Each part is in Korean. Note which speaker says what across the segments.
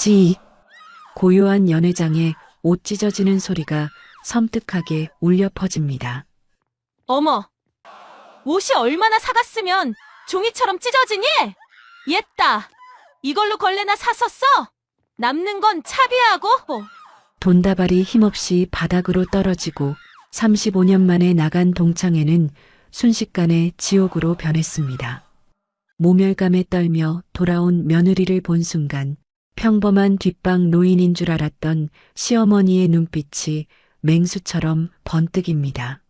Speaker 1: 지. 고요한 연회장에 옷 찢어지는 소리가 섬뜩하게 울려 퍼집니다.
Speaker 2: 어머, 옷이 얼마나 사갔으면 종이처럼 찢어지니? 옛다. 이걸로 걸레나 샀었어? 남는 건 차비하고.
Speaker 1: 돈다발이 힘없이 바닥으로 떨어지고 35년 만에 나간 동창회는 순식간에 지옥으로 변했습니다. 모멸감에 떨며 돌아온 며느리를 본 순간 평범한 뒷방 노인인 줄 알았던 시어머니의 눈빛이 맹수처럼 번뜩입니다.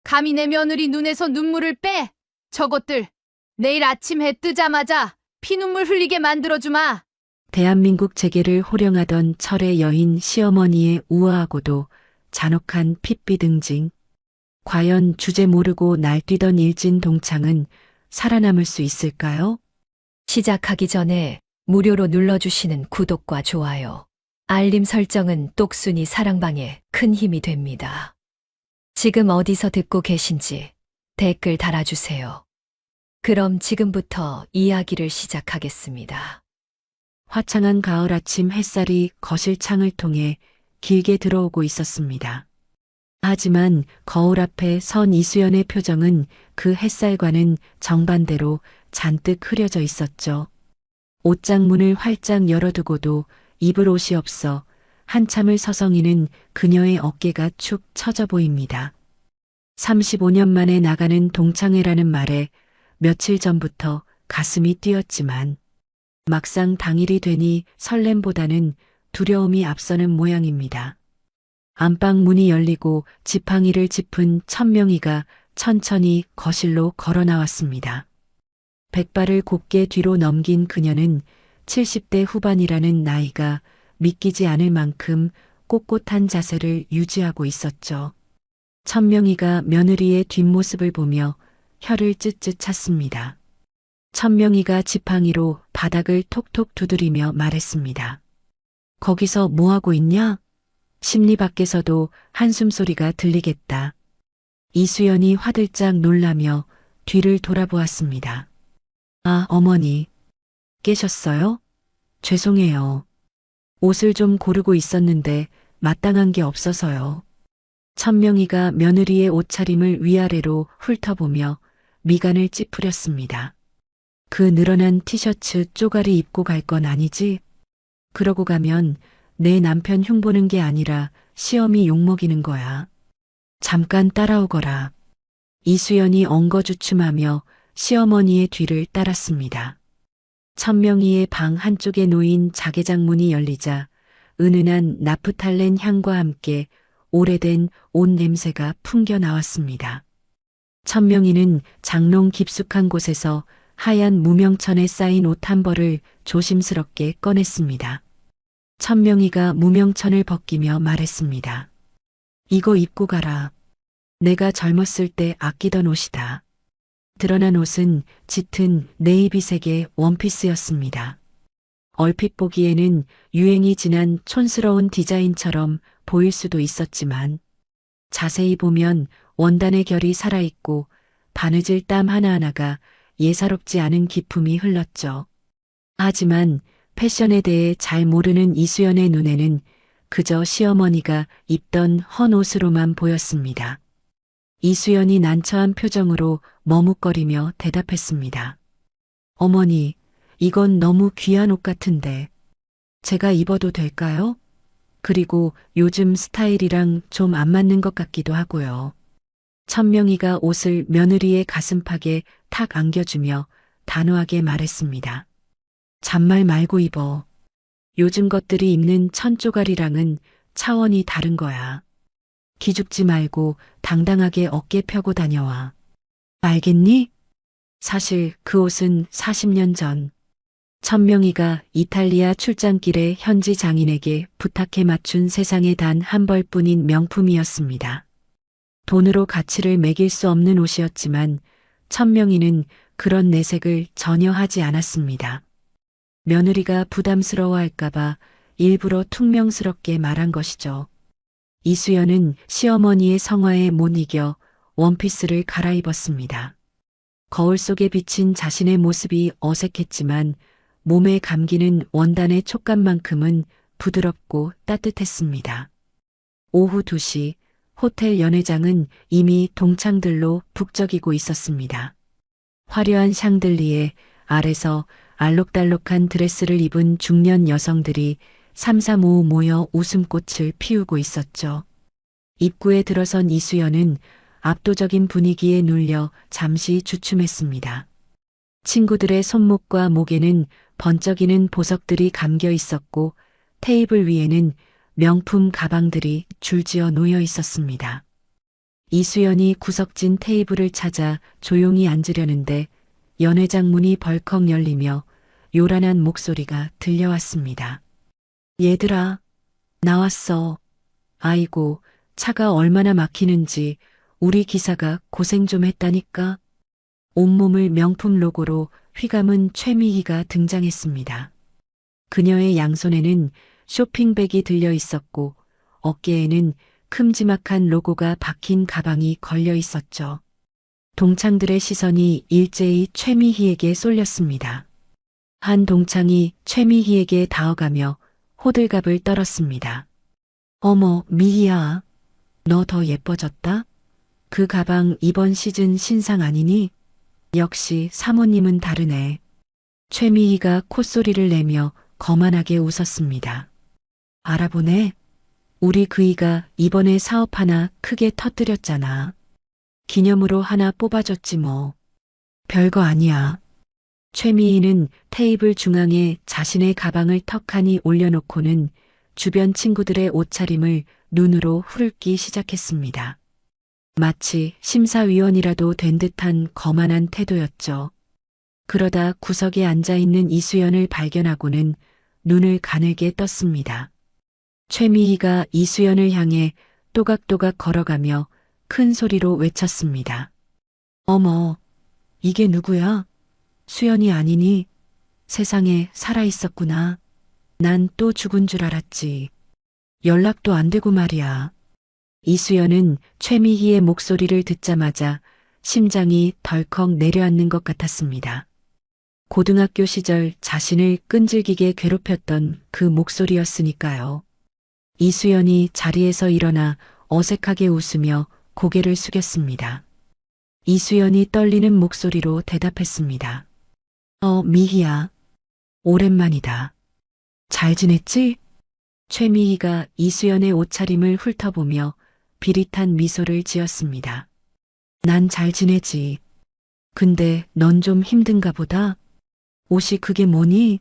Speaker 3: 감히 내 며느리 눈에서 눈물을 빼! 저것들 내일 아침 해 뜨자마자 피눈물 흘리게 만들어주마!
Speaker 1: 대한민국 재계를 호령하던 철의 여인 시어머니의 우아하고도 잔혹한 핏빛 응징. 과연 주제 모르고 날뛰던 일진 동창은 살아남을 수 있을까요?
Speaker 4: 시작하기 전에 무료로 눌러주시는 구독과 좋아요, 알림 설정은 똑순이 사랑방에 큰 힘이 됩니다. 지금 어디서 듣고 계신지 댓글 달아주세요. 그럼 지금부터 이야기를 시작하겠습니다.
Speaker 1: 화창한 가을 아침 햇살이 거실 창을 통해 길게 들어오고 있었습니다. 하지만 거울 앞에 선 이수연의 표정은 그 햇살과는 정반대로 잔뜩 흐려져 있었죠. 옷장 문을 활짝 열어두고도 입을 옷이 없어 한참을 서성이는 그녀의 어깨가 축 처져 보입니다. 35년 만에 나가는 동창회라는 말에 며칠 전부터 가슴이 뛰었지만 막상 당일이 되니 설렘보다는 두려움이 앞서는 모양입니다. 안방 문이 열리고 지팡이를 짚은 천명이가 천천히 거실로 걸어 나왔습니다. 백발을 곱게 뒤로 넘긴 그녀는 70대 후반이라는 나이가 믿기지 않을 만큼 꼿꼿한 자세를 유지하고 있었죠. 천명이가 며느리의 뒷모습을 보며 혀를 쯧쯧 찼습니다. 천명이가 지팡이로 바닥을 톡톡 두드리며 말했습니다. 거기서 뭐하고 있냐? 심리 밖에서도 한숨 소리가 들리겠다. 이수연이 화들짝 놀라며 뒤를 돌아보았습니다. 아, 어머니. 깨셨어요? 죄송해요. 옷을 좀 고르고 있었는데 마땅한 게 없어서요. 천명이가 며느리의 옷차림을 위아래로 훑어보며 미간을 찌푸렸습니다. 그 늘어난 티셔츠 쪼가리 입고 갈 건 아니지? 그러고 가면 내 남편 흉보는 게 아니라 시어미 욕먹이는 거야. 잠깐 따라오거라. 이수연이 엉거주춤하며 시어머니의 뒤를 따랐습니다. 천명이의 방 한쪽에 놓인 자개장 문이 열리자 은은한 나프탈렌 향과 함께 오래된 옷 냄새가 풍겨 나왔습니다. 천명이는 장롱 깊숙한 곳에서 하얀 무명천에 쌓인 옷 한 벌을 조심스럽게 꺼냈습니다. 천명이가 무명천을 벗기며 말했습니다. 이거 입고 가라. 내가 젊었을 때 아끼던 옷이다. 드러난 옷은 짙은 네이비색의 원피스였습니다. 얼핏 보기에는 유행이 지난 촌스러운 디자인처럼 보일 수도 있었지만 자세히 보면 원단의 결이 살아있고 바느질 땀 하나하나가 예사롭지 않은 기품이 흘렀죠. 하지만 패션에 대해 잘 모르는 이수연의 눈에는 그저 시어머니가 입던 헌 옷으로만 보였습니다. 이수연이 난처한 표정으로 머뭇거리며 대답했습니다. 어머니, 이건 너무 귀한 옷 같은데 제가 입어도 될까요? 그리고 요즘 스타일이랑 좀 안 맞는 것 같기도 하고요. 천명이가 옷을 며느리의 가슴팍에 탁 안겨주며 단호하게 말했습니다. 잔말 말고 입어. 요즘 것들이 입는 천조가리랑은 차원이 다른 거야. 기죽지 말고 당당하게 어깨 펴고 다녀와. 알겠니? 사실 그 옷은 40년 전 천명이가 이탈리아 출장길에 현지 장인에게 부탁해 맞춘 세상에 단 한 벌뿐인 명품이었습니다. 돈으로 가치를 매길 수 없는 옷이었지만 천명이는 그런 내색을 전혀 하지 않았습니다. 며느리가 부담스러워할까봐 일부러 퉁명스럽게 말한 것이죠. 이수연은 시어머니의 성화에 못 이겨 원피스를 갈아입었습니다. 거울 속에 비친 자신의 모습이 어색했지만 몸에 감기는 원단의 촉감만큼은 부드럽고 따뜻했습니다. 오후 2시 호텔 연회장은 이미 동창들로 북적이고 있었습니다. 화려한 샹들리에 아래서 알록달록한 드레스를 입은 중년 여성들이 삼삼오오 모여 웃음꽃을 피우고 있었죠. 입구에 들어선 이수연은 압도적인 분위기에 눌려 잠시 주춤했습니다. 친구들의 손목과 목에는 번쩍이는 보석들이 감겨 있었고 테이블 위에는 명품 가방들이 줄지어 놓여 있었습니다. 이수연이 구석진 테이블을 찾아 조용히 앉으려는데 연회장 문이 벌컥 열리며 요란한 목소리가 들려왔습니다. 얘들아, 나왔어. 아이고, 차가 얼마나 막히는지 우리 기사가 고생 좀 했다니까. 온몸을 명품 로고로 휘감은 최미희가 등장했습니다. 그녀의 양손에는 쇼핑백이 들려 있었고 어깨에는 큼지막한 로고가 박힌 가방이 걸려 있었죠. 동창들의 시선이 일제히 최미희에게 쏠렸습니다. 한 동창이 최미희에게 다가가며 호들갑을 떨었습니다. 어머, 미희야. 너 더 예뻐졌다? 그 가방 이번 시즌 신상 아니니? 역시 사모님은 다르네. 최미희가 콧소리를 내며 거만하게 웃었습니다. 알아보네. 우리 그이가 이번에 사업 하나 크게 터뜨렸잖아. 기념으로 하나 뽑아줬지 뭐. 별거 아니야. 최미희는 테이블 중앙에 자신의 가방을 턱하니 올려놓고는 주변 친구들의 옷차림을 눈으로 후르기 시작했습니다. 마치 심사위원이라도 된 듯한 거만한 태도였죠. 그러다 구석에 앉아있는 이수연을 발견하고는 눈을 가늘게 떴습니다. 최미희가 이수연을 향해 또각또각 걸어가며 큰 소리로 외쳤습니다. 어머, 이게 누구야? 수연이 아니니? 세상에 살아있었구나. 난 또 죽은 줄 알았지. 연락도 안 되고 말이야. 이수연은 최미희의 목소리를 듣자마자 심장이 덜컥 내려앉는 것 같았습니다. 고등학교 시절 자신을 끈질기게 괴롭혔던 그 목소리였으니까요. 이수연이 자리에서 일어나 어색하게 웃으며 고개를 숙였습니다. 이수연이 떨리는 목소리로 대답했습니다. 미희야. 오랜만이다. 잘 지냈지? 최미희가 이수연의 옷차림을 훑어보며 비릿한 미소를 지었습니다. 난 잘 지내지. 근데 넌 좀 힘든가 보다. 옷이 그게 뭐니?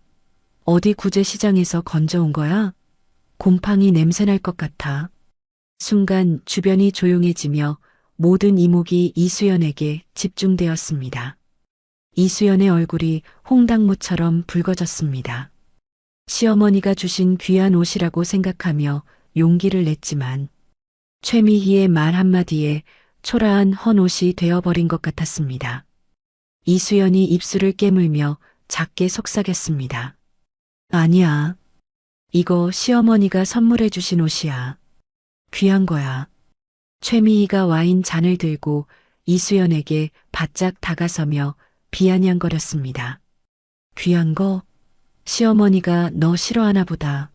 Speaker 1: 어디 구제시장에서 건져온 거야? 곰팡이 냄새날 것 같아. 순간 주변이 조용해지며 모든 이목이 이수연에게 집중되었습니다. 이수연의 얼굴이 홍당무처럼 붉어졌습니다. 시어머니가 주신 귀한 옷이라고 생각하며 용기를 냈지만 최미희의 말 한마디에 초라한 헌옷이 되어버린 것 같았습니다. 이수연이 입술을 깨물며 작게 속삭였습니다. 아니야. 이거 시어머니가 선물해 주신 옷이야. 귀한 거야. 최미희가 와인 잔을 들고 이수연에게 바짝 다가서며 비아냥거렸습니다. 귀한 거? 시어머니가 너 싫어하나 보다.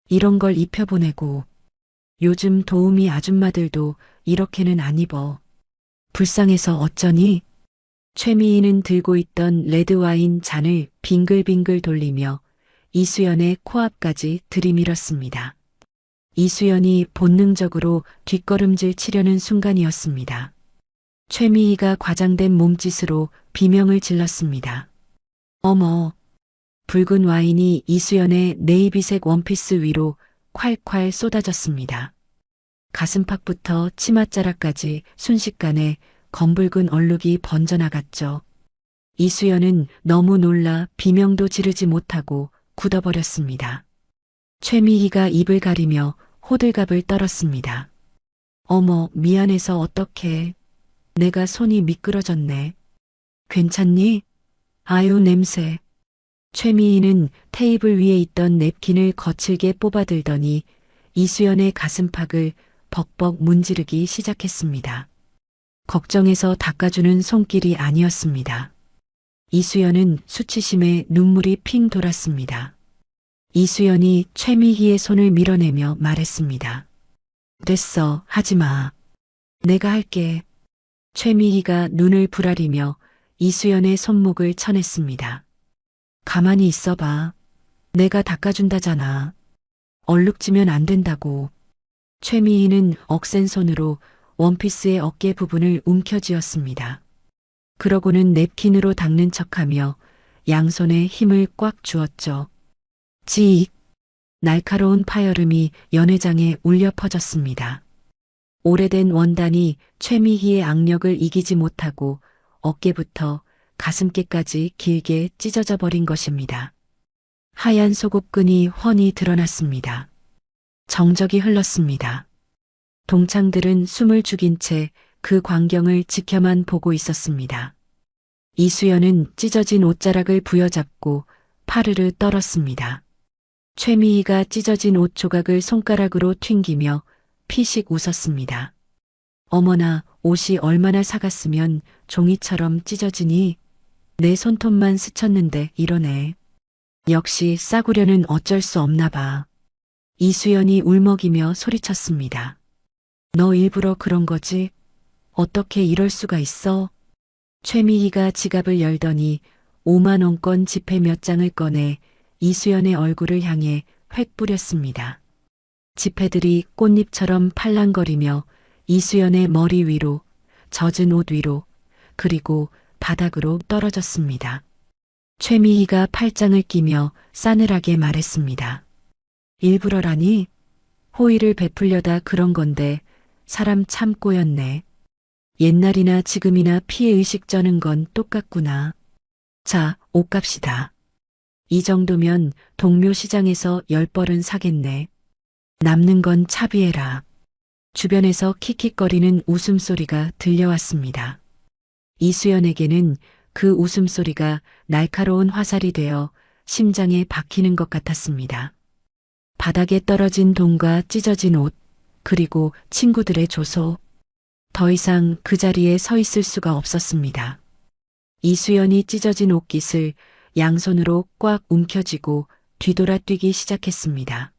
Speaker 1: 이런 걸 입혀보내고. 요즘 도우미 아줌마들도 이렇게는 안 입어. 불쌍해서 어쩌니? 최미희는 들고 있던 레드와인 잔을 빙글빙글 돌리며 이수연의 코앞까지 들이밀었습니다. 이수연이 본능적으로 뒷걸음질 치려는 순간이었습니다. 최미희가 과장된 몸짓으로 비명을 질렀습니다. 어머! 붉은 와인이 이수연의 네이비색 원피스 위로 콸콸 쏟아졌습니다. 가슴팍부터 치맛자락까지 순식간에 검붉은 얼룩이 번져나갔죠. 이수연은 너무 놀라 비명도 지르지 못하고 굳어버렸습니다. 최미희가 입을 가리며 호들갑을 떨었습니다. 어머, 미안해서 어떡해. 내가 손이 미끄러졌네. 괜찮니? 아유, 냄새. 최미희는 테이블 위에 있던 냅킨을 거칠게 뽑아들더니 이수연의 가슴팍을 벅벅 문지르기 시작했습니다. 걱정해서 닦아주는 손길이 아니었습니다. 이수연은 수치심에 눈물이 핑 돌았습니다. 이수연이 최미희의 손을 밀어내며 말했습니다. 됐어, 하지 마. 내가 할게. 최미희가 눈을 부라리며 이수연의 손목을 쳐냈습니다. 가만히 있어봐. 내가 닦아준다잖아. 얼룩지면 안 된다고. 최미희는 억센 손으로 원피스의 어깨 부분을 움켜쥐었습니다. 그러고는 냅킨으로 닦는 척하며 양손에 힘을 꽉 주었죠. 지익! 날카로운 파열음이 연회장에 울려 퍼졌습니다. 오래된 원단이 최미희의 악력을 이기지 못하고 어깨부터 가슴께까지 길게 찢어져 버린 것입니다. 하얀 속옷끈이 훤히 드러났습니다. 정적이 흘렀습니다. 동창들은 숨을 죽인 채 그 광경을 지켜만 보고 있었습니다. 이수연은 찢어진 옷자락을 부여잡고 파르르 떨었습니다. 최미희가 찢어진 옷 조각을 손가락으로 튕기며 피식 웃었습니다. 어머나, 옷이 얼마나 사갔으면 종이처럼 찢어지니? 내 손톱만 스쳤는데 이러네. 역시 싸구려는 어쩔 수 없나 봐. 이수연이 울먹이며 소리쳤습니다. 너 일부러 그런 거지? 어떻게 이럴 수가 있어? 최미희가 지갑을 열더니 5만 원권 지폐 몇 장을 꺼내 이수연의 얼굴을 향해 획 뿌렸습니다. 지폐들이 꽃잎처럼 팔랑거리며 이수연의 머리 위로, 젖은 옷 위로, 그리고 바닥으로 떨어졌습니다. 최미희가 팔짱을 끼며 싸늘하게 말했습니다. 일부러라니? 호의를 베풀려다 그런 건데 사람 참 꼬였네. 옛날이나 지금이나 피해의식 쩌는 건 똑같구나. 자, 옷값이다. 이 정도면 동묘 시장에서 10벌은 사겠네. 남는 건 차비해라. 주변에서 킥킥거리는 웃음소리가 들려왔습니다. 이수연에게는 그 웃음소리가 날카로운 화살이 되어 심장에 박히는 것 같았습니다. 바닥에 떨어진 돈과 찢어진 옷, 그리고 친구들의 조소. 더 이상 그 자리에 서 있을 수가 없었습니다. 이수연이 찢어진 옷깃을 양손으로 꽉 움켜쥐고 뒤돌아 뛰기 시작했습니다.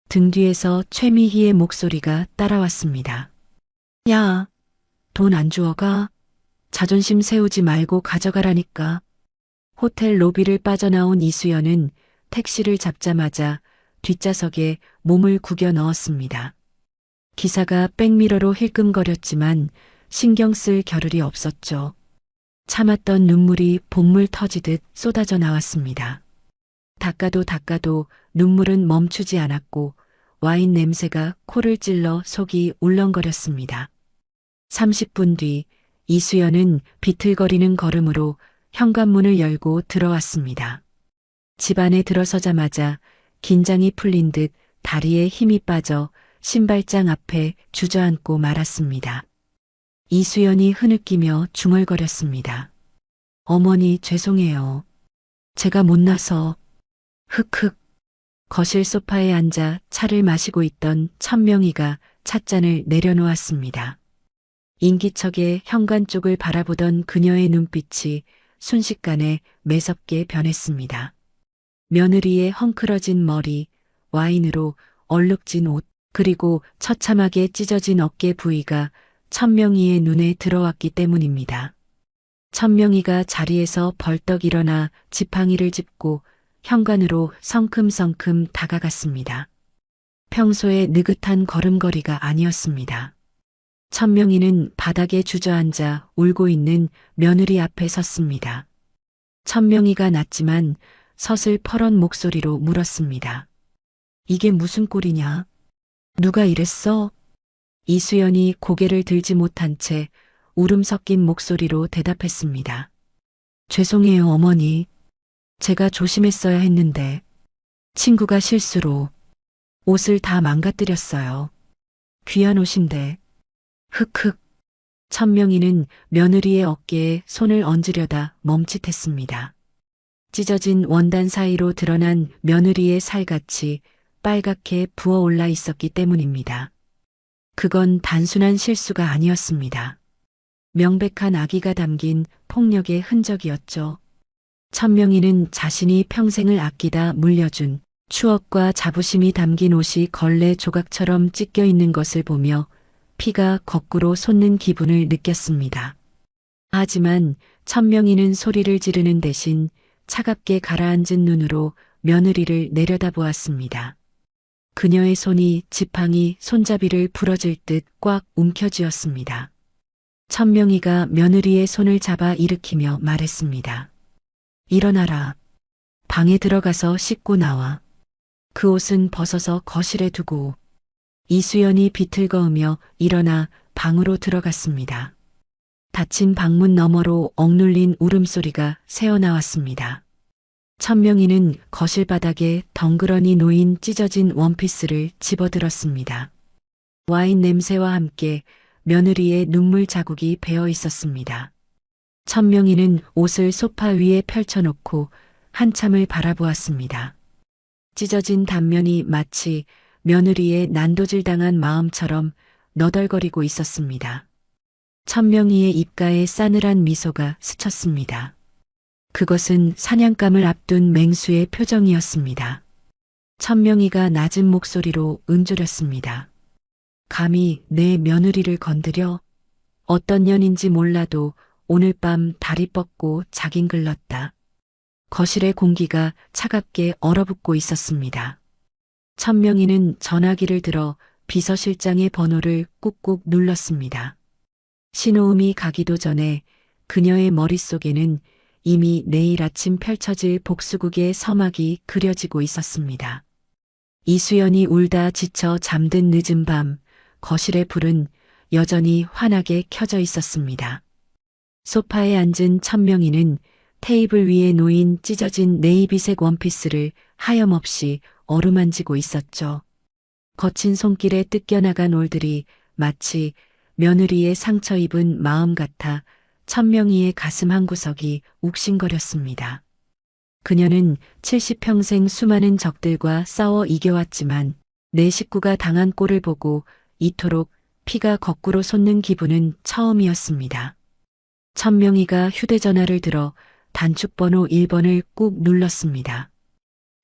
Speaker 1: 등 뒤에서 최미희의 목소리가 따라왔습니다. 야, 돈 안 주워가? 자존심 세우지 말고 가져가라니까. 호텔 로비를 빠져나온 이수연은 택시를 잡자마자 뒷좌석에 몸을 구겨 넣었습니다. 기사가 백미러로 힐끔거렸지만 신경 쓸 겨를이 없었죠. 참았던 눈물이 본물 터지듯 쏟아져 나왔습니다. 닦아도 눈물은 멈추지 않았고 와인 냄새가 코를 찔러 속이 울렁거렸습니다. 30분 뒤 이수연은 비틀거리는 걸음으로 현관문을 열고 들어왔습니다. 집 안에 들어서자마자 긴장이 풀린 듯 다리에 힘이 빠져 신발장 앞에 주저앉고 말았습니다. 이수연이 흐느끼며 중얼거렸습니다. 어머니 죄송해요. 제가 못나서. 흑흑. 거실 소파에 앉아 차를 마시고 있던 천명희가 찻잔을 내려놓았습니다. 인기척에 현관 쪽을 바라보던 그녀의 눈빛이 순식간에 매섭게 변했습니다. 며느리의 헝클어진 머리, 와인으로 얼룩진 옷, 그리고 처참하게 찢어진 어깨 부위가 천명희의 눈에 들어왔기 때문입니다. 천명희가 자리에서 벌떡 일어나 지팡이를 짚고 현관으로 성큼성큼 다가갔습니다. 평소의 느긋한 걸음걸이가 아니었습니다. 천명희는 바닥에 주저앉아 울고 있는 며느리 앞에 섰습니다. 천명희가 낮지만 서슬퍼런 목소리로 물었습니다. 이게 무슨 꼴이냐? 누가 이랬어? 이수연이 고개를 들지 못한 채 울음 섞인 목소리로 대답했습니다. 죄송해요, 어머니. 제가 조심했어야 했는데 친구가 실수로 옷을 다 망가뜨렸어요. 귀한 옷인데. 흑흑. 천명희는 며느리의 어깨에 손을 얹으려다 멈칫했습니다. 찢어진 원단 사이로 드러난 며느리의 살같이 빨갛게 부어올라 있었기 때문입니다. 그건 단순한 실수가 아니었습니다. 명백한 악의가 담긴 폭력의 흔적이었죠. 천명희는 자신이 평생을 아끼다 물려준 추억과 자부심이 담긴 옷이 걸레 조각처럼 찢겨 있는 것을 보며 피가 거꾸로 솟는 기분을 느꼈습니다. 하지만 천명희는 소리를 지르는 대신 차갑게 가라앉은 눈으로 며느리를 내려다보았습니다. 그녀의 손이 지팡이 손잡이를 부러질 듯 꽉 움켜쥐었습니다. 천명희가 며느리의 손을 잡아 일으키며 말했습니다. 일어나라. 방에 들어가서 씻고 나와. 그 옷은 벗어서 거실에 두고. 이수연이 비틀거으며 일어나 방으로 들어갔습니다. 닫힌 방문 너머로 억눌린 울음소리가 새어나왔습니다. 천명희는 거실 바닥에 덩그러니 놓인 찢어진 원피스를 집어들었습니다. 와인 냄새와 함께 며느리의 눈물 자국이 배어 있었습니다. 천명희는 옷을 소파 위에 펼쳐놓고 한참을 바라보았습니다. 찢어진 단면이 마치 며느리의 난도질당한 마음처럼 너덜거리고 있었습니다. 천명희의 입가에 싸늘한 미소가 스쳤습니다. 그것은 사냥감을 앞둔 맹수의 표정이었습니다. 천명희가 낮은 목소리로 은조렸습니다. 감히 내 며느리를 건드려? 어떤 년인지 몰라도 오늘 밤 다리 뻗고 자긴 글렀다. 거실의 공기가 차갑게 얼어붙고 있었습니다. 천명희는 전화기를 들어 비서실장의 번호를 꾹꾹 눌렀습니다. 신호음이 가기도 전에 그녀의 머릿속에는 이미 내일 아침 펼쳐질 복수극의 서막이 그려지고 있었습니다. 이수연이 울다 지쳐 잠든 늦은 밤, 거실의 불은 여전히 환하게 켜져 있었습니다. 소파에 앉은 천명희는 테이블 위에 놓인 찢어진 네이비색 원피스를 하염없이 어루만지고 있었죠. 거친 손길에 뜯겨나간 올들이 마치 며느리의 상처 입은 마음 같아 천명희의 가슴 한구석이 욱신거렸습니다. 그녀는 70평생 수많은 적들과 싸워 이겨왔지만 내 식구가 당한 꼴을 보고 이토록 피가 거꾸로 솟는 기분은 처음이었습니다. 천명희가 휴대전화를 들어 단축번호 1번을 꾹 눌렀습니다.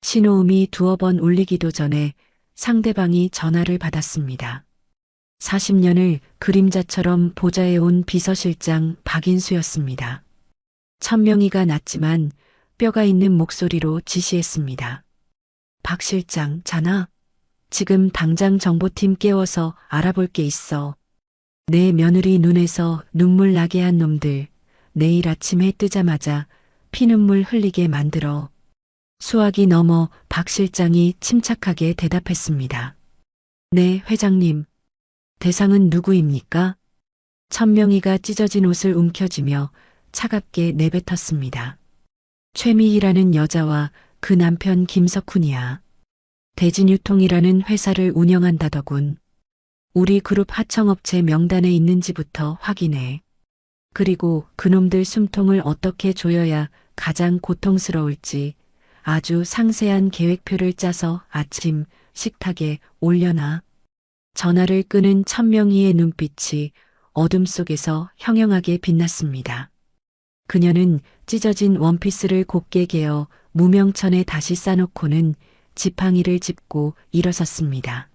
Speaker 1: 신호음이 두어 번 울리기도 전에 상대방이 전화를 받았습니다. 40년을 그림자처럼 보좌해온 비서실장 박인수였습니다. 천명희가 낮지만 뼈가 있는 목소리로 지시했습니다. 박 실장, 자나? 지금 당장 정보팀 깨워서 알아볼 게 있어. 내 며느리 눈에서 눈물 나게 한 놈들, 내일 아침 해 뜨자마자 피눈물 흘리게 만들어. 수화기 넘어 박 실장이 침착하게 대답했습니다. 네, 회장님. 대상은 누구입니까? 천명희가 찢어진 옷을 움켜쥐며 차갑게 내뱉었습니다. 최미희라는 여자와 그 남편 김석훈이야. 대진유통이라는 회사를 운영한다더군. 우리 그룹 하청업체 명단에 있는지부터 확인해. 그리고 그놈들 숨통을 어떻게 조여야 가장 고통스러울지 아주 상세한 계획표를 짜서 아침 식탁에 올려놔. 전화를 끄는 천명희의 눈빛이 어둠 속에서 형형하게 빛났습니다. 그녀는 찢어진 원피스를 곱게 개어 무명천에 다시 싸놓고는 지팡이를 짚고 일어섰습니다.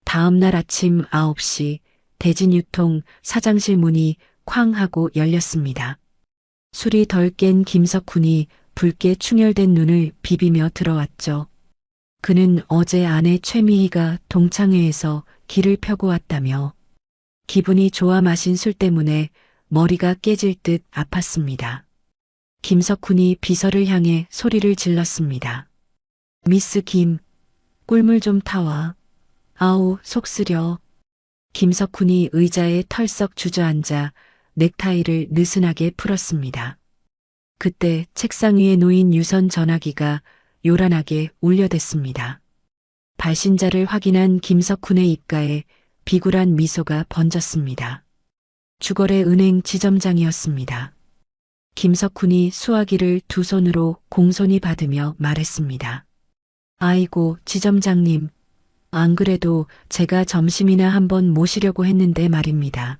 Speaker 1: 다음 날 아침 9시 대진유통 사장실 문이 쾅 하고 열렸습니다. 술이 덜 깬 김석훈이 붉게 충혈된 눈을 비비며 들어왔죠. 그는 어제 아내 최미희가 동창회에서 길을 펴고 왔다며 기분이 좋아 마신 술 때문에 머리가 깨질 듯 아팠습니다. 김석훈이 비서를 향해 소리를 질렀습니다. 미스 김, 꿀물 좀 타와. 아우, 속 쓰려. 김석훈이 의자에 털썩 주저앉아 넥타이를 느슨하게 풀었습니다. 그때 책상 위에 놓인 유선 전화기가 요란하게 울려댔습니다. 발신자를 확인한 김석훈의 입가에 비굴한 미소가 번졌습니다. 주거래 은행 지점장이었습니다. 김석훈이 수화기를 두 손으로 공손히 받으며 말했습니다. 아이고, 지점장님. 안 그래도 제가 점심이나 한번 모시려고 했는데 말입니다.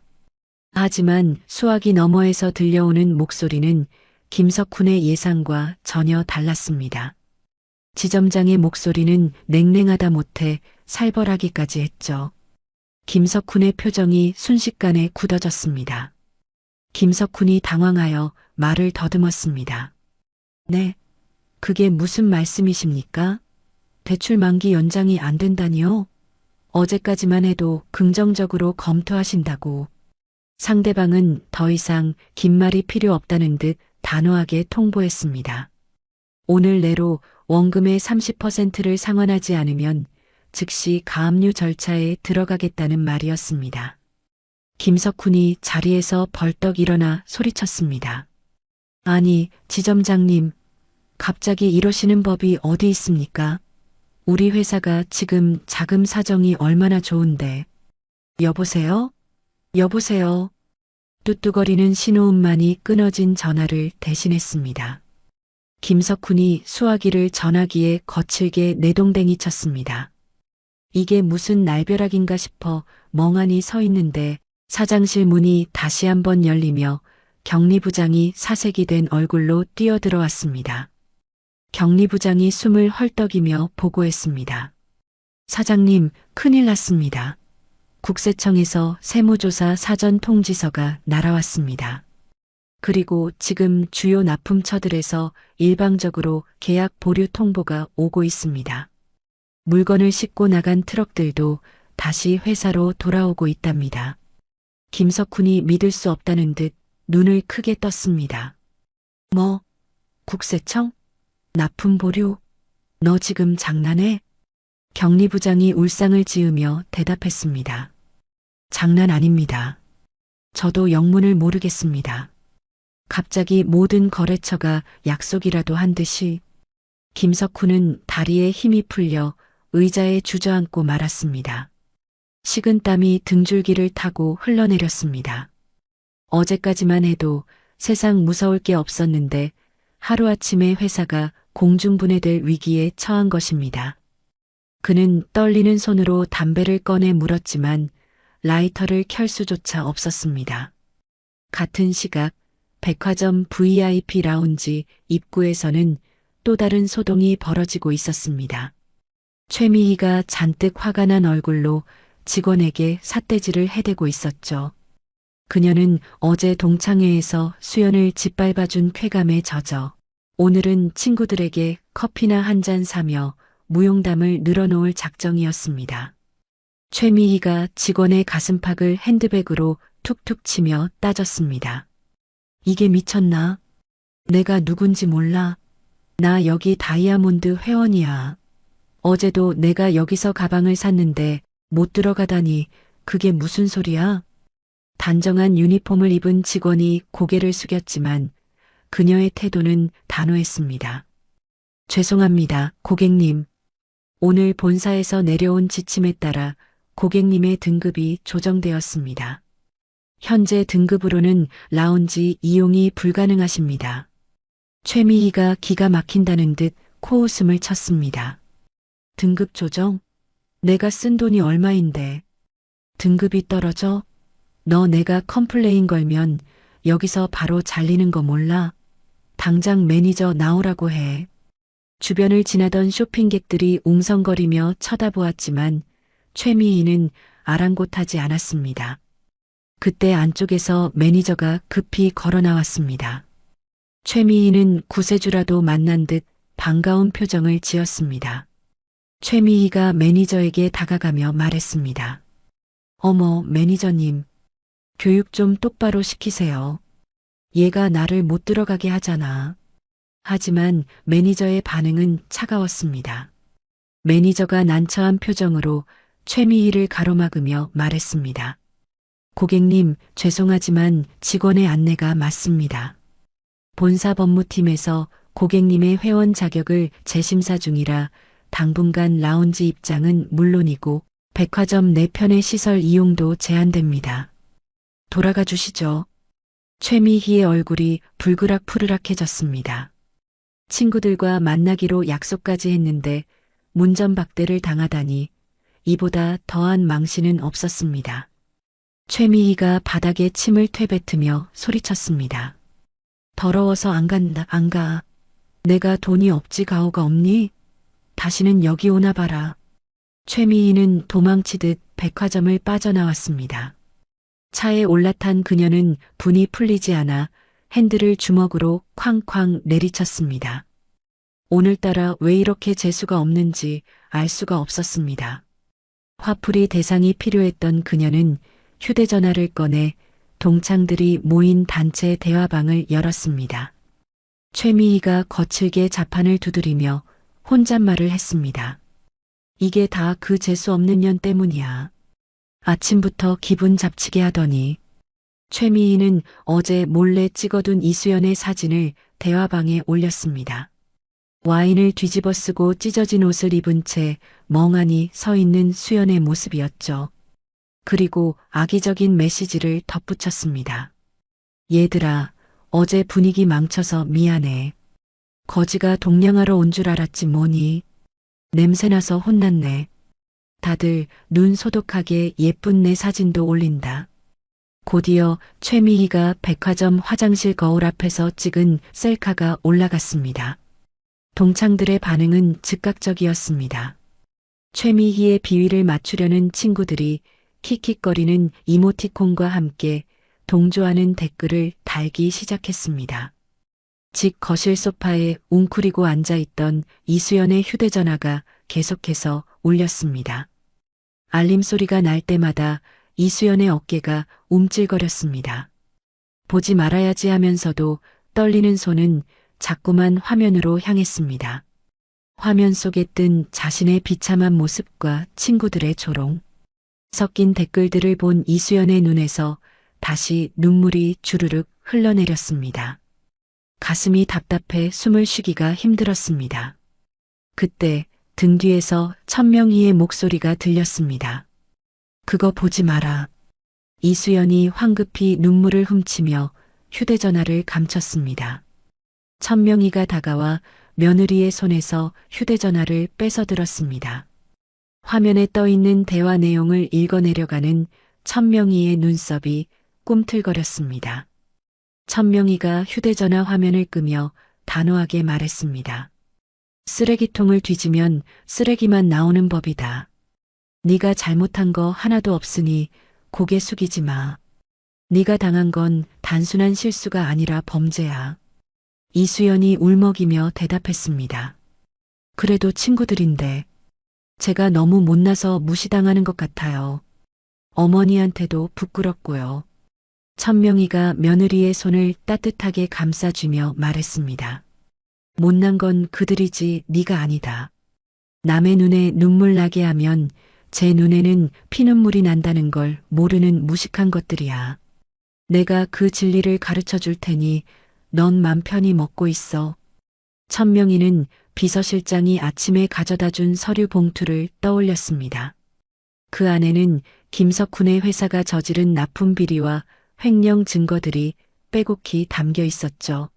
Speaker 1: 하지만 수화기 너머에서 들려오는 목소리는 김석훈의 예상과 전혀 달랐습니다. 지점장의 목소리는 냉랭하다 못해 살벌하기까지 했죠. 김석훈의 표정이 순식간에 굳어졌습니다. 김석훈이 당황하여 말을 더듬었습니다. 네, 그게 무슨 말씀이십니까? 대출 만기 연장이 안 된다니요? 어제까지만 해도 긍정적으로 검토하신다고. 상대방은 더 이상 긴 말이 필요 없다는 듯 단호하게 통보했습니다. 오늘 내로 원금의 30%를 상환하지 않으면 즉시 가압류 절차에 들어가겠다는 말이었습니다. 김석훈이 자리에서 벌떡 일어나 소리쳤습니다. 아니, 지점장님, 갑자기 이러시는 법이 어디 있습니까? 우리 회사가 지금 자금 사정이 얼마나 좋은데. 여보세요? 여보세요? 뚜뚜거리는 신호음만이 끊어진 전화를 대신했습니다. 김석훈이 수화기를 전화기에 거칠게 내동댕이 쳤습니다. 이게 무슨 날벼락인가 싶어 멍하니 서 있는데 사장실 문이 다시 한번 열리며 경리부장이 사색이 된 얼굴로 뛰어들어왔습니다. 경리부장이 숨을 헐떡이며 보고했습니다. 사장님, 큰일 났습니다. 국세청에서 세무조사 사전 통지서가 날아왔습니다. 그리고 지금 주요 납품처들에서 일방적으로 계약 보류 통보가 오고 있습니다. 물건을 싣고 나간 트럭들도 다시 회사로 돌아오고 있답니다. 김석훈이 믿을 수 없다는 듯 눈을 크게 떴습니다. 뭐? 국세청? 납품 보류? 너 지금 장난해? 경리부장이 울상을 지으며 대답했습니다. 장난 아닙니다. 저도 영문을 모르겠습니다. 갑자기 모든 거래처가 약속이라도 한 듯이 김석훈은 다리에 힘이 풀려 의자에 주저앉고 말았습니다. 식은땀이 등줄기를 타고 흘러내렸습니다. 어제까지만 해도 세상 무서울 게 없었는데 하루아침에 회사가 공중분해될 위기에 처한 것입니다. 그는 떨리는 손으로 담배를 꺼내 물었지만 라이터를 켤 수조차 없었습니다. 같은 시각 백화점 VIP 라운지 입구에서는 또 다른 소동이 벌어지고 있었습니다. 최미희가 잔뜩 화가 난 얼굴로 직원에게 삿대질을 해대고 있었죠. 그녀는 어제 동창회에서 수연을 짓밟아준 쾌감에 젖어 오늘은 친구들에게 커피나 한 잔 사며 무용담을 늘어놓을 작정이었습니다. 최미희가 직원의 가슴팍을 핸드백으로 툭툭 치며 따졌습니다. 이게 미쳤나? 내가 누군지 몰라? 나 여기 다이아몬드 회원이야. 어제도 내가 여기서 가방을 샀는데 못 들어가다니 그게 무슨 소리야? 단정한 유니폼을 입은 직원이 고개를 숙였지만 그녀의 태도는 단호했습니다. 죄송합니다, 고객님. 오늘 본사에서 내려온 지침에 따라 고객님의 등급이 조정되었습니다. 현재 등급으로는 라운지 이용이 불가능하십니다. 최미희가 기가 막힌다는 듯 코웃음을 쳤습니다. 등급 조정? 내가 쓴 돈이 얼마인데. 등급이 떨어져? 너 내가 컴플레인 걸면 여기서 바로 잘리는 거 몰라? 당장 매니저 나오라고 해. 주변을 지나던 쇼핑객들이 웅성거리며 쳐다보았지만 최미희는 아랑곳하지 않았습니다. 그때 안쪽에서 매니저가 급히 걸어 나왔습니다. 최미희는 구세주라도 만난 듯 반가운 표정을 지었습니다. 최미희가 매니저에게 다가가며 말했습니다. 어머, 매니저님. 교육 좀 똑바로 시키세요. 얘가 나를 못 들어가게 하잖아. 하지만 매니저의 반응은 차가웠습니다. 매니저가 난처한 표정으로 최미희를 가로막으며 말했습니다. 고객님, 죄송하지만 직원의 안내가 맞습니다. 본사 법무팀에서 고객님의 회원 자격을 재심사 중이라 당분간 라운지 입장은 물론이고 백화점 내편의 시설 이용도 제한됩니다. 돌아가 주시죠. 최미희의 얼굴이 불그락푸르락해졌습니다. 친구들과 만나기로 약속까지 했는데 문전박대를 당하다니 이보다 더한 망신은 없었습니다. 최미희가 바닥에 침을 퇴뱉으며 소리쳤습니다. 더러워서 안 간다, 안 가. 내가 돈이 없지 가오가 없니? 다시는 여기 오나 봐라. 최미희는 도망치듯 백화점을 빠져나왔습니다. 차에 올라탄 그녀는 분이 풀리지 않아 핸들을 주먹으로 쾅쾅 내리쳤습니다. 오늘따라 왜 이렇게 재수가 없는지 알 수가 없었습니다. 화풀이 대상이 필요했던 그녀는 휴대전화를 꺼내 동창들이 모인 단체 대화방을 열었습니다. 최미희가 거칠게 자판을 두드리며 혼잣말을 했습니다. 이게 다 그 재수 없는 년 때문이야. 아침부터 기분 잡치게 하더니. 최미희는 어제 몰래 찍어둔 이수연의 사진을 대화방에 올렸습니다. 와인을 뒤집어 쓰고 찢어진 옷을 입은 채 멍하니 서 있는 수연의 모습이었죠. 그리고 악의적인 메시지를 덧붙였습니다. 얘들아, 어제 분위기 망쳐서 미안해. 거지가 동냥하러 온 줄 알았지 뭐니. 냄새나서 혼났네. 다들 눈 소독하게 예쁜 내 사진도 올린다. 곧이어 최미희가 백화점 화장실 거울 앞에서 찍은 셀카가 올라갔습니다. 동창들의 반응은 즉각적이었습니다. 최미희의 비위를 맞추려는 친구들이 킥킥거리는 이모티콘과 함께 동조하는 댓글을 달기 시작했습니다. 직 거실 소파에 웅크리고 앉아있던 이수연의 휴대전화가 계속해서 울렸습니다. 알림 소리가 날 때마다 이수연의 어깨가 움찔거렸습니다. 보지 말아야지 하면서도 떨리는 손은 자꾸만 화면으로 향했습니다. 화면 속에 뜬 자신의 비참한 모습과 친구들의 조롱. 섞인 댓글들을 본 이수연의 눈에서 다시 눈물이 주르륵 흘러내렸습니다. 가슴이 답답해 숨을 쉬기가 힘들었습니다. 그때 등 뒤에서 천명희의 목소리가 들렸습니다. 그거 보지 마라. 이수연이 황급히 눈물을 훔치며 휴대전화를 감췄습니다. 천명희가 다가와 며느리의 손에서 휴대전화를 뺏어들었습니다. 화면에 떠있는 대화 내용을 읽어내려가는 천명희의 눈썹이 꿈틀거렸습니다. 천명희가 휴대전화 화면을 끄며 단호하게 말했습니다. 쓰레기통을 뒤지면 쓰레기만 나오는 법이다. 네가 잘못한 거 하나도 없으니 고개 숙이지 마. 네가 당한 건 단순한 실수가 아니라 범죄야. 이수연이 울먹이며 대답했습니다. 그래도 친구들인데 제가 너무 못나서 무시당하는 것 같아요. 어머니한테도 부끄럽고요. 천명희가 며느리의 손을 따뜻하게 감싸주며 말했습니다. 못난 건 그들이지 네가 아니다. 남의 눈에 눈물 나게 하면 제 눈에는 피눈물이 난다는 걸 모르는 무식한 것들이야. 내가 그 진리를 가르쳐 줄 테니 넌 맘 편히 먹고 있어. 천명희는 비서실장이 아침에 가져다 준 서류 봉투를 떠올렸습니다. 그 안에는 김석훈의 회사가 저지른 납품 비리와 횡령 증거들이 빼곡히 담겨 있었죠.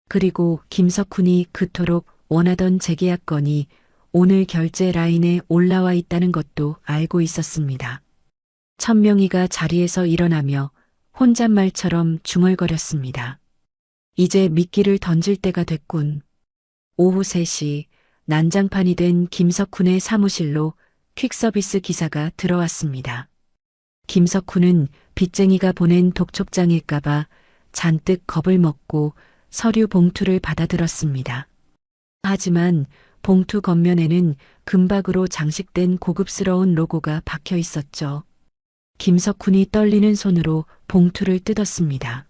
Speaker 1: 그리고 김석훈이 그토록 원하던 재계약 건이 오늘 결제 라인에 올라와 있다는 것도 알고 있었습니다. 천명희가 자리에서 일어나며 혼잣말처럼 중얼거렸습니다. 이제 미끼를 던질 때가 됐군. 오후 3시 난장판이 된 김석훈의 사무실로 퀵서비스 기사가 들어왔습니다. 김석훈은 빚쟁이가 보낸 독촉장일까봐 잔뜩 겁을 먹고 서류 봉투를 받아들었습니다. 하지만 봉투 겉면에는 금박으로 장식된 고급스러운 로고가 박혀 있었죠. 김석훈이 떨리는 손으로 봉투를 뜯었습니다.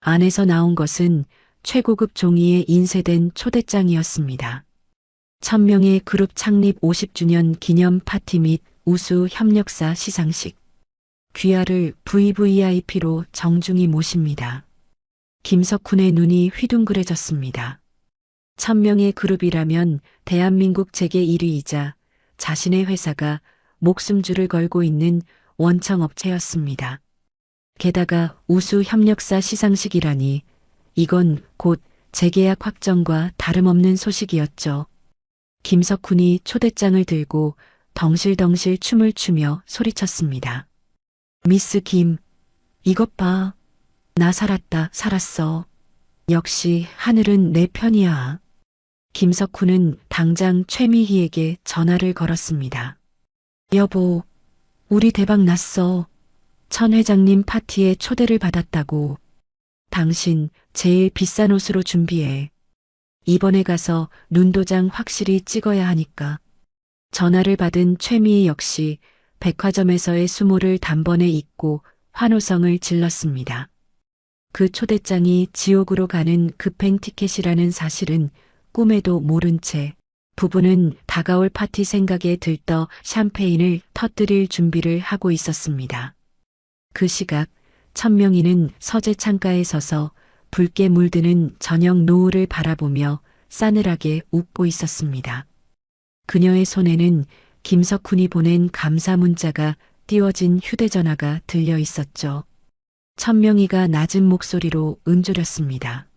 Speaker 1: 안에서 나온 것은 최고급 종이에 인쇄된 초대장이었습니다. 천명의 그룹 창립 50주년 기념 파티 및 우수 협력사 시상식. 귀하를 VVIP로 정중히 모십니다. 김석훈의 눈이 휘둥그레졌습니다. 천명의 그룹이라면 대한민국 재계 1위이자 자신의 회사가 목숨줄을 걸고 있는 원청업체였습니다. 게다가 우수 협력사 시상식이라니 이건 곧 재계약 확정과 다름없는 소식이었죠. 김석훈이 초대장을 들고 덩실덩실 춤을 추며 소리쳤습니다. 미스 김, 이것 봐. 나 살았다, 살았어. 역시 하늘은 내 편이야. 김석훈은 당장 최미희에게 전화를 걸었습니다. 여보, 우리 대박 났어. 천 회장님 파티에 초대를 받았다고. 당신 제일 비싼 옷으로 준비해. 이번에 가서 눈도장 확실히 찍어야 하니까. 전화를 받은 최미희 역시 백화점에서의 수모를 단번에 잊고 환호성을 질렀습니다. 그 초대장이 지옥으로 가는 급행 티켓이라는 사실은 꿈에도 모른 채 부부는 다가올 파티 생각에 들떠 샴페인을 터뜨릴 준비를 하고 있었습니다. 그 시각 천명희는 서재 창가에 서서 붉게 물드는 저녁 노을을 바라보며 싸늘하게 웃고 있었습니다. 그녀의 손에는 김석훈이 보낸 감사 문자가 띄워진 휴대전화가 들려 있었죠. 천명희가 낮은 목소리로 음조렸습니다.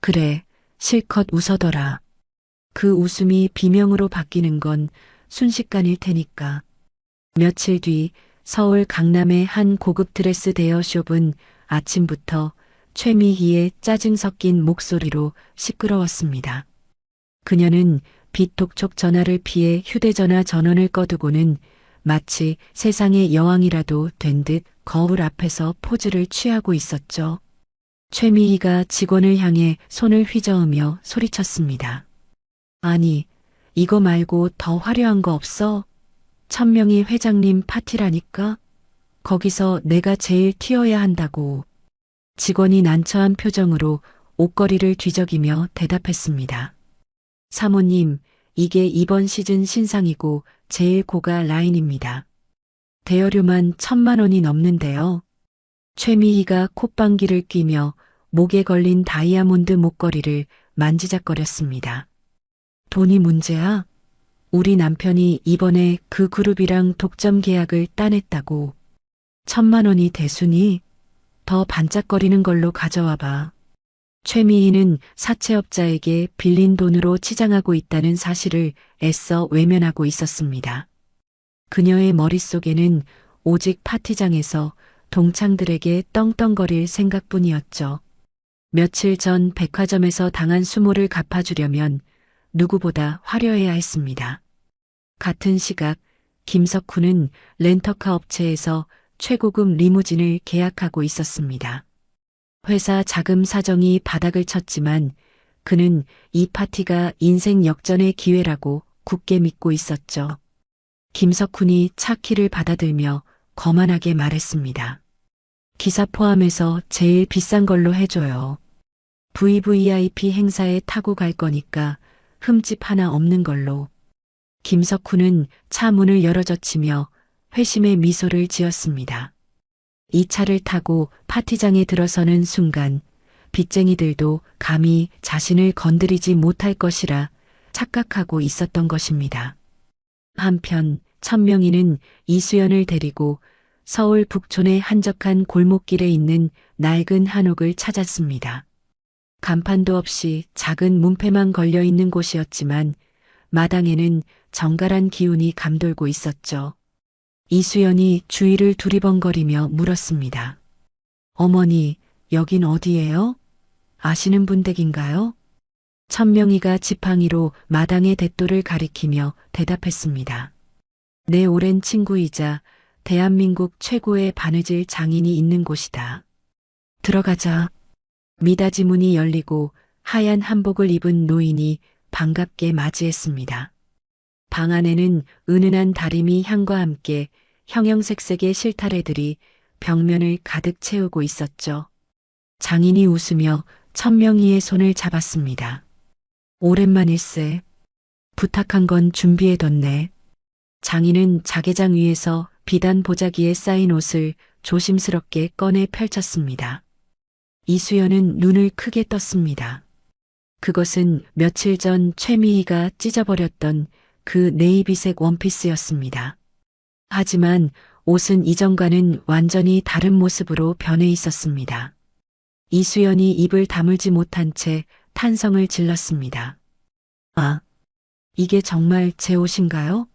Speaker 1: 그래, 실컷 웃어둬라. 그 웃음이 비명으로 바뀌는 건 순식간일 테니까. 며칠 뒤 서울 강남의 한 고급 드레스 대여숍은 아침부터 최미희의 짜증 섞인 목소리로 시끄러웠습니다. 그녀는 빗톡촉 전화를 피해 휴대전화 전원을 꺼두고는 마치 세상의 여왕이라도 된 듯 거울 앞에서 포즈를 취하고 있었죠. 최미희가 직원을 향해 손을 휘저으며 소리쳤습니다. 아니, 이거 말고 더 화려한 거 없어? 천명희 회장님 파티라니까? 거기서 내가 제일 튀어야 한다고. 직원이 난처한 표정으로 옷걸이를 뒤적이며 대답했습니다. 사모님, 이게 이번 시즌 신상이고 제일 고가 라인입니다. 대여료만 1,000만 원이 넘는데요. 최미희가 콧방귀를 뀌며 목에 걸린 다이아몬드 목걸이를 만지작거렸습니다. 돈이 문제야? 우리 남편이 이번에 그 그룹이랑 독점 계약을 따냈다고. 1,000만 원이 대수니? 더 반짝거리는 걸로 가져와봐. 최미희는 사채업자에게 빌린 돈으로 치장하고 있다는 사실을 애써 외면하고 있었습니다. 그녀의 머릿속에는 오직 파티장에서 동창들에게 떵떵거릴 생각뿐이었죠. 며칠 전 백화점에서 당한 수모를 갚아주려면 누구보다 화려해야 했습니다. 같은 시각 김석훈은 렌터카 업체에서 최고급 리무진을 계약하고 있었습니다. 회사 자금 사정이 바닥을 쳤지만 그는 이 파티가 인생 역전의 기회라고 굳게 믿고 있었죠. 김석훈이 차 키를 받아들며 거만하게 말했습니다. 기사 포함해서 제일 비싼 걸로 해줘요. VVIP 행사에 타고 갈 거니까 흠집 하나 없는 걸로. 김석훈은 차 문을 열어젖히며 회심의 미소를 지었습니다. 이 차를 타고 파티장에 들어서는 순간 빚쟁이들도 감히 자신을 건드리지 못할 것이라 착각하고 있었던 것입니다. 한편 천명희는 이수연을 데리고 서울 북촌의 한적한 골목길에 있는 낡은 한옥을 찾았습니다. 간판도 없이 작은 문패만 걸려 있는 곳이었지만 마당에는 정갈한 기운이 감돌고 있었죠. 이수연이 주위를 두리번거리며 물었습니다. 어머니, 여긴 어디예요? 아시는 분 댁인가요? 천명희가 지팡이로 마당의 대도를 가리키며 대답했습니다. 내 오랜 친구이자 대한민국 최고의 바느질 장인이 있는 곳이다. 들어가자. 미닫이 문이 열리고 하얀 한복을 입은 노인이 반갑게 맞이했습니다. 방 안에는 은은한 다리미 향과 함께 형형색색의 실타래들이 벽면을 가득 채우고 있었죠. 장인이 웃으며 천명희의 손을 잡았습니다. 오랜만일세. 부탁한 건 준비해뒀네. 장인은 자개장 위에서 비단 보자기에 쌓인 옷을 조심스럽게 꺼내 펼쳤습니다. 이수연은 눈을 크게 떴습니다. 그것은 며칠 전 최미희가 찢어버렸던 그 네이비색 원피스였습니다. 하지만 옷은 이전과는 완전히 다른 모습으로 변해 있었습니다. 이수연이 입을 다물지 못한 채 탄성을 질렀습니다. 아, 이게 정말 제 옷인가요?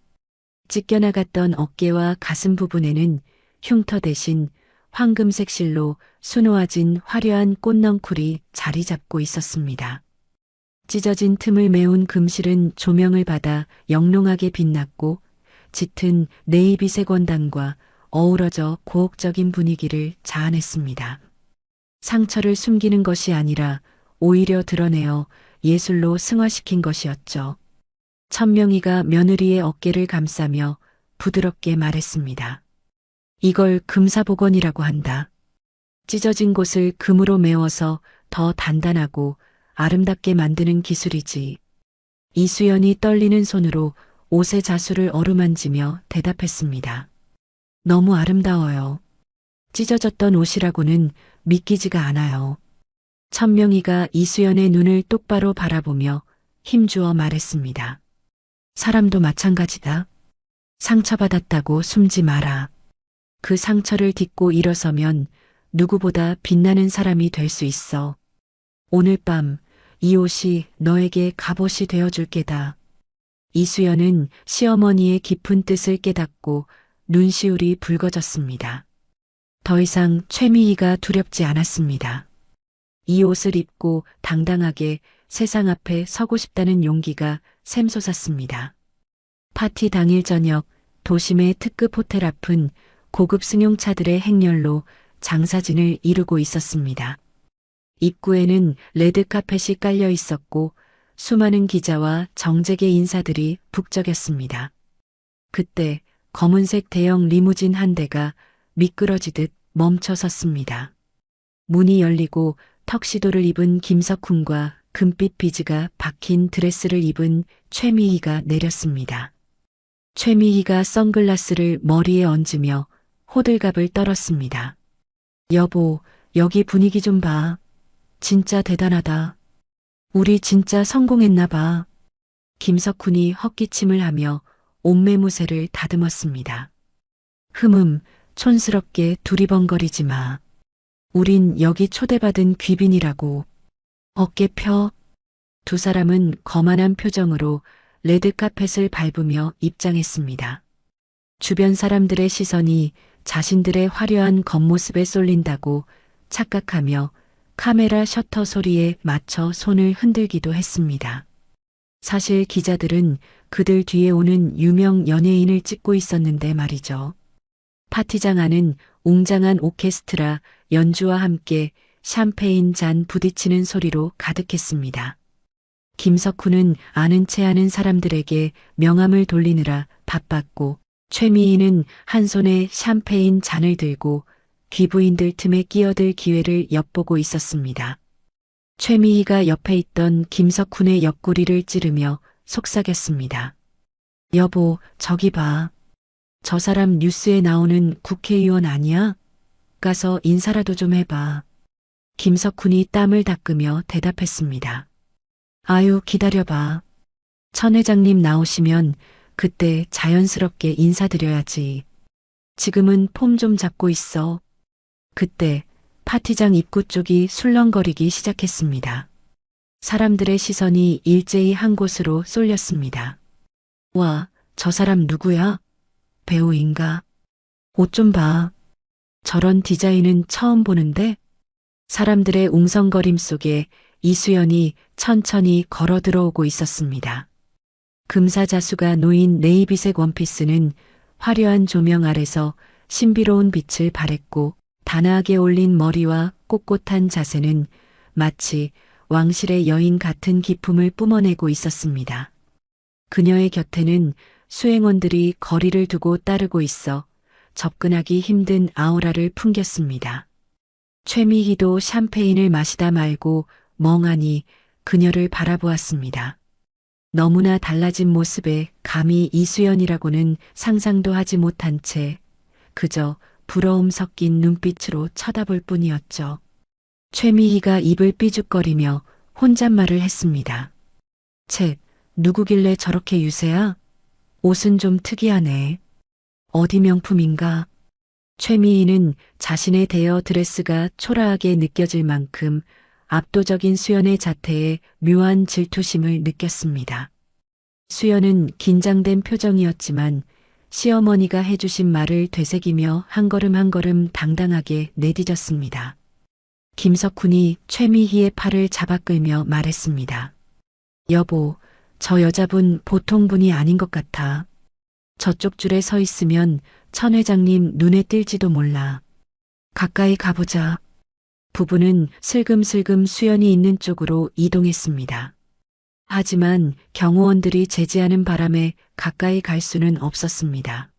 Speaker 1: 찢겨나갔던 어깨와 가슴 부분에는 흉터 대신 황금색 실로 수놓아진 화려한 꽃넝쿨이 자리 잡고 있었습니다. 찢어진 틈을 메운 금실은 조명을 받아 영롱하게 빛났고 짙은 네이비색 원단과 어우러져 고혹적인 분위기를 자아냈습니다. 상처를 숨기는 것이 아니라 오히려 드러내어 예술로 승화시킨 것이었죠. 천명이가 며느리의 어깨를 감싸며 부드럽게 말했습니다. 이걸 금사복원이라고 한다. 찢어진 곳을 금으로 메워서 더 단단하고 아름답게 만드는 기술이지. 이수연이 떨리는 손으로 옷의 자수를 어루만지며 대답했습니다. 너무 아름다워요. 찢어졌던 옷이라고는 믿기지가 않아요. 천명이가 이수연의 눈을 똑바로 바라보며 힘주어 말했습니다. 사람도 마찬가지다. 상처받았다고 숨지 마라. 그 상처를 딛고 일어서면 누구보다 빛나는 사람이 될 수 있어. 오늘 밤 이 옷이 너에게 갑옷이 되어줄 게다. 이수연은 시어머니의 깊은 뜻을 깨닫고 눈시울이 붉어졌습니다. 더 이상 최미희가 두렵지 않았습니다. 이 옷을 입고 당당하게 세상 앞에 서고 싶다는 용기가 샘솟았습니다. 파티 당일 저녁 도심의 특급 호텔 앞은 고급 승용차들의 행렬로 장사진을 이루고 있었습니다. 입구에는 레드카펫이 깔려 있었고 수많은 기자와 정재계 인사들이 북적였습니다. 그때 검은색 대형 리무진 한 대가 미끄러지듯 멈춰섰습니다. 문이 열리고 턱시도를 입은 김석훈과 금빛 비즈가 박힌 드레스를 입은 최미희가 내렸습니다. 최미희가 선글라스를 머리에 얹으며 호들갑을 떨었습니다. 여보, 여기 분위기 좀 봐. 진짜 대단하다. 우리 진짜 성공했나 봐. 김석훈이 헛기침을 하며 옷매무새를 다듬었습니다. 촌스럽게 두리번거리지 마. 우린 여기 초대받은 귀빈이라고. 어깨 펴. 두 사람은 거만한 표정으로 레드카펫을 밟으며 입장했습니다. 주변 사람들의 시선이 자신들의 화려한 겉모습에 쏠린다고 착각하며 카메라 셔터 소리에 맞춰 손을 흔들기도 했습니다. 사실 기자들은 그들 뒤에 오는 유명 연예인을 찍고 있었는데 말이죠. 파티장 안은 웅장한 오케스트라 연주와 함께 샴페인 잔 부딪히는 소리로 가득했습니다. 김석훈은 아는 체 아는 사람들에게 명함을 돌리느라 바빴고 최미희는 한 손에 샴페인 잔을 들고 귀부인들 틈에 끼어들 기회를 엿보고 있었습니다. 최미희가 옆에 있던 김석훈의 옆구리를 찌르며 속삭였습니다. 여보, 저기 봐. 저 사람 뉴스에 나오는 국회의원 아니야? 가서 인사라도 좀 해봐. 김석훈이 땀을 닦으며 대답했습니다. 아유, 기다려봐. 천 회장님 나오시면 그때 자연스럽게 인사드려야지. 지금은 폼 좀 잡고 있어. 그때 파티장 입구 쪽이 술렁거리기 시작했습니다. 사람들의 시선이 일제히 한 곳으로 쏠렸습니다. 와, 저 사람 누구야? 배우인가? 옷 좀 봐. 저런 디자인은 처음 보는데? 사람들의 웅성거림 속에 이수연이 천천히 걸어 들어오고 있었습니다. 금사자수가 놓인 네이비색 원피스는 화려한 조명 아래서 신비로운 빛을 발했고 단아하게 올린 머리와 꼿꼿한 자세는 마치 왕실의 여인 같은 기품을 뿜어내고 있었습니다. 그녀의 곁에는 수행원들이 거리를 두고 따르고 있어 접근하기 힘든 아우라를 풍겼습니다. 최미희도 샴페인을 마시다 말고 멍하니 그녀를 바라보았습니다. 너무나 달라진 모습에 감히 이수연이라고는 상상도 하지 못한 채 그저 부러움 섞인 눈빛으로 쳐다볼 뿐이었죠. 최미희가 입을 삐죽거리며 혼잣말을 했습니다. 쳇, 누구길래 저렇게 유세야? 옷은 좀 특이하네. 어디 명품인가? 최미희는 자신의 대여 드레스가 초라하게 느껴질 만큼 압도적인 수연의 자태에 묘한 질투심을 느꼈습니다. 수연은 긴장된 표정이었지만 시어머니가 해주신 말을 되새기며 한 걸음 한 걸음 당당하게 내디뎠습니다. 김석훈이 최미희의 팔을 잡아 끌며 말했습니다. 여보, 저 여자분 보통 분이 아닌 것 같아. 저쪽 줄에 서 있으면 천 회장님 눈에 띌지도 몰라. 가까이 가보자. 부부는 슬금슬금 수연이 있는 쪽으로 이동했습니다. 하지만 경호원들이 제지하는 바람에 가까이 갈 수는 없었습니다.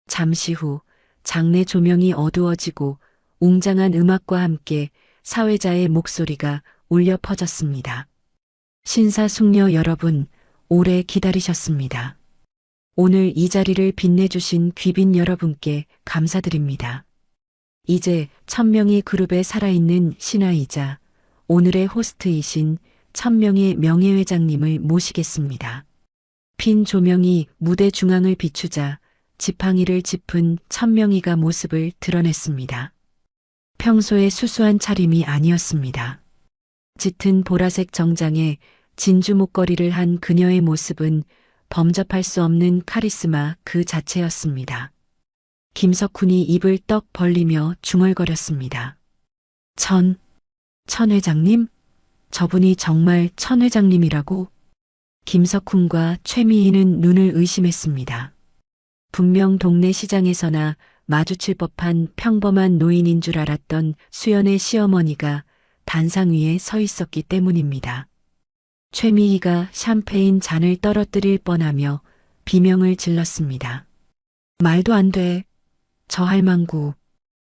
Speaker 1: 잠시 후 장내 조명이 어두워지고 웅장한 음악과 함께 사회자의 목소리가 울려 퍼졌습니다. 신사숙녀 여러분, 오래 기다리셨습니다. 오늘 이 자리를 빛내주신 귀빈 여러분께 감사드립니다. 이제 1000명의 그룹에 살아있는 신하이자 오늘의 호스트이신 1000명의 명예회장님을 모시겠습니다. 핀 조명이 무대 중앙을 비추자 지팡이를 짚은 1000명이가 모습을 드러냈습니다. 평소의 수수한 차림이 아니었습니다. 짙은 보라색 정장에 진주 목걸이를 한 그녀의 모습은 범접할 수 없는 카리스마 그 자체였습니다. 김석훈이 입을 떡 벌리며 중얼거렸습니다. 천 회장님? 저분이 정말 천 회장님이라고? 김석훈과 최미희는 눈을 의심했습니다. 분명 동네 시장에서나 마주칠 법한 평범한 노인인 줄 알았던 수연의 시어머니가 단상 위에 서 있었기 때문입니다. 최미희가 샴페인 잔을 떨어뜨릴 뻔하며 비명을 질렀습니다. 말도 안 돼. 저 할망구.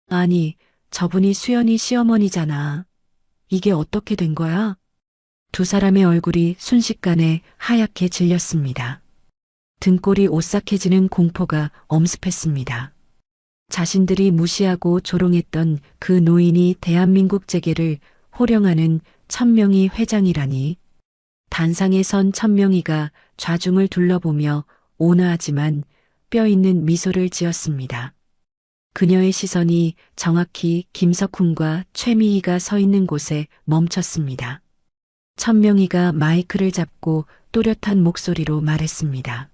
Speaker 1: 아니, 저분이 수연이 시어머니잖아. 이게 어떻게 된 거야? 두 사람의 얼굴이 순식간에 하얗게 질렸습니다. 등골이 오싹해지는 공포가 엄습했습니다. 자신들이 무시하고 조롱했던 그 노인이 대한민국 재계를 호령하는 1000명이 회장이라니. 단상에 선 1000명이가 좌중을 둘러보며 온화하지만 뼈 있는 미소를 지었습니다. 그녀의 시선이 정확히 김석훈과 최미희가 서 있는 곳에 멈췄습니다. 1000명이가 마이크를 잡고 또렷한 목소리로 말했습니다.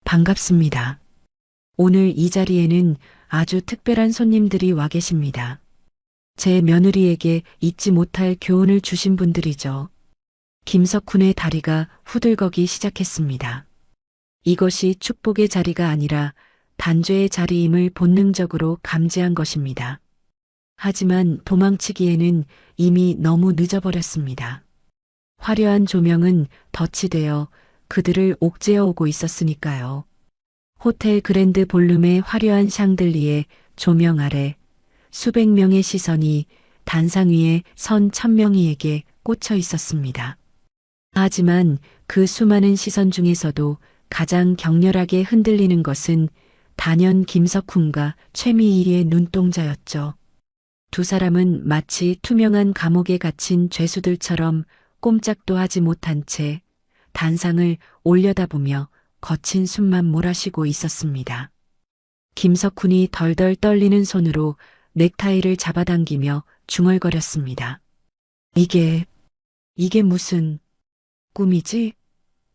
Speaker 1: 반갑습니다. 오늘 이 자리에는 아주 특별한 손님들이 와 계십니다. 제 며느리에게 잊지 못할 교훈을 주신 분들이죠. 김석훈의 다리가 후들거기 시작했습니다. 이것이 축복의 자리가 아니라 단죄의 자리임을 본능적으로 감지한 것입니다. 하지만 도망치기에는 이미 너무 늦어버렸습니다. 화려한 조명은 덫이 되어 그들을 옥죄어 오고 있었으니까요. 호텔 그랜드 볼룸의 화려한 샹들리에 조명 아래 수백 명의 시선이 단상 위에 선 1000명이에게 꽂혀 있었습니다. 하지만 그 수많은 시선 중에서도 가장 격렬하게 흔들리는 것은 단연 김석훈과 최미희의 눈동자였죠. 두 사람은 마치 투명한 감옥에 갇힌 죄수들처럼 꼼짝도 하지 못한 채 단상을 올려다보며 거친 숨만 몰아쉬고 있었습니다. 김석훈이 덜덜 떨리는 손으로 넥타이를 잡아당기며 중얼거렸습니다. 이게 무슨 꿈이지?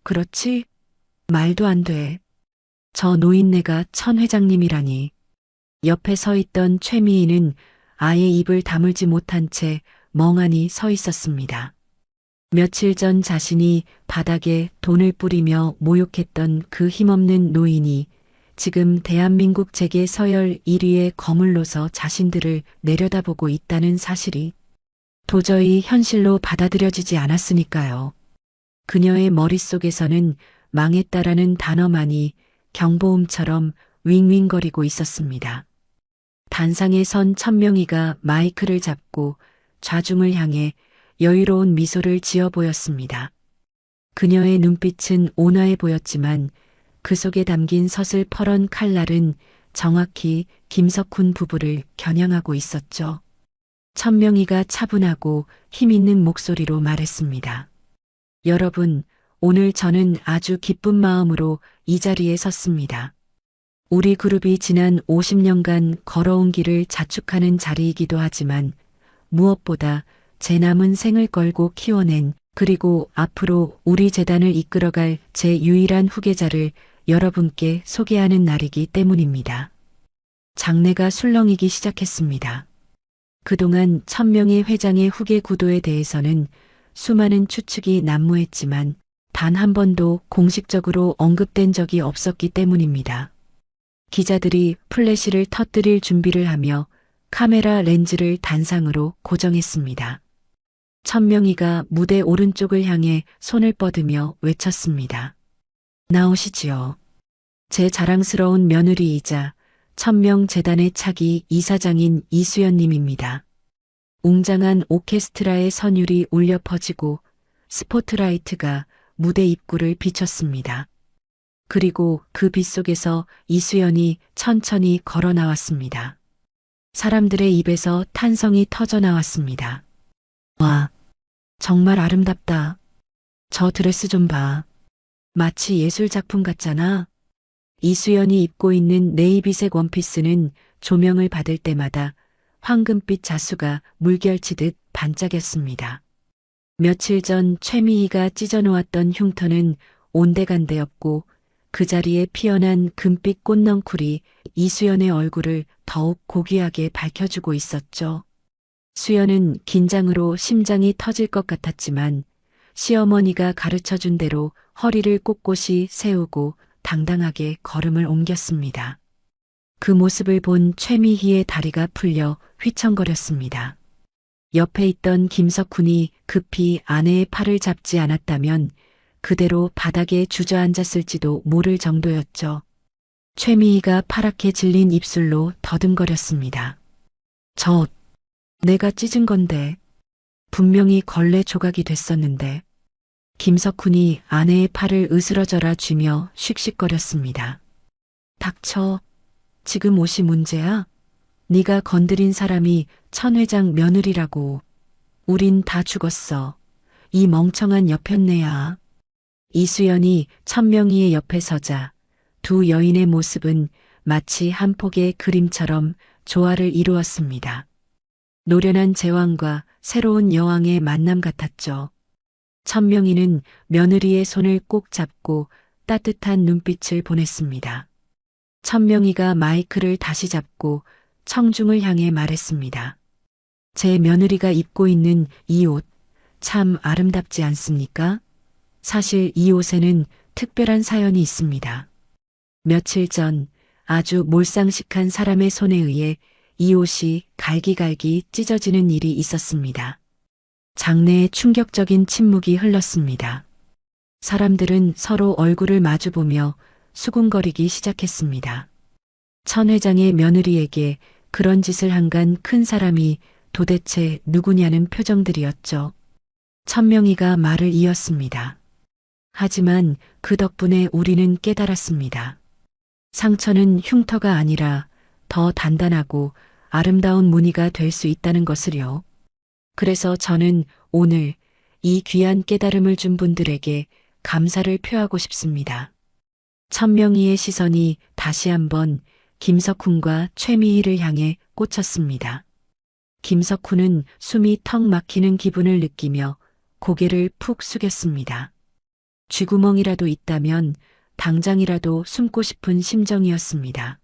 Speaker 1: 그렇지? 말도 안 돼. 저 노인네가 천 회장님이라니. 옆에 서 있던 최미희는 아예 입을 다물지 못한 채 멍하니 서 있었습니다. 며칠 전 자신이 바닥에 돈을 뿌리며 모욕했던 그 힘없는 노인이 지금 대한민국 재계 서열 1위에 거물러서 자신들을 내려다보고 있다는 사실이 도저히 현실로 받아들여지지 않았으니까요. 그녀의 머릿속에서는 망했다라는 단어만이 경보음처럼 윙윙거리고 있었습니다. 단상에 선 1000명이가 마이크를 잡고 좌중을 향해 여유로운 미소를 지어 보였습니다. 그녀의 눈빛은 온화해 보였지만 그 속에 담긴 서슬퍼런 칼날은 정확히 김석훈 부부를 겨냥하고 있었죠. 1000명이가 차분하고 힘있는 목소리로 말했습니다. 여러분, 오늘 저는 아주 기쁜 마음으로 이 자리에 섰습니다. 우리 그룹이 지난 50년간 걸어온 길을 자축하는 자리이기도 하지만 무엇보다 제 남은 생을 걸고 키워낸 그리고 앞으로 우리 재단을 이끌어갈 제 유일한 후계자를 여러분께 소개하는 날이기 때문입니다. 장내가 술렁이기 시작했습니다. 그동안 천명의 회장의 후계 구도에 대해서는 수많은 추측이 난무했지만 단 한 번도 공식적으로 언급된 적이 없었기 때문입니다. 기자들이 플래시를 터뜨릴 준비를 하며 카메라 렌즈를 단상으로 고정했습니다. 천명희가 무대 오른쪽을 향해 손을 뻗으며 외쳤습니다. 나오시지요. 제 자랑스러운 며느리이자 천명재단의 차기 이사장인 이수연님입니다. 웅장한 오케스트라의 선율이 울려 퍼지고 스포트라이트가 무대 입구를 비췄습니다. 그리고 그 빛 속에서 이수연이 천천히 걸어 나왔습니다. 사람들의 입에서 탄성이 터져 나왔습니다. 와, 정말 아름답다. 저 드레스 좀 봐. 마치 예술 작품 같잖아. 이수연이 입고 있는 네이비색 원피스는 조명을 받을 때마다 황금빛 자수가 물결치듯 반짝였습니다. 며칠 전 최미희가 찢어놓았던 흉터는 온데간데였고 그 자리에 피어난 금빛 꽃넝쿨이 이수연의 얼굴을 더욱 고귀하게 밝혀주고 있었죠. 수연은 긴장으로 심장이 터질 것 같았지만 시어머니가 가르쳐준 대로 허리를 꼿꼿이 세우고 당당하게 걸음을 옮겼습니다. 그 모습을 본 최미희의 다리가 풀려 휘청거렸습니다. 옆에 있던 김석훈이 급히 아내의 팔을 잡지 않았다면 그대로 바닥에 주저앉았을지도 모를 정도였죠. 최미희가 파랗게 질린 입술로 더듬거렸습니다. 내가 찢은 건데. 분명히 걸레 조각이 됐었는데. 김석훈이 아내의 팔을 으스러져라 쥐며 씩씩거렸습니다. 닥쳐. 지금 옷이 문제야? 네가 건드린 사람이 천 회장 며느리라고. 우린 다 죽었어. 이 멍청한 여편네야. 이수연이 천명희의 옆에 서자 두 여인의 모습은 마치 한 폭의 그림처럼 조화를 이루었습니다. 노련한 제왕과 새로운 여왕의 만남 같았죠. 천명희는 며느리의 손을 꼭 잡고 따뜻한 눈빛을 보냈습니다. 천명희가 마이크를 다시 잡고 청중을 향해 말했습니다. 제 며느리가 입고 있는 이 옷 참 아름답지 않습니까? 사실 이 옷에는 특별한 사연이 있습니다. 며칠 전 아주 몰상식한 사람의 손에 의해 이 옷이 갈기갈기 찢어지는 일이 있었습니다. 장내에 충격적인 침묵이 흘렀습니다. 사람들은 서로 얼굴을 마주보며 수군거리기 시작했습니다. 천 회장의 며느리에게 그런 짓을 한 간 큰 사람이 도대체 누구냐는 표정들이었죠. 천명희가 말을 이었습니다. 하지만 그 덕분에 우리는 깨달았습니다. 상처는 흉터가 아니라 더 단단하고 아름다운 무늬가 될 수 있다는 것을요. 그래서 저는 오늘 이 귀한 깨달음을 준 분들에게 감사를 표하고 싶습니다. 천명희의 시선이 다시 한번 김석훈과 최미희를 향해 꽂혔습니다. 김석훈은 숨이 턱 막히는 기분을 느끼며 고개를 푹 숙였습니다. 쥐구멍이라도 있다면 당장이라도 숨고 싶은 심정이었습니다.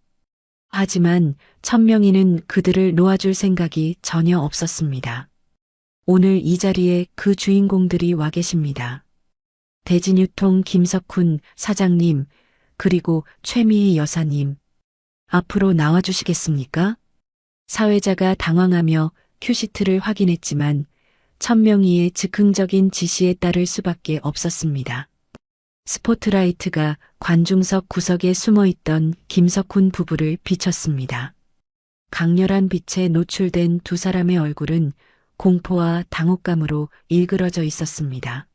Speaker 1: 하지만 천명희는 그들을 놓아줄 생각이 전혀 없었습니다. 오늘 이 자리에 그 주인공들이 와 계십니다. 대진유통 김석훈 사장님, 그리고 최미희 여사님. 앞으로 나와주시겠습니까? 사회자가 당황하며 큐시트를 확인했지만 천명희의 즉흥적인 지시에 따를 수밖에 없었습니다. 스포트라이트가 관중석 구석에 숨어있던 김석훈 부부를 비췄습니다. 강렬한 빛에 노출된 두 사람의 얼굴은 공포와 당혹감으로 일그러져 있었습니다.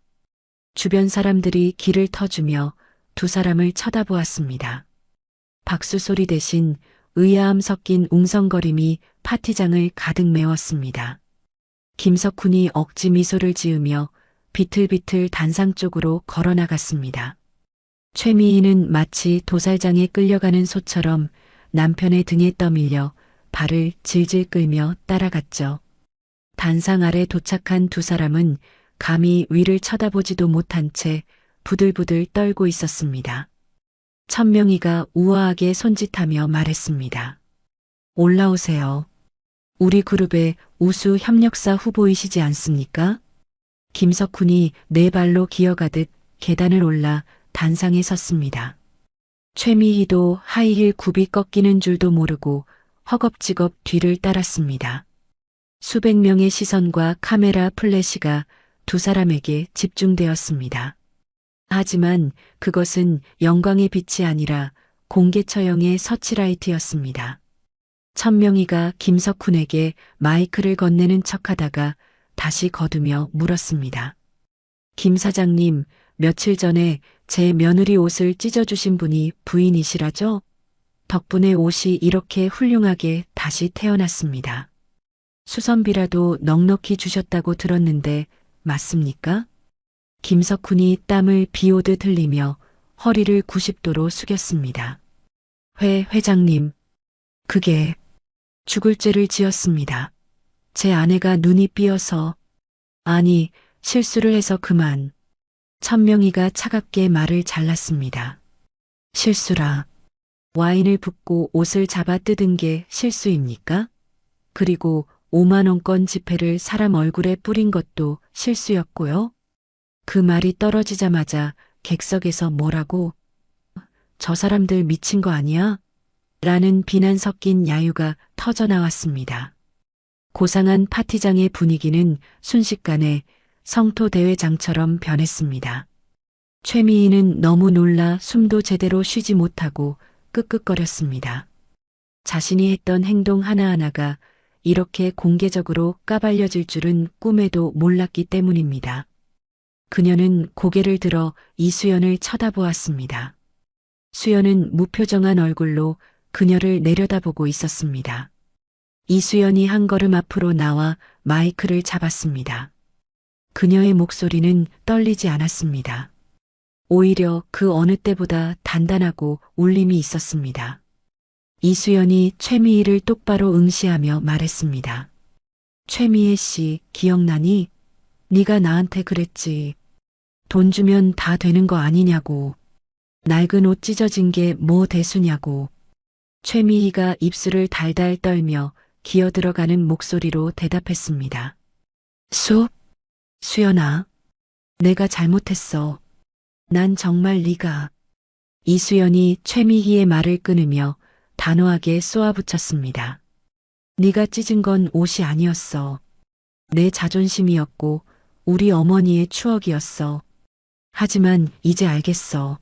Speaker 1: 주변 사람들이 길을 터주며 두 사람을 쳐다보았습니다. 박수 소리 대신 의아함 섞인 웅성거림이 파티장을 가득 메웠습니다. 김석훈이 억지 미소를 지으며 비틀비틀 단상 쪽으로 걸어나갔습니다. 최미희는 마치 도살장에 끌려가는 소처럼 남편의 등에 떠밀려 발을 질질 끌며 따라갔죠. 단상 아래 도착한 두 사람은 감히 위를 쳐다보지도 못한 채 부들부들 떨고 있었습니다. 천명희가 우아하게 손짓하며 말했습니다. 올라오세요. 우리 그룹의 우수 협력사 후보이시지 않습니까? 김석훈이 네 발로 기어가듯 계단을 올라 단상에 섰습니다. 최미희도 하이힐 굽이 꺾이는 줄도 모르고 허겁지겁 뒤를 따랐습니다. 수백 명의 시선과 카메라 플래시가 두 사람에게 집중되었습니다. 하지만 그것은 영광의 빛이 아니라 공개 처형의 서치라이트였습니다. 천명희가 김석훈에게 마이크를 건네는 척하다가 다시 거두며 물었습니다. 김 사장님, 며칠 전에 제 며느리 옷을 찢어주신 분이 부인이시라죠? 덕분에 옷이 이렇게 훌륭하게 다시 태어났습니다. 수선비라도 넉넉히 주셨다고 들었는데 맞습니까? 김석훈이 땀을 비오듯 흘리며 허리를 90도로 숙였습니다. 회장님, 그게 죽을 죄를 지었습니다. 제 아내가 눈이 삐어서, 아니, 실수를 해서 그만. 천명희가 차갑게 말을 잘랐습니다. 실수라. 와인을 붓고 옷을 잡아 뜯은 게 실수입니까? 그리고 5만 원권 지폐를 사람 얼굴에 뿌린 것도 실수였고요. 그 말이 떨어지자마자 객석에서 뭐라고? 저 사람들 미친 거 아니야? 라는 비난 섞인 야유가 터져나왔습니다. 고상한 파티장의 분위기는 순식간에 성토대회장처럼 변했습니다. 최미희는 너무 놀라 숨도 제대로 쉬지 못하고 끄끄거렸습니다. 자신이 했던 행동 하나하나가 이렇게 공개적으로 까발려질 줄은 꿈에도 몰랐기 때문입니다. 그녀는 고개를 들어 이수연을 쳐다보았습니다. 수연은 무표정한 얼굴로 그녀를 내려다보고 있었습니다. 이수연이 한 걸음 앞으로 나와 마이크를 잡았습니다. 그녀의 목소리는 떨리지 않았습니다. 오히려 그 어느 때보다 단단하고 울림이 있었습니다. 이수연이 최미희를 똑바로 응시하며 말했습니다. 최미애 씨, 기억나니? 네가 나한테 그랬지. 돈 주면 다 되는 거 아니냐고. 낡은 옷 찢어진 게 뭐 대수냐고. 최미희가 입술을 달달 떨며 기어들어가는 목소리로 대답했습니다. 수연아, 내가 잘못했어. 난 정말 네가. 이수연이 최미희의 말을 끊으며 단호하게 쏘아붙였습니다. 네가 찢은 건 옷이 아니었어. 내 자존심이었고 우리 어머니의 추억이었어. 하지만 이제 알겠어.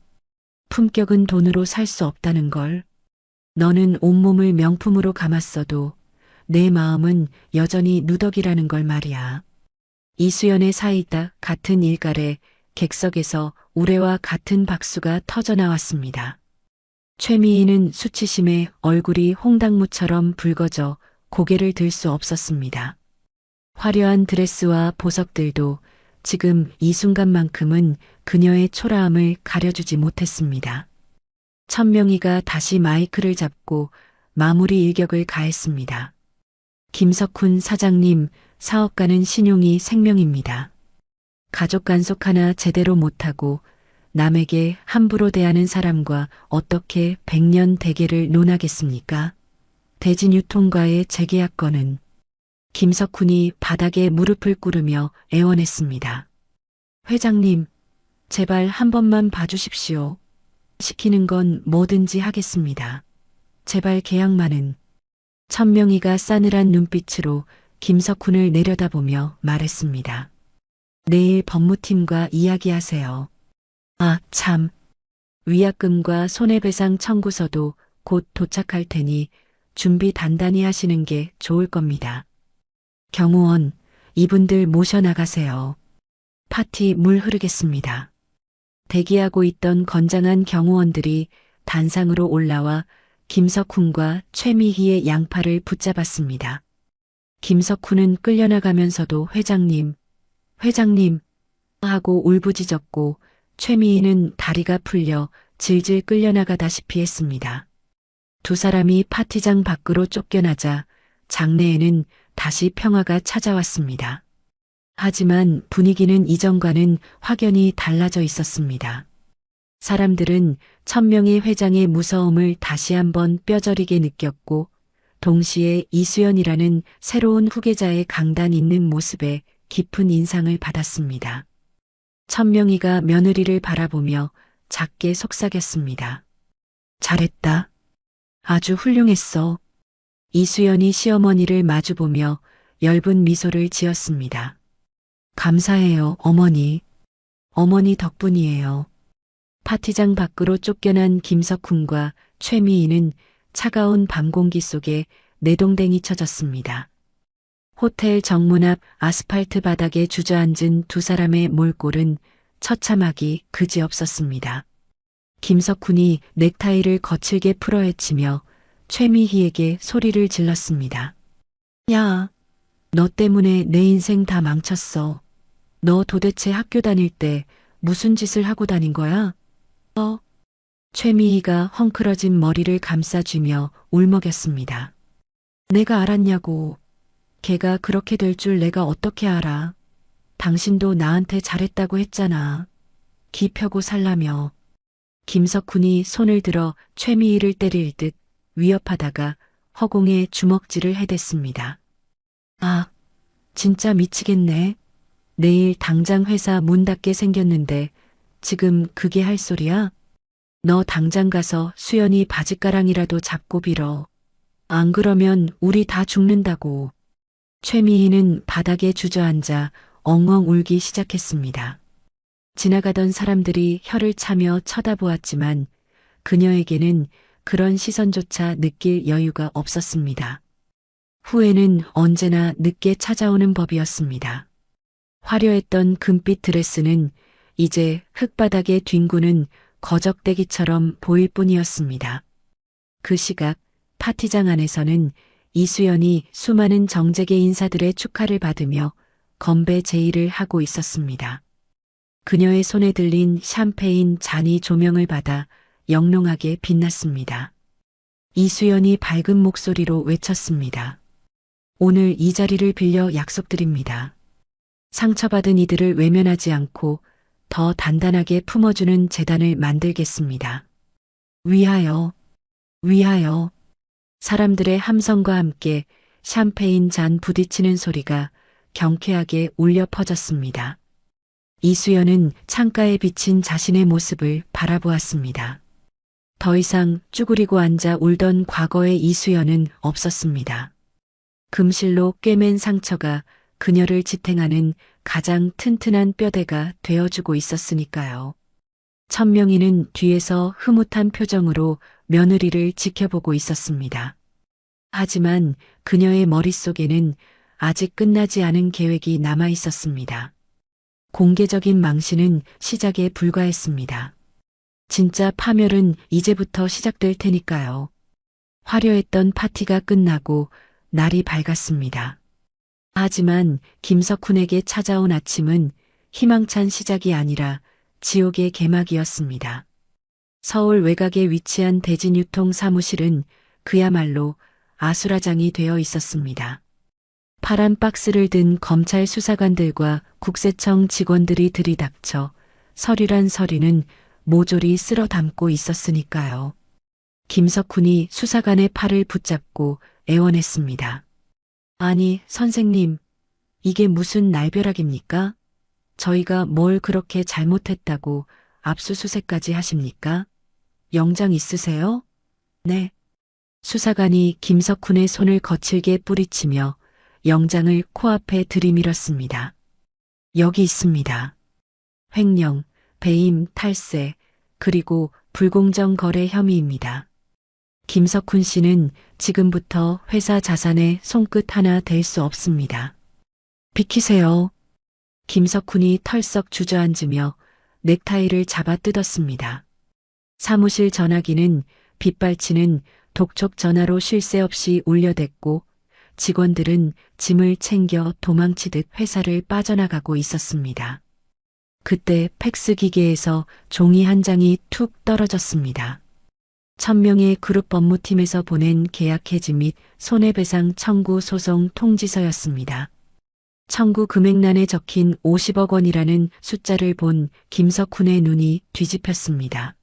Speaker 1: 품격은 돈으로 살 수 없다는 걸. 너는 온몸을 명품으로 감았어도 내 마음은 여전히 누더기라는 걸 말이야. 이수연의 사이다 같은 일갈에 객석에서 우레와 같은 박수가 터져나왔습니다. 최미희는 수치심에 얼굴이 홍당무처럼 붉어져 고개를 들 수 없었습니다. 화려한 드레스와 보석들도 지금 이 순간만큼은 그녀의 초라함을 가려주지 못했습니다. 천명희가 다시 마이크를 잡고 마무리 일격을 가했습니다. 김석훈 사장님, 사업가는 신용이 생명입니다. 가족 간속 하나 제대로 못하고 남에게 함부로 대하는 사람과 어떻게 100년 대계를 논하겠습니까? 대진유통과의 재계약건은 김석훈이 바닥에 무릎을 꿇으며 애원했습니다. 회장님, 제발 한 번만 봐주십시오. 시키는 건 뭐든지 하겠습니다. 제발 계약만은. 천명희가 싸늘한 눈빛으로 김석훈을 내려다보며 말했습니다. 내일 법무팀과 이야기하세요. 아, 참. 위약금과 손해배상 청구서도 곧 도착할 테니 준비 단단히 하시는 게 좋을 겁니다. 경호원, 이분들 모셔나가세요. 파티 물 흐르겠습니다. 대기하고 있던 건장한 경호원들이 단상으로 올라와 김석훈과 최미희의 양팔을 붙잡았습니다. 김석훈은 끌려나가면서도 회장님 하고 울부짖었고 최미희는 다리가 풀려 질질 끌려나가다시피 했습니다. 두 사람이 파티장 밖으로 쫓겨나자 장내에는 다시 평화가 찾아왔습니다. 하지만 분위기는 이전과는 확연히 달라져 있었습니다. 사람들은 천명희 회장의 무서움을 다시 한번 뼈저리게 느꼈고 동시에 이수연이라는 새로운 후계자의 강단 있는 모습에 깊은 인상을 받았습니다. 천명희가 며느리를 바라보며 작게 속삭였습니다. 잘했다. 아주 훌륭했어. 이수연이 시어머니를 마주보며 엷은 미소를 지었습니다. 감사해요, 어머니. 어머니 덕분이에요. 파티장 밖으로 쫓겨난 김석훈과 최미희는 차가운 밤 공기 속에 내동댕이 쳐졌습니다. 호텔 정문 앞 아스팔트 바닥에 주저앉은 두 사람의 몰골은 처참하기 그지없었습니다. 김석훈이 넥타이를 거칠게 풀어헤치며 최미희에게 소리를 질렀습니다. 야, 너 때문에 내 인생 다 망쳤어. 너 도대체 학교 다닐 때 무슨 짓을 하고 다닌 거야? 최미희가 헝클어진 머리를 감싸쥐며 울먹였습니다. 내가 알았냐고. 걔가 그렇게 될 줄 내가 어떻게 알아. 당신도 나한테 잘했다고 했잖아. 기 펴고 살라며. 김석훈이 손을 들어 최미희를 때릴 듯 위협하다가 허공에 주먹질을 해댔습니다. 아, 진짜 미치겠네. 내일 당장 회사 문 닫게 생겼는데 지금 그게 할 소리야? 너 당장 가서 수연이 바짓가랑이라도 잡고 빌어. 안 그러면 우리 다 죽는다고. 최미희는 바닥에 주저앉아 엉엉 울기 시작했습니다. 지나가던 사람들이 혀를 차며 쳐다보았지만 그녀에게는 그런 시선조차 느낄 여유가 없었습니다. 후회는 언제나 늦게 찾아오는 법이었습니다. 화려했던 금빛 드레스는 이제 흙바닥에 뒹구는 거적대기처럼 보일 뿐이었습니다. 그 시각 파티장 안에서는 이수연이 수많은 정재계 인사들의 축하를 받으며 건배 제의를 하고 있었습니다. 그녀의 손에 들린 샴페인 잔이 조명을 받아 영롱하게 빛났습니다. 이수연이 밝은 목소리로 외쳤습니다. 오늘 이 자리를 빌려 약속드립니다. 상처받은 이들을 외면하지 않고 더 단단하게 품어주는 재단을 만들겠습니다. 위하여, 위하여. 사람들의 함성과 함께 샴페인 잔 부딪히는 소리가 경쾌하게 울려 퍼졌습니다. 이수연은 창가에 비친 자신의 모습을 바라보았습니다. 더 이상 쭈그리고 앉아 울던 과거의 이수연은 없었습니다. 금실로 꿰맨 상처가 그녀를 지탱하는 가장 튼튼한 뼈대가 되어주고 있었으니까요. 천명희는 뒤에서 흐뭇한 표정으로 며느리를 지켜보고 있었습니다. 하지만 그녀의 머릿속에는 아직 끝나지 않은 계획이 남아 있었습니다. 공개적인 망신은 시작에 불과했습니다. 진짜 파멸은 이제부터 시작될 테니까요. 화려했던 파티가 끝나고 날이 밝았습니다. 하지만 김석훈에게 찾아온 아침은 희망찬 시작이 아니라 지옥의 개막이었습니다. 서울 외곽에 위치한 대진유통 사무실은 그야말로 아수라장이 되어 있었습니다. 파란 박스를 든 검찰 수사관들과 국세청 직원들이 들이닥쳐 서류란 서류는 모조리 쓸어 담고 있었으니까요. 김석훈이 수사관의 팔을 붙잡고 애원했습니다. 아니, 선생님, 이게 무슨 날벼락입니까? 저희가 뭘 그렇게 잘못했다고 압수수색까지 하십니까? 영장 있으세요? 네. 수사관이 김석훈의 손을 거칠게 뿌리치며 영장을 코앞에 들이밀었습니다. 여기 있습니다. 횡령, 배임, 탈세, 그리고 불공정 거래 혐의입니다. 김석훈 씨는 지금부터 회사 자산에 손끝 하나 댈 수 없습니다. 비키세요. 김석훈이 털썩 주저앉으며 넥타이를 잡아 뜯었습니다. 사무실 전화기는 빗발치는 독촉 전화로 쉴 새 없이 울려댔고 직원들은 짐을 챙겨 도망치듯 회사를 빠져나가고 있었습니다. 그때 팩스 기계에서 종이 한 장이 툭 떨어졌습니다. 천명의 그룹 법무팀에서 보낸 계약 해지 및 손해배상 청구 소송 통지서였습니다. 청구 금액란에 적힌 50억 원이라는 숫자를 본 김석훈의 눈이 뒤집혔습니다.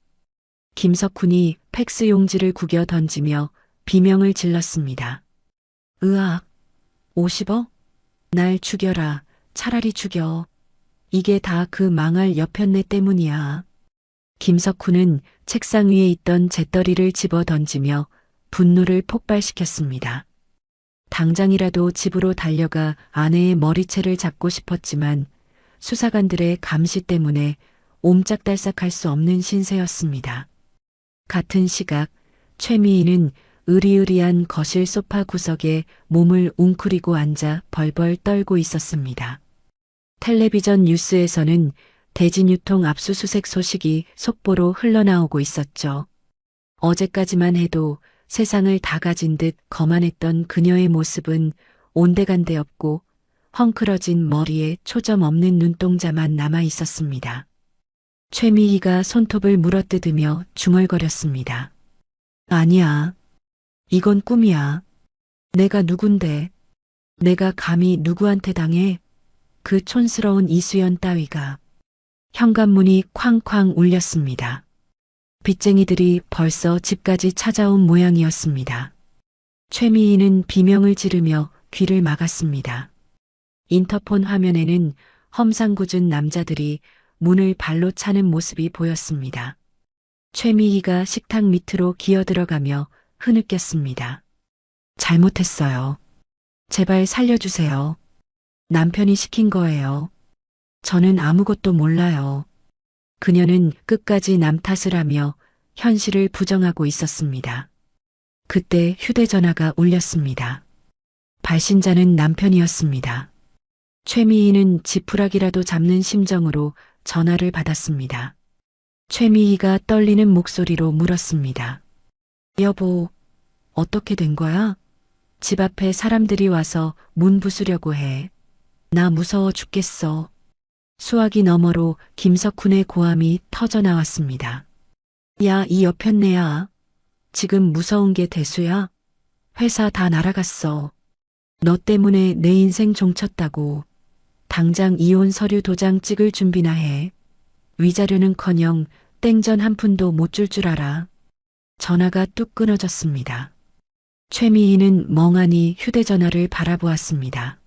Speaker 1: 김석훈이 팩스 용지를 구겨 던지며 비명을 질렀습니다. 으악, 50억? 날 죽여라. 차라리 죽여. 이게 다 그 망할 여편네 때문이야. 김석훈은 책상 위에 있던 재떨이를 집어 던지며 분노를 폭발시켰습니다. 당장이라도 집으로 달려가 아내의 머리채를 잡고 싶었지만 수사관들의 감시 때문에 옴짝달싹할 수 없는 신세였습니다. 같은 시각 최미희는 으리으리한 거실 소파 구석에 몸을 웅크리고 앉아 벌벌 떨고 있었습니다. 텔레비전 뉴스에서는 대진유통 압수수색 소식이 속보로 흘러나오고 있었죠. 어제까지만 해도 세상을 다 가진 듯 거만했던 그녀의 모습은 온데간데 없고 헝클어진 머리에 초점 없는 눈동자만 남아 있었습니다. 최미희가 손톱을 물어뜯으며 중얼거렸습니다. 아니야. 이건 꿈이야. 내가 누군데. 내가 감히 누구한테 당해. 그 촌스러운 이수연 따위가. 현관문이 쾅쾅 울렸습니다. 빚쟁이들이 벌써 집까지 찾아온 모양이었습니다. 최미희는 비명을 지르며 귀를 막았습니다. 인터폰 화면에는 험상궂은 남자들이 문을 발로 차는 모습이 보였습니다. 최미희가 식탁 밑으로 기어들어가며 흐느꼈습니다. 잘못했어요. 제발 살려주세요. 남편이 시킨 거예요. 저는 아무것도 몰라요. 그녀는 끝까지 남 탓을 하며 현실을 부정하고 있었습니다. 그때 휴대전화가 울렸습니다. 발신자는 남편이었습니다. 최미희는 지푸라기라도 잡는 심정으로 전화를 받았습니다. 최미희가 떨리는 목소리로 물었습니다. 여보, 어떻게 된 거야? 집 앞에 사람들이 와서 문 부수려고 해. 나 무서워 죽겠어. 수화기 너머로 김석훈의 고함이 터져 나왔습니다. 야, 이 여편네야. 지금 무서운 게 대수야? 회사 다 날아갔어. 너 때문에 내 인생 종쳤다고. 당장 이혼 서류 도장 찍을 준비나 해. 위자료는커녕 땡전 한 푼도 못 줄 줄 알아. 전화가 뚝 끊어졌습니다. 최미희는 멍하니 휴대전화를 바라보았습니다.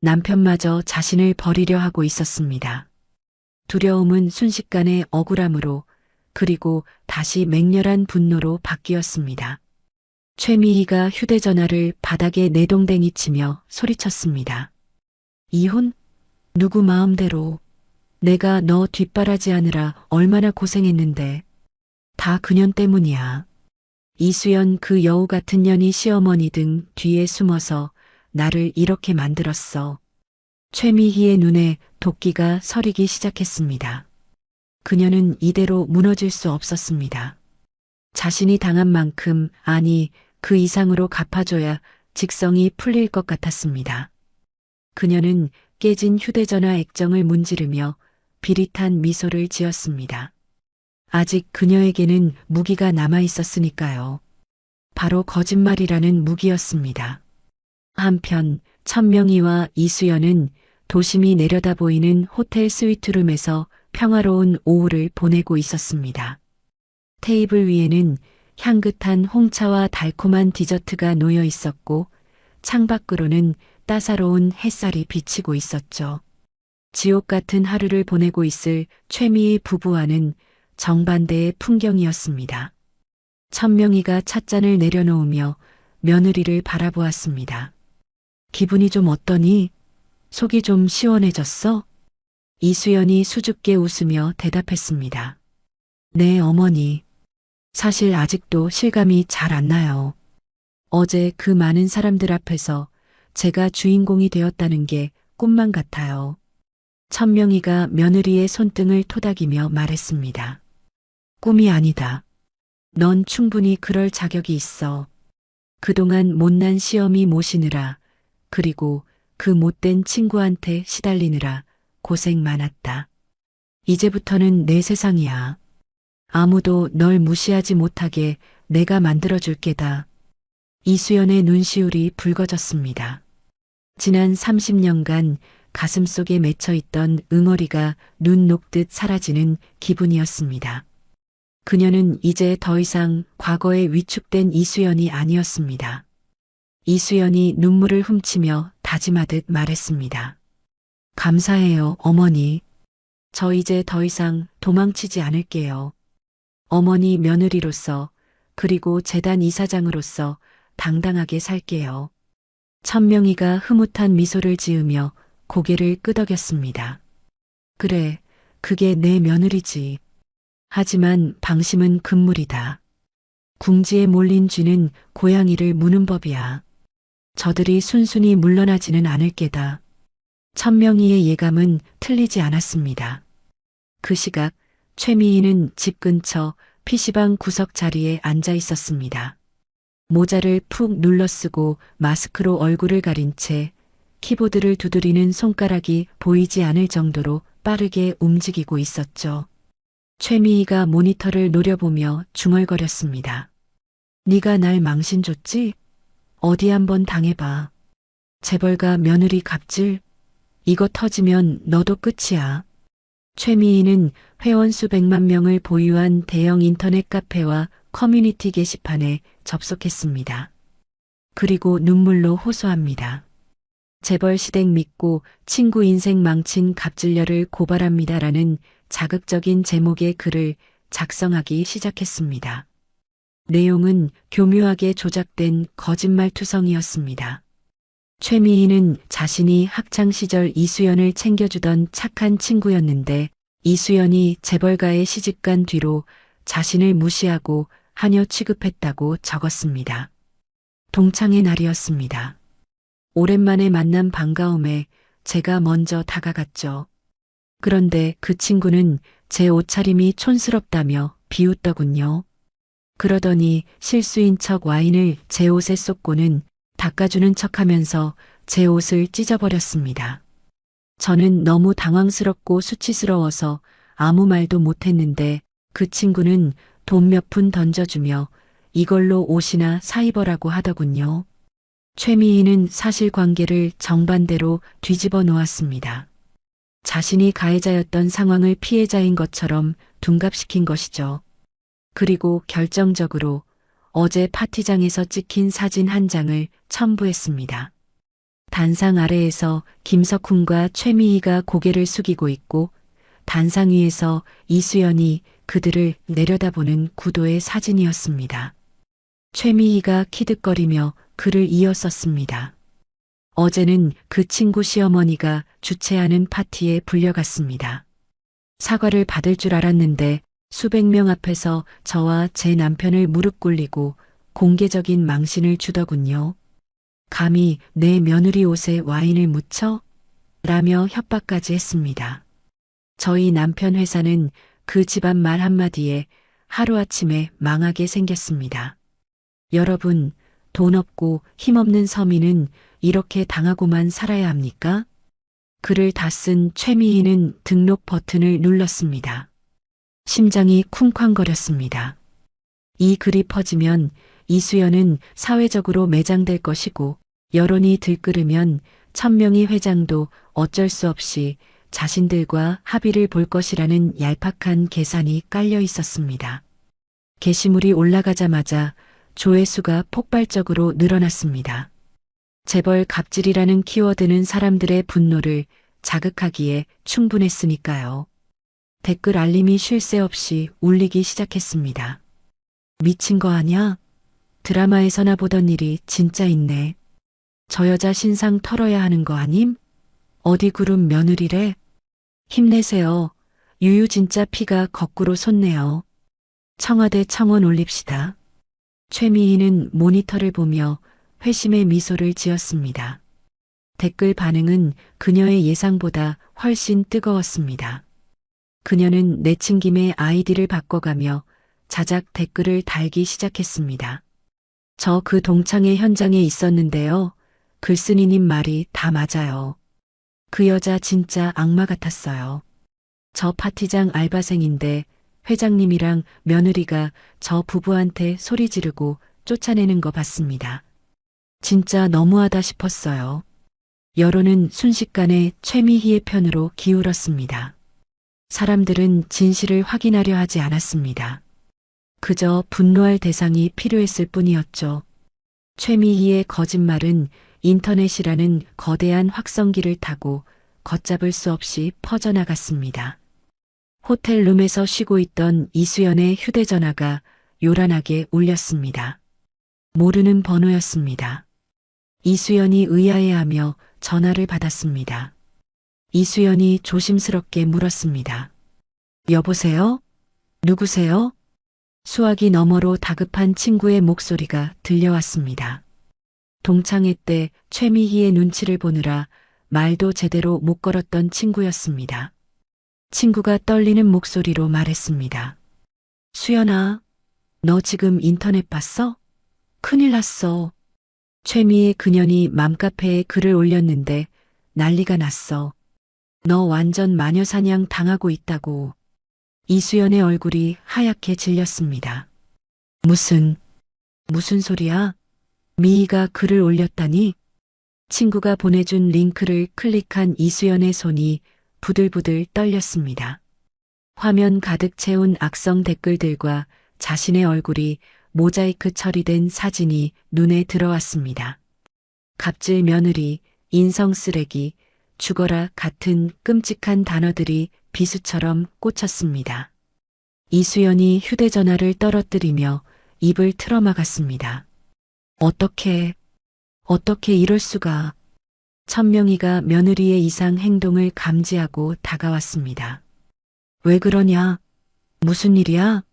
Speaker 1: 남편마저 자신을 버리려 하고 있었습니다. 두려움은 순식간에 억울함으로 그리고 다시 맹렬한 분노로 바뀌었습니다. 최미희가 휴대전화를 바닥에 내동댕이 치며 소리쳤습니다. 이혼? 누구 마음대로. 내가 너 뒷바라지하느라 얼마나 고생했는데. 다 그년 때문이야. 이수연 그 여우 같은 년이 시어머니 등 뒤에 숨어서 나를 이렇게 만들었어. 최미희의 눈에 도끼가 서리기 시작했습니다. 그녀는 이대로 무너질 수 없었습니다. 자신이 당한 만큼, 아니 그 이상으로 갚아줘야 직성이 풀릴 것 같았습니다. 그녀는 깨진 휴대전화 액정을 문지르며 비릿한 미소를 지었습니다. 아직 그녀에게는 무기가 남아 있었으니까요. 바로 거짓말이라는 무기였습니다. 한편 천명희와 이수연은 도심이 내려다 보이는 호텔 스위트룸에서 평화로운 오후를 보내고 있었습니다. 테이블 위에는 향긋한 홍차와 달콤한 디저트가 놓여 있었고 창밖으로는 따사로운 햇살이 비치고 있었죠. 지옥 같은 하루를 보내고 있을 최미희 부부와는 정반대의 풍경이었습니다. 천명희가 찻잔을 내려놓으며 며느리를 바라보았습니다. 기분이 좀 어떠니? 속이 좀 시원해졌어? 이수연이 수줍게 웃으며 대답했습니다. 네, 어머니. 사실 아직도 실감이 잘 안 나요. 어제 그 많은 사람들 앞에서 제가 주인공이 되었다는 게 꿈만 같아요. 천명희가 며느리의 손등을 토닥이며 말했습니다. 꿈이 아니다. 넌 충분히 그럴 자격이 있어. 그동안 못난 시어미 모시느라 그리고 그 못된 친구한테 시달리느라 고생 많았다. 이제부터는 내 세상이야. 아무도 널 무시하지 못하게 내가 만들어줄 게다. 이수연의 눈시울이 붉어졌습니다. 지난 30년간 가슴속에 맺혀있던 응어리가 눈 녹듯 사라지는 기분이었습니다. 그녀는 이제 더 이상 과거에 위축된 이수연이 아니었습니다. 이수연이 눈물을 훔치며 다짐하듯 말했습니다. 감사해요, 어머니. 저 이제 더 이상 도망치지 않을게요. 어머니 며느리로서 그리고 재단 이사장으로서 당당하게 살게요. 천명이가 흐뭇한 미소를 지으며 고개를 끄덕였습니다. 그래, 그게 내 며느리지. 하지만 방심은 금물이다. 궁지에 몰린 쥐는 고양이를 무는 법이야. 저들이 순순히 물러나지는 않을 게다. 천명이의 예감은 틀리지 않았습니다. 그 시각 최미희는 집 근처 PC방 구석 자리에 앉아 있었습니다. 모자를 푹 눌러쓰고 마스크로 얼굴을 가린 채 키보드를 두드리는 손가락이 보이지 않을 정도로 빠르게 움직이고 있었죠. 최미희가 모니터를 노려보며 중얼거렸습니다. 네가 날 망신 줬지? 어디 한번 당해봐. 재벌가 며느리 갑질? 이거 터지면 너도 끝이야. 최미희는 회원 수백만 명을 보유한 대형 인터넷 카페와 커뮤니티 게시판에 접속했습니다. 그리고 눈물로 호소합니다. 재벌 시댁 믿고 친구 인생 망친 갑질녀를 고발합니다라는 자극적인 제목의 글을 작성하기 시작했습니다. 내용은 교묘하게 조작된 거짓말투성이었습니다. 최미희는 자신이 학창시절 이수연을 챙겨주던 착한 친구였는데 이수연이 재벌가에 시집간 뒤로 자신을 무시하고 하녀 취급했다고 적었습니다. 동창의 날이었습니다. 오랜만에 만난 반가움에 제가 먼저 다가갔죠. 그런데 그 친구는 제 옷차림이 촌스럽다며 비웃더군요. 그러더니 실수인 척 와인을 제 옷에 쏟고는 닦아주는 척하면서 제 옷을 찢어버렸습니다. 저는 너무 당황스럽고 수치스러워서 아무 말도 못했는데 그 친구는 돈 몇 푼 던져주며 이걸로 옷이나 사 입어라고 하더군요. 최미희는 사실관계를 정반대로 뒤집어 놓았습니다. 자신이 가해자였던 상황을 피해자인 것처럼 둔갑시킨 것이죠. 그리고 결정적으로 어제 파티장에서 찍힌 사진 한 장을 첨부했습니다. 단상 아래에서 김석훈과 최미희가 고개를 숙이고 있고 단상 위에서 이수연이 그들을 내려다보는 구도의 사진이었습니다. 최미희가 키득거리며 글을 이어 썼습니다. 어제는 그 친구 시어머니가 주최하는 파티에 불려갔습니다. 사과를 받을 줄 알았는데 수백 명 앞에서 저와 제 남편을 무릎 꿇리고 공개적인 망신을 주더군요. 감히 내 며느리 옷에 와인을 묻혀? 라며 협박까지 했습니다. 저희 남편 회사는 그 집안 말 한마디에 하루아침에 망하게 생겼습니다. 여러분, 돈 없고 힘없는 서민은 이렇게 당하고만 살아야 합니까? 글을 다 쓴 최미희는 등록 버튼을 눌렀습니다. 심장이 쿵쾅거렸습니다. 이 글이 퍼지면 이수연은 사회적으로 매장될 것이고 여론이 들끓으면 천명희 회장도 어쩔 수 없이 자신들과 합의를 볼 것이라는 얄팍한 계산이 깔려 있었습니다. 게시물이 올라가자마자 조회수가 폭발적으로 늘어났습니다. 재벌 갑질이라는 키워드는 사람들의 분노를 자극하기에 충분했으니까요. 댓글 알림이 쉴 새 없이 울리기 시작했습니다. 미친 거 아냐? 드라마에서나 보던 일이 진짜 있네. 저 여자 신상 털어야 하는 거 아님? 어디 그룹 며느리래? 힘내세요. 유유 진짜 피가 거꾸로 솟네요. 청와대 청원 올립시다. 최미희는 모니터를 보며 회심의 미소를 지었습니다. 댓글 반응은 그녀의 예상보다 훨씬 뜨거웠습니다. 그녀는 내친김에 아이디를 바꿔가며 자작 댓글을 달기 시작했습니다. 저 그 동창회 현장에 있었는데요. 글쓴이님 말이 다 맞아요. 그 여자 진짜 악마 같았어요. 저 파티장 알바생인데 회장님이랑 며느리가 저 부부한테 소리 지르고 쫓아내는 거 봤습니다. 진짜 너무하다 싶었어요. 여론은 순식간에 최미희의 편으로 기울었습니다. 사람들은 진실을 확인하려 하지 않았습니다. 그저 분노할 대상이 필요했을 뿐이었죠. 최미희의 거짓말은 인터넷이라는 거대한 확성기를 타고 걷잡을 수 없이 퍼져나갔습니다. 호텔 룸에서 쉬고 있던 이수연의 휴대전화가 요란하게 울렸습니다. 모르는 번호였습니다. 이수연이 의아해하며 전화를 받았습니다. 이수연이 조심스럽게 물었습니다. 여보세요? 누구세요? 수화기 너머로 다급한 친구의 목소리가 들려왔습니다. 동창회 때 최미희의 눈치를 보느라 말도 제대로 못 걸었던 친구였습니다. 친구가 떨리는 목소리로 말했습니다. 수연아, 너 지금 인터넷 봤어? 큰일 났어. 최미의 그년이 맘카페에 글을 올렸는데 난리가 났어. 너 완전 마녀사냥 당하고 있다고. 이수연의 얼굴이 하얗게 질렸습니다. 무슨 소리야? 미희가 글을 올렸다니? 친구가 보내준 링크를 클릭한 이수연의 손이 부들부들 떨렸습니다. 화면 가득 채운 악성 댓글들과 자신의 얼굴이 모자이크 처리된 사진이 눈에 들어왔습니다. 갑질 며느리, 인성 쓰레기, 죽어라 같은 끔찍한 단어들이 비수처럼 꽂혔습니다. 이수연이 휴대전화를 떨어뜨리며 입을 틀어막았습니다. 어떻게 이럴 수가. 천명희가 며느리의 이상 행동을 감지하고 다가왔습니다. 왜 그러냐? 무슨 일이야?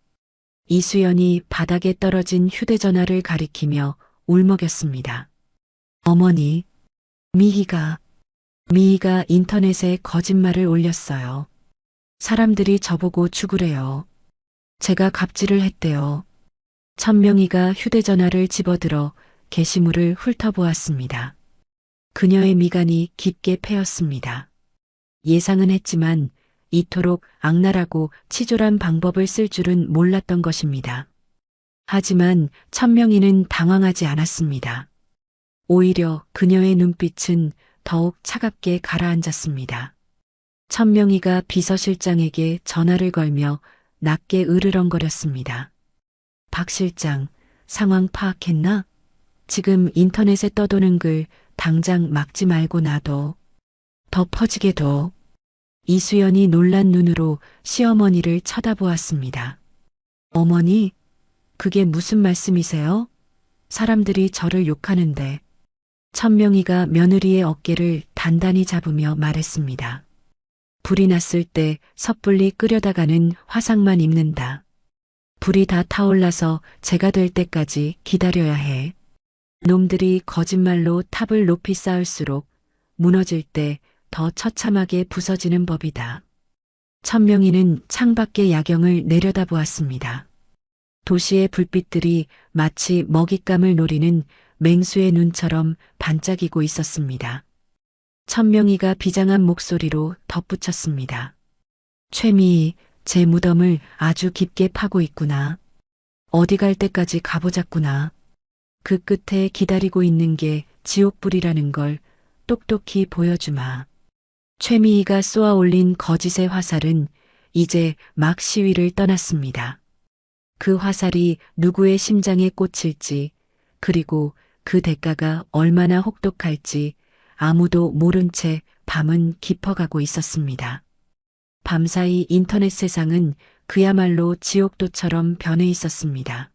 Speaker 1: 이수연이 바닥에 떨어진 휴대전화를 가리키며 울먹였습니다. 어머니, 미희가 인터넷에 거짓말을 올렸어요. 사람들이 저보고 죽으래요. 제가 갑질을 했대요. 천명희가 휴대전화를 집어들어 게시물을 훑어보았습니다. 그녀의 미간이 깊게 패였습니다. 예상은 했지만 이토록 악랄하고 치졸한 방법을 쓸 줄은 몰랐던 것입니다. 하지만 천명희는 당황하지 않았습니다. 오히려 그녀의 눈빛은 더욱 차갑게 가라앉았습니다. 천명희가 비서실장에게 전화를 걸며 낮게 으르렁거렸습니다. 박 실장, 상황 파악했나? 지금 인터넷에 떠도는 글 당장 막지 말고 놔둬. 더 퍼지게 둬. 이수연이 놀란 눈으로 시어머니를 쳐다보았습니다. 어머니, 그게 무슨 말씀이세요? 사람들이 저를 욕하는데. 천명희가 며느리의 어깨를 단단히 잡으며 말했습니다. 불이 났을 때 섣불리 끓여다가는 화상만 입는다. 불이 다 타올라서 재가 될 때까지 기다려야 해. 놈들이 거짓말로 탑을 높이 쌓을수록 무너질 때 더 처참하게 부서지는 법이다. 천명희는 창밖의 야경을 내려다보았습니다. 도시의 불빛들이 마치 먹잇감을 노리는 맹수의 눈처럼 반짝이고 있었습니다. 천명희가 비장한 목소리로 덧붙였습니다. 최미희, 제 무덤을 아주 깊게 파고 있구나. 어디 갈 때까지 가보자꾸나. 그 끝에 기다리고 있는 게 지옥불이라는 걸 똑똑히 보여주마. 최미희가 쏘아 올린 거짓의 화살은 이제 막 시위를 떠났습니다. 그 화살이 누구의 심장에 꽂힐지, 그리고 그 대가가 얼마나 혹독할지 아무도 모른 채 밤은 깊어가고 있었습니다. 밤사이 인터넷 세상은 그야말로 지옥도처럼 변해 있었습니다.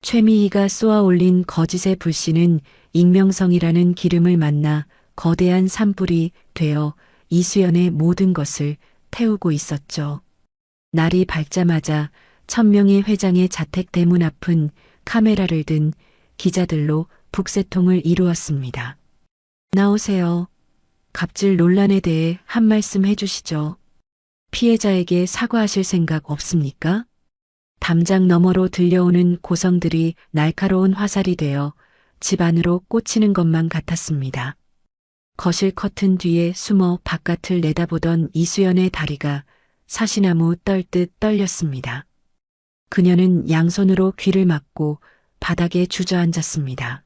Speaker 1: 최미희가 쏘아 올린 거짓의 불씨는 익명성이라는 기름을 만나 거대한 산불이 되어 이수연의 모든 것을 태우고 있었죠. 날이 밝자마자 천명희 회장의 자택 대문 앞은 카메라를 든 기자들로 북새통을 이루었습니다. 나오세요. 갑질 논란에 대해 한 말씀 해주시죠. 피해자에게 사과하실 생각 없습니까? 담장 너머로 들려오는 고성들이 날카로운 화살이 되어 집 안으로 꽂히는 것만 같았습니다. 거실 커튼 뒤에 숨어 바깥을 내다보던 이수연의 다리가 사시나무 떨듯 떨렸습니다. 그녀는 양손으로 귀를 막고 바닥에 주저앉았습니다.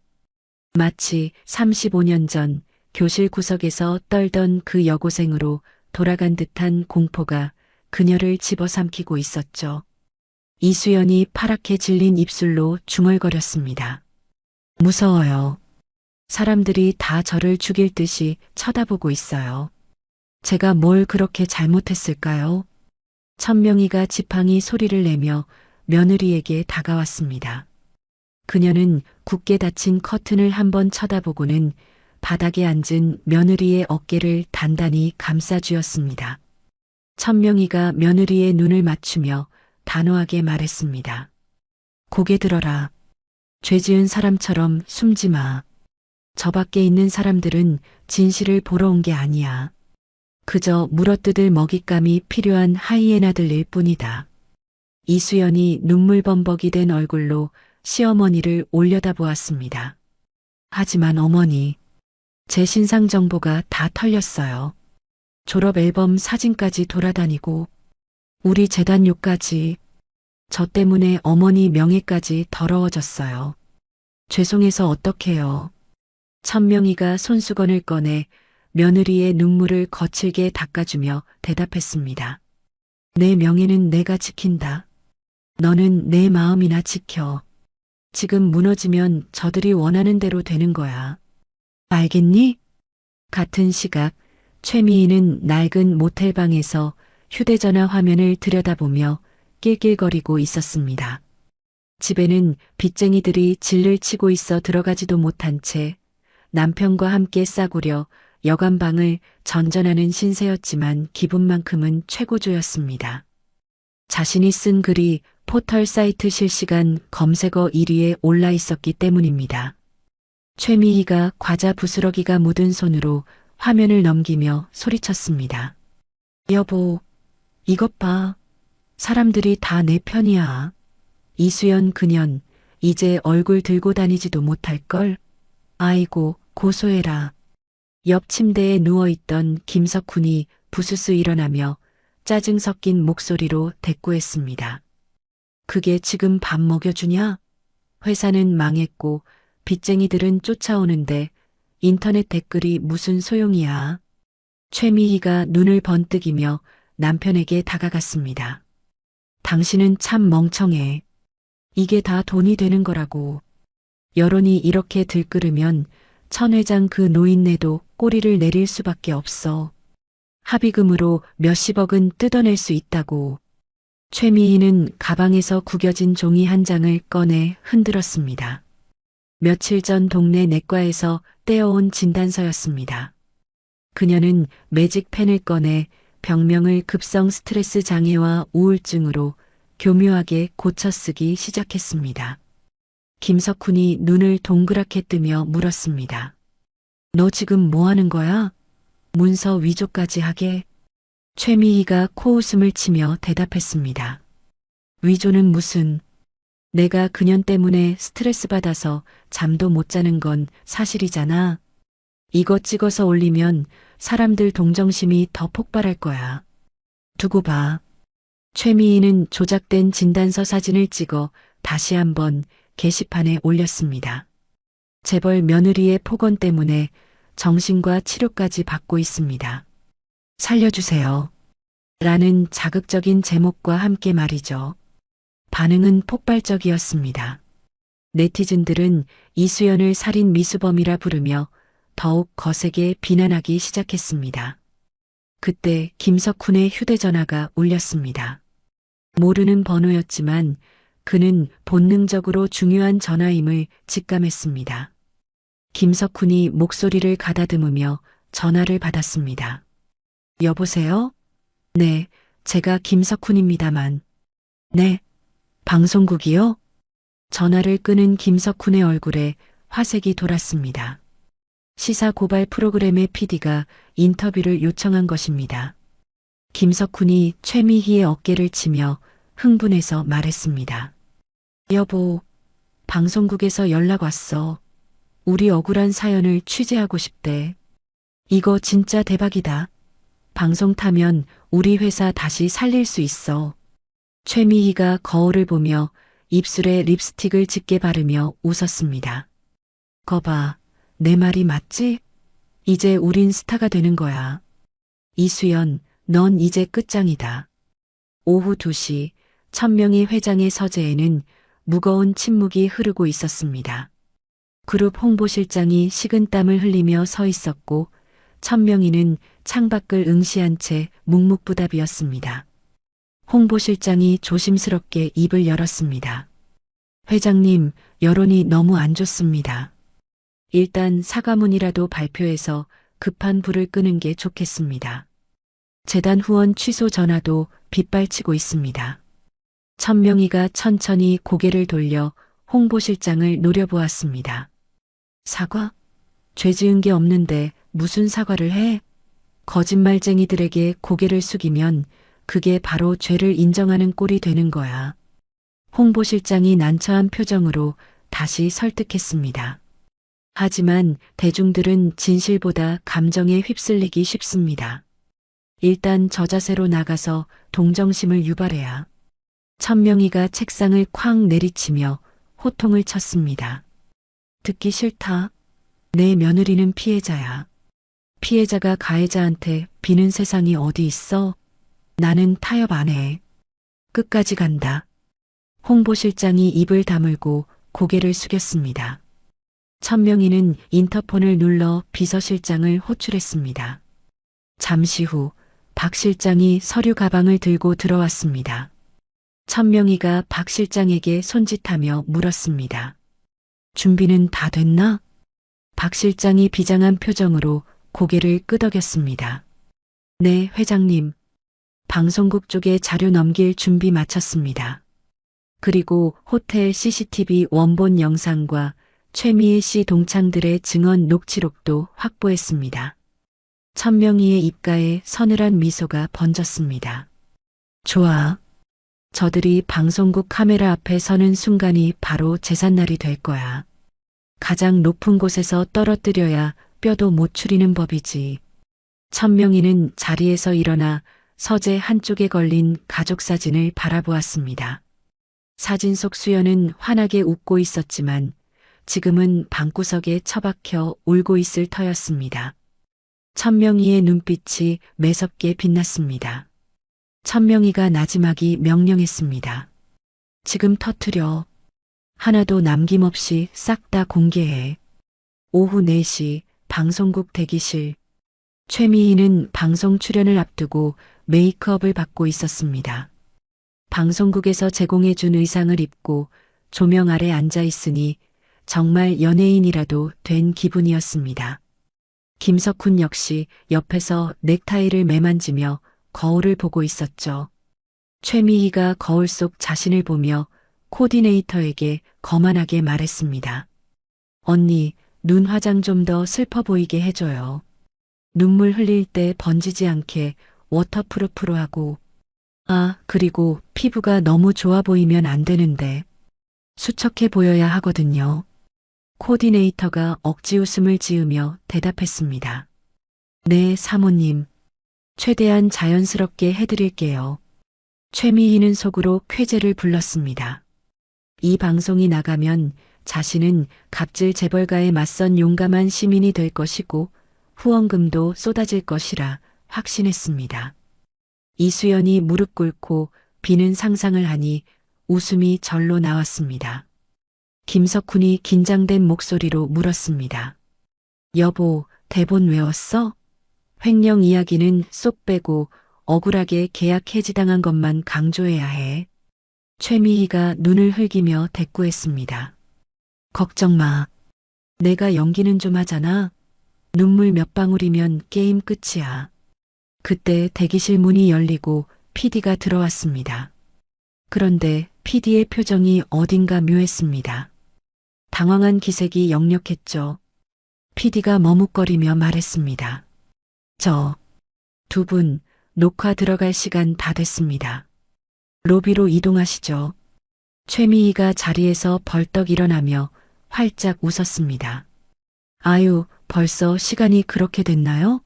Speaker 1: 마치 35년 전 교실 구석에서 떨던 그 여고생으로 돌아간 듯한 공포가 그녀를 집어삼키고 있었죠. 이수연이 파랗게 질린 입술로 중얼거렸습니다. 무서워요. 사람들이 다 저를 죽일 듯이 쳐다보고 있어요. 제가 뭘 그렇게 잘못했을까요? 천명이가 지팡이 소리를 내며 며느리에게 다가왔습니다. 그녀는 굳게 닫힌 커튼을 한번 쳐다보고는 바닥에 앉은 며느리의 어깨를 단단히 감싸쥐었습니다. 천명이가 며느리의 눈을 맞추며 단호하게 말했습니다. 고개 들어라. 죄 지은 사람처럼 숨지 마. 저 밖에 있는 사람들은 진실을 보러 온 게 아니야. 그저 물어뜯을 먹잇감이 필요한 하이에나들일 뿐이다. 이수연이 눈물범벅이 된 얼굴로 시어머니를 올려다보았습니다. 하지만 어머니, 제 신상 정보가 다 털렸어요. 졸업 앨범 사진까지 돌아다니고 우리 재단료까지. 저 때문에 어머니 명예까지 더러워졌어요. 죄송해서 어떡해요. 천명이가 손수건을 꺼내 며느리의 눈물을 거칠게 닦아주며 대답했습니다. 내 명예는 내가 지킨다. 너는 내 마음이나 지켜. 지금 무너지면 저들이 원하는 대로 되는 거야. 알겠니? 같은 시각 최미희는 낡은 모텔방에서 휴대전화 화면을 들여다보며 낄낄거리고 있었습니다. 집에는 빚쟁이들이 질를 치고 있어 들어가지도 못한 채 남편과 함께 싸구려 여관방을 전전하는 신세였지만 기분만큼은 최고조였습니다. 자신이 쓴 글이 포털 사이트 실시간 검색어 1위에 올라 있었기 때문입니다. 최미희가 과자 부스러기가 묻은 손으로 화면을 넘기며 소리쳤습니다. 여보, 이것 봐. 사람들이 다 내 편이야. 이수연 그년 이제 얼굴 들고 다니지도 못할걸. 아이고 고소해라. 옆 침대에 누워있던 김석훈이 부스스 일어나며 짜증 섞인 목소리로 대꾸했습니다. 그게 지금 밥 먹여주냐? 회사는 망했고 빚쟁이들은 쫓아오는데 인터넷 댓글이 무슨 소용이야. 최미희가 눈을 번뜩이며 남편에게 다가갔습니다. 당신은 참 멍청해. 이게 다 돈이 되는 거라고. 여론이 이렇게 들끓으면 천 회장 그 노인네도 꼬리를 내릴 수밖에 없어. 합의금으로 몇십억은 뜯어낼 수 있다고. 최미희는 가방에서 구겨진 종이 한 장을 꺼내 흔들었습니다. 며칠 전 동네 내과에서 떼어온 진단서였습니다. 그녀는 매직펜을 꺼내 병명을 급성 스트레스 장애와 우울증으로 교묘하게 고쳐쓰기 시작했습니다. 김석훈이 눈을 동그랗게 뜨며 물었습니다. 너 지금 뭐 하는 거야? 문서 위조까지 하게? 최미희가 코웃음을 치며 대답했습니다. 위조는 무슨? 내가 그년 때문에 스트레스 받아서 잠도 못 자는 건 사실이잖아. 이거 찍어서 올리면 사람들 동정심이 더 폭발할 거야. 두고 봐. 최미희는 조작된 진단서 사진을 찍어 다시 한번 게시판에 올렸습니다. 재벌 며느리의 폭언 때문에 정신과 치료까지 받고 있습니다. 살려주세요. 라는 자극적인 제목과 함께 말이죠. 반응은 폭발적이었습니다. 네티즌들은 이수연을 살인 미수범이라 부르며 더욱 거세게 비난하기 시작했습니다. 그때 김석훈의 휴대전화가 울렸습니다. 모르는 번호였지만 그는 본능적으로 중요한 전화임을 직감했습니다. 김석훈이 목소리를 가다듬으며 전화를 받았습니다. 여보세요? 네, 제가 김석훈입니다만. 네, 방송국이요? 전화를 끄는 김석훈의 얼굴에 화색이 돌았습니다. 시사 고발 프로그램의 PD가 인터뷰를 요청한 것입니다. 김석훈이 최미희의 어깨를 치며 흥분해서 말했습니다. 여보, 방송국에서 연락 왔어. 우리 억울한 사연을 취재하고 싶대. 이거 진짜 대박이다. 방송 타면 우리 회사 다시 살릴 수 있어. 최미희가 거울을 보며 입술에 립스틱을 짙게 바르며 웃었습니다. 거봐, 내 말이 맞지? 이제 우린 스타가 되는 거야. 이수연, 넌 이제 끝장이다. 오후 2시 천명희 회장의 서재에는 무거운 침묵이 흐르고 있었습니다. 그룹 홍보실장이 식은땀을 흘리며 서 있었고 천명희는 창밖을 응시한 채 묵묵부답이었습니다. 홍보실장이 조심스럽게 입을 열었습니다. 회장님, 여론이 너무 안 좋습니다. 일단 사과문이라도 발표해서 급한 불을 끄는 게 좋겠습니다. 재단 후원 취소 전화도 빗발치고 있습니다. 천명희가 천천히 고개를 돌려 홍보실장을 노려보았습니다. 사과? 죄 지은 게 없는데 무슨 사과를 해? 거짓말쟁이들에게 고개를 숙이면 그게 바로 죄를 인정하는 꼴이 되는 거야. 홍보실장이 난처한 표정으로 다시 설득했습니다. 하지만 대중들은 진실보다 감정에 휩쓸리기 쉽습니다. 일단 저자세로 나가서 동정심을 유발해야. 천명희가 책상을 쾅 내리치며 호통을 쳤습니다. 듣기 싫다. 내 며느리는 피해자야. 피해자가 가해자한테 비는 세상이 어디 있어? 나는 타협 안 해. 끝까지 간다. 홍보실장이 입을 다물고 고개를 숙였습니다. 천명희는 인터폰을 눌러 비서실장을 호출했습니다. 잠시 후 박 실장이 서류 가방을 들고 들어왔습니다. 천명희가 박 실장에게 손짓하며 물었습니다. 준비는 다 됐나? 박 실장이 비장한 표정으로 고개를 끄덕였습니다. 네, 회장님. 방송국 쪽에 자료 넘길 준비 마쳤습니다. 그리고 호텔 CCTV 원본 영상과 최미애 씨 동창들의 증언 녹취록도 확보했습니다. 천명희의 입가에 서늘한 미소가 번졌습니다. 좋아. 저들이 방송국 카메라 앞에 서는 순간이 바로 제삿날이 될 거야. 가장 높은 곳에서 떨어뜨려야 뼈도 못 추리는 법이지. 천명희는 자리에서 일어나 서재 한쪽에 걸린 가족 사진을 바라보았습니다. 사진 속 수연은 환하게 웃고 있었지만 지금은 방구석에 처박혀 울고 있을 터였습니다. 천명희의 눈빛이 매섭게 빛났습니다. 천명희가 나지막이 명령했습니다. 지금 터뜨려. 하나도 남김없이 싹 다 공개해. 오후 4시 방송국 대기실. 최미희는 방송 출연을 앞두고 메이크업을 받고 있었습니다. 방송국에서 제공해준 의상을 입고 조명 아래 앉아 있으니 정말 연예인이라도 된 기분이었습니다. 김석훈 역시 옆에서 넥타이를 매만지며 거울을 보고 있었죠. 최미희가 거울 속 자신을 보며 코디네이터에게 거만하게 말했습니다. 언니, 눈 화장 좀 더 슬퍼 보이게 해줘요. 눈물 흘릴 때 번지지 않게 워터프루프로 하고. 아, 그리고 피부가 너무 좋아 보이면 안 되는데. 수척해 보여야 하거든요. 코디네이터가 억지 웃음을 지으며 대답했습니다. 네, 사모님. 최대한 자연스럽게 해드릴게요. 최미희는 속으로 쾌재를 불렀습니다. 이 방송이 나가면 자신은 갑질 재벌가에 맞선 용감한 시민이 될 것이고 후원금도 쏟아질 것이라 확신했습니다. 이수연이 무릎 꿇고 비는 상상을 하니 웃음이 절로 나왔습니다. 김석훈이 긴장된 목소리로 물었습니다. 여보, 대본 외웠어? 횡령 이야기는 쏙 빼고 억울하게 계약 해지당한 것만 강조해야 해. 최미희가 눈을 흘기며 대꾸했습니다. 걱정 마. 내가 연기는 좀 하잖아. 눈물 몇 방울이면 게임 끝이야. 그때 대기실 문이 열리고 PD가 들어왔습니다. 그런데 PD의 표정이 어딘가 묘했습니다. 당황한 기색이 역력했죠. PD가 머뭇거리며 말했습니다. 두 분, 녹화 들어갈 시간 다 됐습니다. 로비로 이동하시죠. 최미희가 자리에서 벌떡 일어나며 활짝 웃었습니다. 아유, 벌써 시간이 그렇게 됐나요?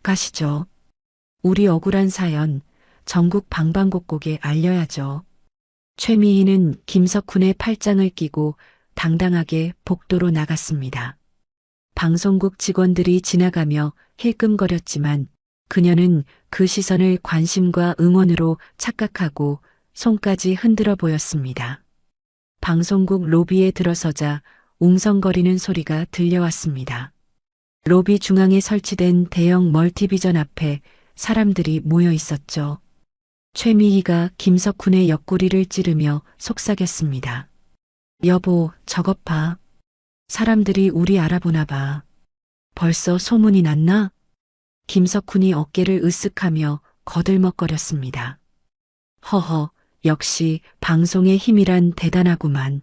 Speaker 1: 가시죠. 우리 억울한 사연 전국 방방곡곡에 알려야죠. 최미희는 김석훈의 팔짱을 끼고 당당하게 복도로 나갔습니다. 방송국 직원들이 지나가며 힐끔거렸지만 그녀는 그 시선을 관심과 응원으로 착각하고 손까지 흔들어 보였습니다. 방송국 로비에 들어서자 웅성거리는 소리가 들려왔습니다. 로비 중앙에 설치된 대형 멀티비전 앞에 사람들이 모여 있었죠. 최미희가 김석훈의 옆구리를 찌르며 속삭였습니다. 여보, 저것 봐. 사람들이 우리 알아보나 봐. 벌써 소문이 났나? 김석훈이 어깨를 으쓱하며 거들먹거렸습니다. 허허, 역시 방송의 힘이란 대단하구만.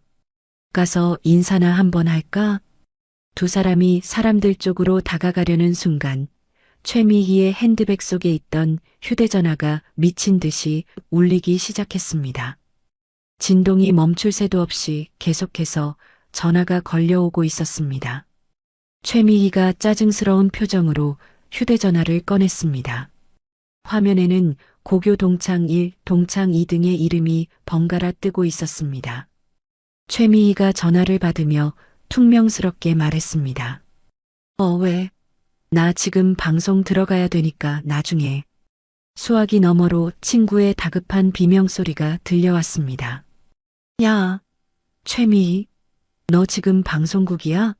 Speaker 1: 가서 인사나 한번 할까? 두 사람이 사람들 쪽으로 다가가려는 순간 최미희의 핸드백 속에 있던 휴대전화가 미친 듯이 울리기 시작했습니다. 진동이 멈출 새도 없이 계속해서 전화가 걸려오고 있었습니다. 최미희가 짜증스러운 표정으로 휴대전화를 꺼냈습니다. 화면에는 고교 동창 1, 동창 2 등의 이름이 번갈아 뜨고 있었습니다. 최미희가 전화를 받으며 퉁명스럽게 말했습니다. 왜? 나 지금 방송 들어가야 되니까 나중에. 수화기 너머로 친구의 다급한 비명소리가 들려왔습니다. 야, 최미희, 너 지금 방송국이야?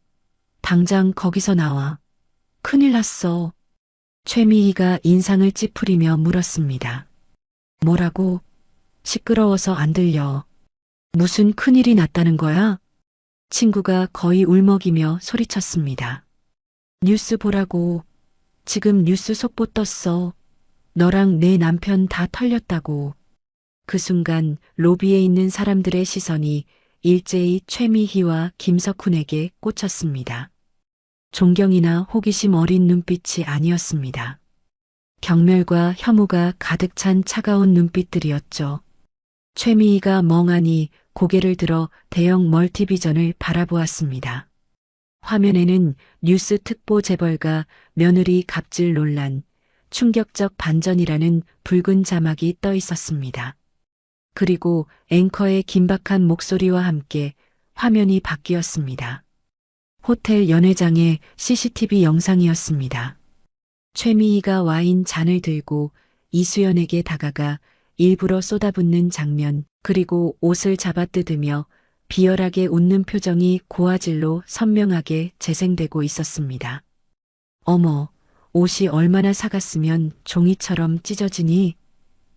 Speaker 1: 당장 거기서 나와. 큰일 났어. 최미희가 인상을 찌푸리며 물었습니다. 뭐라고? 시끄러워서 안 들려. 무슨 큰일이 났다는 거야? 친구가 거의 울먹이며 소리쳤습니다. 뉴스 보라고. 지금 뉴스 속보 떴어. 너랑 내 남편 다 털렸다고. 그 순간 로비에 있는 사람들의 시선이 일제히 최미희와 김석훈에게 꽂혔습니다. 존경이나 호기심 어린 눈빛이 아니었습니다. 경멸과 혐오가 가득 찬 차가운 눈빛들이었죠. 최미희가 멍하니 고개를 들어 대형 멀티비전을 바라보았습니다. 화면에는 뉴스 특보 재벌가 며느리 갑질 논란, 충격적 반전이라는 붉은 자막이 떠 있었습니다. 그리고 앵커의 긴박한 목소리와 함께 화면이 바뀌었습니다. 호텔 연회장의 CCTV 영상이었습니다. 최미희가 와인 잔을 들고 이수연에게 다가가 일부러 쏟아붓는 장면, 그리고 옷을 잡아뜯으며 비열하게 웃는 표정이 고화질로 선명하게 재생되고 있었습니다. 어머, 옷이 얼마나 사갔으면 종이처럼 찢어지니?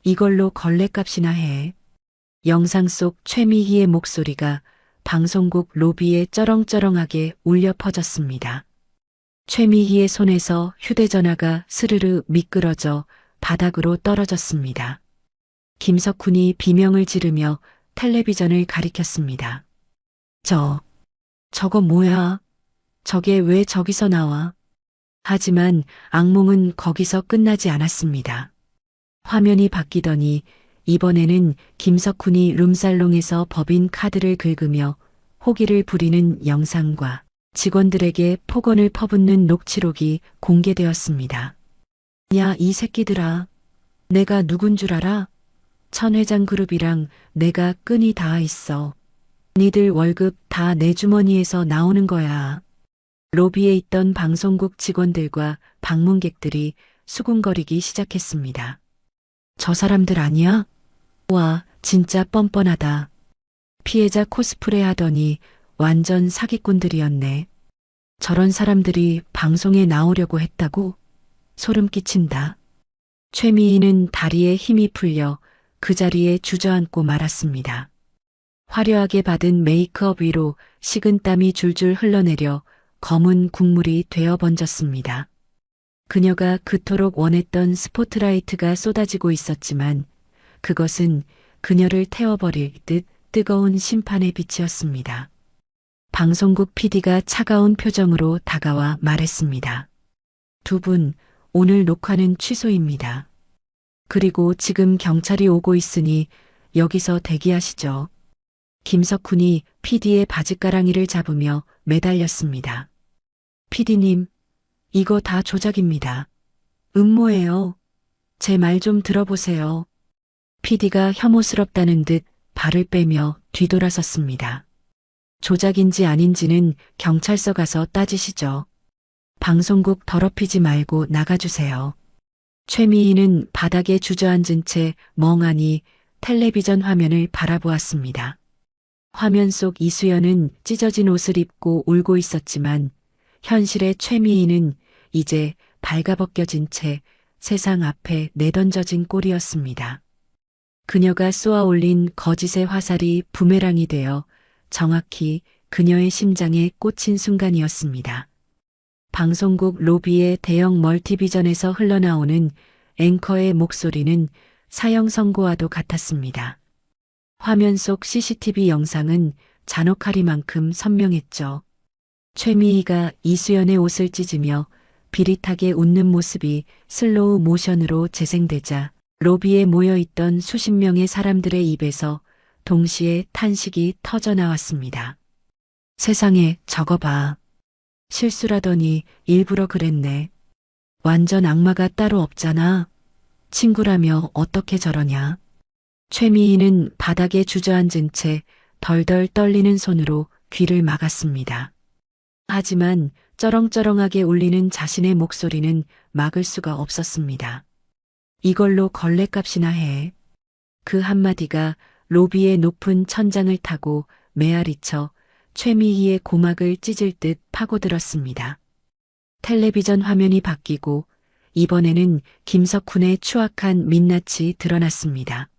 Speaker 1: 이걸로 걸레값이나 해. 영상 속 최미희의 목소리가 방송국 로비에 쩌렁쩌렁하게 울려 퍼졌습니다. 최미희의 손에서 휴대전화가 스르르 미끄러져 바닥으로 떨어졌습니다. 김석훈이 비명을 지르며 텔레비전을 가리켰습니다. 저거 뭐야? 저게 왜 저기서 나와? 하지만 악몽은 거기서 끝나지 않았습니다. 화면이 바뀌더니 이번에는 김석훈이 룸살롱에서 법인 카드를 긁으며 호기를 부리는 영상과 직원들에게 폭언을 퍼붓는 녹취록이 공개되었습니다. 야, 이 새끼들아. 내가 누군 줄 알아? 천회장 그룹이랑 내가 끈이 닿아 있어. 니들 월급 다 내 주머니에서 나오는 거야. 로비에 있던 방송국 직원들과 방문객들이 수군거리기 시작했습니다. 저 사람들 아니야? 와, 진짜 뻔뻔하다. 피해자 코스프레 하더니 완전 사기꾼들이었네. 저런 사람들이 방송에 나오려고 했다고? 소름 끼친다. 최미희는 다리에 힘이 풀려 그 자리에 주저앉고 말았습니다. 화려하게 받은 메이크업 위로 식은땀이 줄줄 흘러내려 검은 국물이 되어 번졌습니다. 그녀가 그토록 원했던 스포트라이트가 쏟아지고 있었지만 그것은 그녀를 태워버릴 듯 뜨거운 심판의 빛이었습니다. 방송국 PD가 차가운 표정으로 다가와 말했습니다. 두 분, 오늘 녹화는 취소입니다. 그리고 지금 경찰이 오고 있으니 여기서 대기하시죠. 김석훈이 PD의 바지가랑이를 잡으며 매달렸습니다. PD님, 이거 다 조작입니다. 음모예요. 제 말 좀 들어보세요. PD가 혐오스럽다는 듯 발을 빼며 뒤돌아섰습니다. 조작인지 아닌지는 경찰서 가서 따지시죠. 방송국 더럽히지 말고 나가주세요. 최미희는 바닥에 주저앉은 채 멍하니 텔레비전 화면을 바라보았습니다. 화면 속 이수연은 찢어진 옷을 입고 울고 있었지만 현실의 최미희는 이제 발가벗겨진 채 세상 앞에 내던져진 꼴이었습니다. 그녀가 쏘아 올린 거짓의 화살이 부메랑이 되어 정확히 그녀의 심장에 꽂힌 순간이었습니다. 방송국 로비의 대형 멀티비전에서 흘러나오는 앵커의 목소리는 사형 선고와도 같았습니다. 화면 속 CCTV 영상은 잔혹하리만큼 선명했죠. 최미희가 이수연의 옷을 찢으며 비릿하게 웃는 모습이 슬로우 모션으로 재생되자 로비에 모여있던 수십 명의 사람들의 입에서 동시에 탄식이 터져 나왔습니다. 세상에, 저거 봐. 실수라더니 일부러 그랬네. 완전 악마가 따로 없잖아. 친구라며 어떻게 저러냐. 최미희는 바닥에 주저앉은 채 덜덜 떨리는 손으로 귀를 막았습니다. 하지만 쩌렁쩌렁하게 울리는 자신의 목소리는 막을 수가 없었습니다. 이걸로 걸레값이나 해. 그 한마디가 로비의 높은 천장을 타고 메아리쳐 최미희의 고막을 찢을 듯 파고들었습니다. 텔레비전 화면이 바뀌고 이번에는 김석훈의 추악한 민낯이 드러났습니다.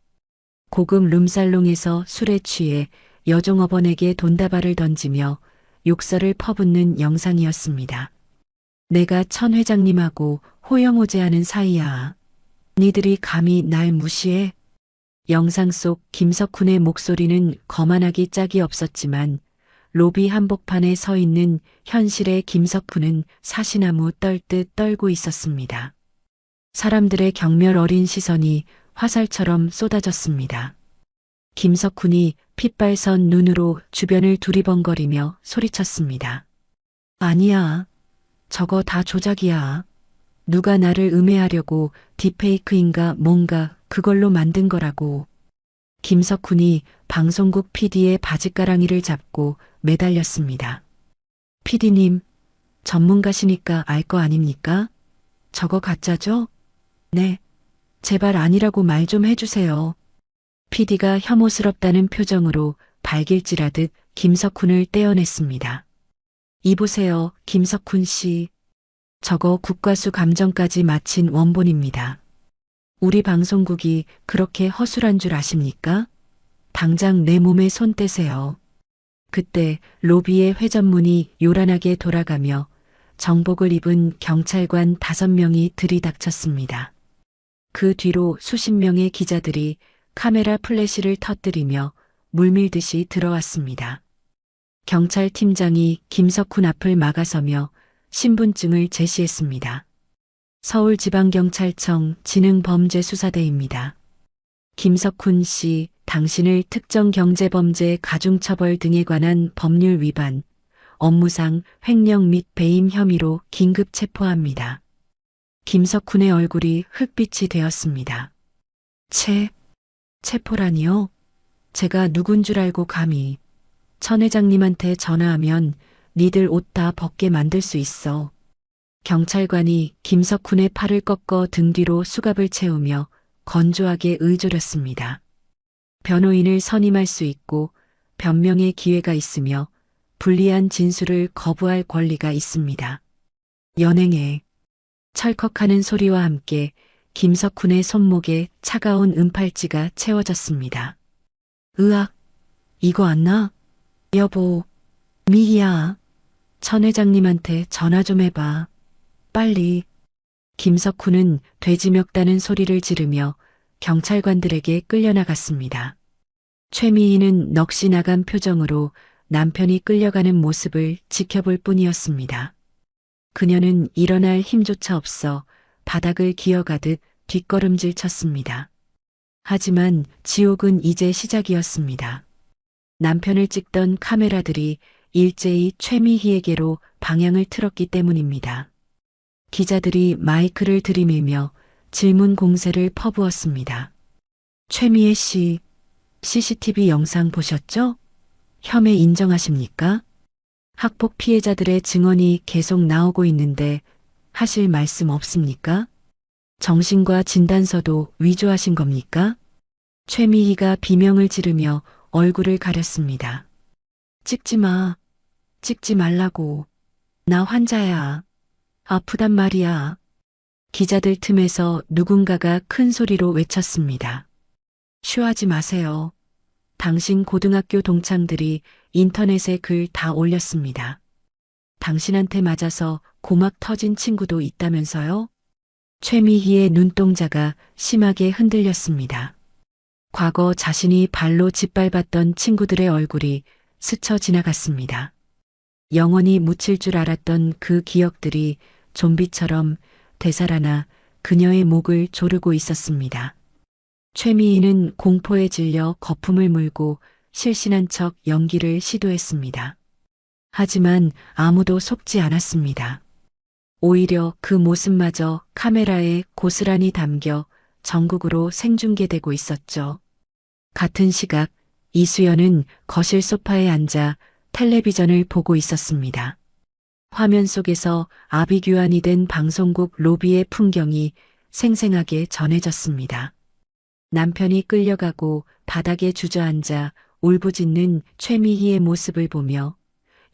Speaker 1: 고급 룸살롱에서 술에 취해 여종업원에게 돈다발을 던지며 욕설을 퍼붓는 영상이었습니다. 내가 천 회장님하고 호영호제하는 사이야. 니들이 감히 날 무시해? 영상 속 김석훈의 목소리는 거만하기 짝이 없었지만 로비 한복판에 서 있는 현실의 김석훈은 사시나무 떨듯 떨고 있었습니다. 사람들의 경멸 어린 시선이 화살처럼 쏟아졌습니다. 김석훈이 핏발선 눈으로 주변을 두리번거리며 소리쳤습니다. 아니야. 저거 다 조작이야. 누가 나를 음해하려고 딥페이크인가 뭔가 그걸로 만든 거라고. 김석훈이 방송국 PD의 바지가랑이를 잡고 매달렸습니다. PD님, 전문가시니까 알 거 아닙니까? 저거 가짜죠? 네. 제발 아니라고 말 좀 해주세요. PD가 혐오스럽다는 표정으로 발길질하듯 김석훈을 떼어냈습니다. 이보세요, 김석훈 씨. 저거 국과수 감정까지 마친 원본입니다. 우리 방송국이 그렇게 허술한 줄 아십니까? 당장 내 몸에 손 떼세요. 그때 로비의 회전문이 요란하게 돌아가며 정복을 입은 경찰관 5명이 들이닥쳤습니다. 그 뒤로 수십 명의 기자들이 카메라 플래시를 터뜨리며 물밀듯이 들어왔습니다. 경찰팀장이 김석훈 앞을 막아서며 신분증을 제시했습니다. 서울지방경찰청 지능범죄수사대입니다. 김석훈 씨, 당신을 특정경제범죄 가중처벌 등에 관한 법률 위반, 업무상 횡령 및 배임 혐의로 긴급 체포합니다. 김석훈의 얼굴이 흑빛이 되었습니다. 체포라니요? 제가 누군 줄 알고 감히. 천 회장님한테 전화하면 니들 옷 다 벗게 만들 수 있어. 경찰관이 김석훈의 팔을 꺾어 등 뒤로 수갑을 채우며 건조하게 의조렸습니다. 변호인을 선임할 수 있고 변명의 기회가 있으며 불리한 진술을 거부할 권리가 있습니다. 연행해. 철컥하는 소리와 함께 김석훈의 손목에 차가운 은팔찌가 채워졌습니다. 으악, 이거 안 나? 여보, 미희야. 천 회장님한테 전화 좀 해봐. 빨리. 김석훈은 돼지 멱다는 소리를 지르며 경찰관들에게 끌려나갔습니다. 최미희는 넋이 나간 표정으로 남편이 끌려가는 모습을 지켜볼 뿐이었습니다. 그녀는 일어날 힘조차 없어 바닥을 기어가듯 뒷걸음질 쳤습니다. 하지만 지옥은 이제 시작이었습니다. 남편을 찍던 카메라들이 일제히 최미희에게로 방향을 틀었기 때문입니다. 기자들이 마이크를 들이밀며 질문 공세를 퍼부었습니다. 최미애 씨, CCTV 영상 보셨죠? 혐의 인정하십니까? 학폭 피해자들의 증언이 계속 나오고 있는데 하실 말씀 없습니까? 정신과 진단서도 위조하신 겁니까? 최미희가 비명을 지르며 얼굴을 가렸습니다. 찍지 마. 찍지 말라고. 나 환자야. 아프단 말이야. 기자들 틈에서 누군가가 큰 소리로 외쳤습니다. 쉬하지 마세요. 당신 고등학교 동창들이 인터넷에 글 다 올렸습니다. 당신한테 맞아서 고막 터진 친구도 있다면서요? 최미희의 눈동자가 심하게 흔들렸습니다. 과거 자신이 발로 짓밟았던 친구들의 얼굴이 스쳐 지나갔습니다. 영원히 묻힐 줄 알았던 그 기억들이 좀비처럼 되살아나 그녀의 목을 조르고 있었습니다. 최미희는 공포에 질려 거품을 물고 실신한 척 연기를 시도했습니다. 하지만 아무도 속지 않았습니다. 오히려 그 모습마저 카메라에 고스란히 담겨 전국으로 생중계되고 있었죠. 같은 시각 이수연은 거실 소파에 앉아 텔레비전을 보고 있었습니다. 화면 속에서 아비규환이 된 방송국 로비의 풍경이 생생하게 전해졌습니다. 남편이 끌려가고 바닥에 주저앉아 울부짖는 최미희의 모습을 보며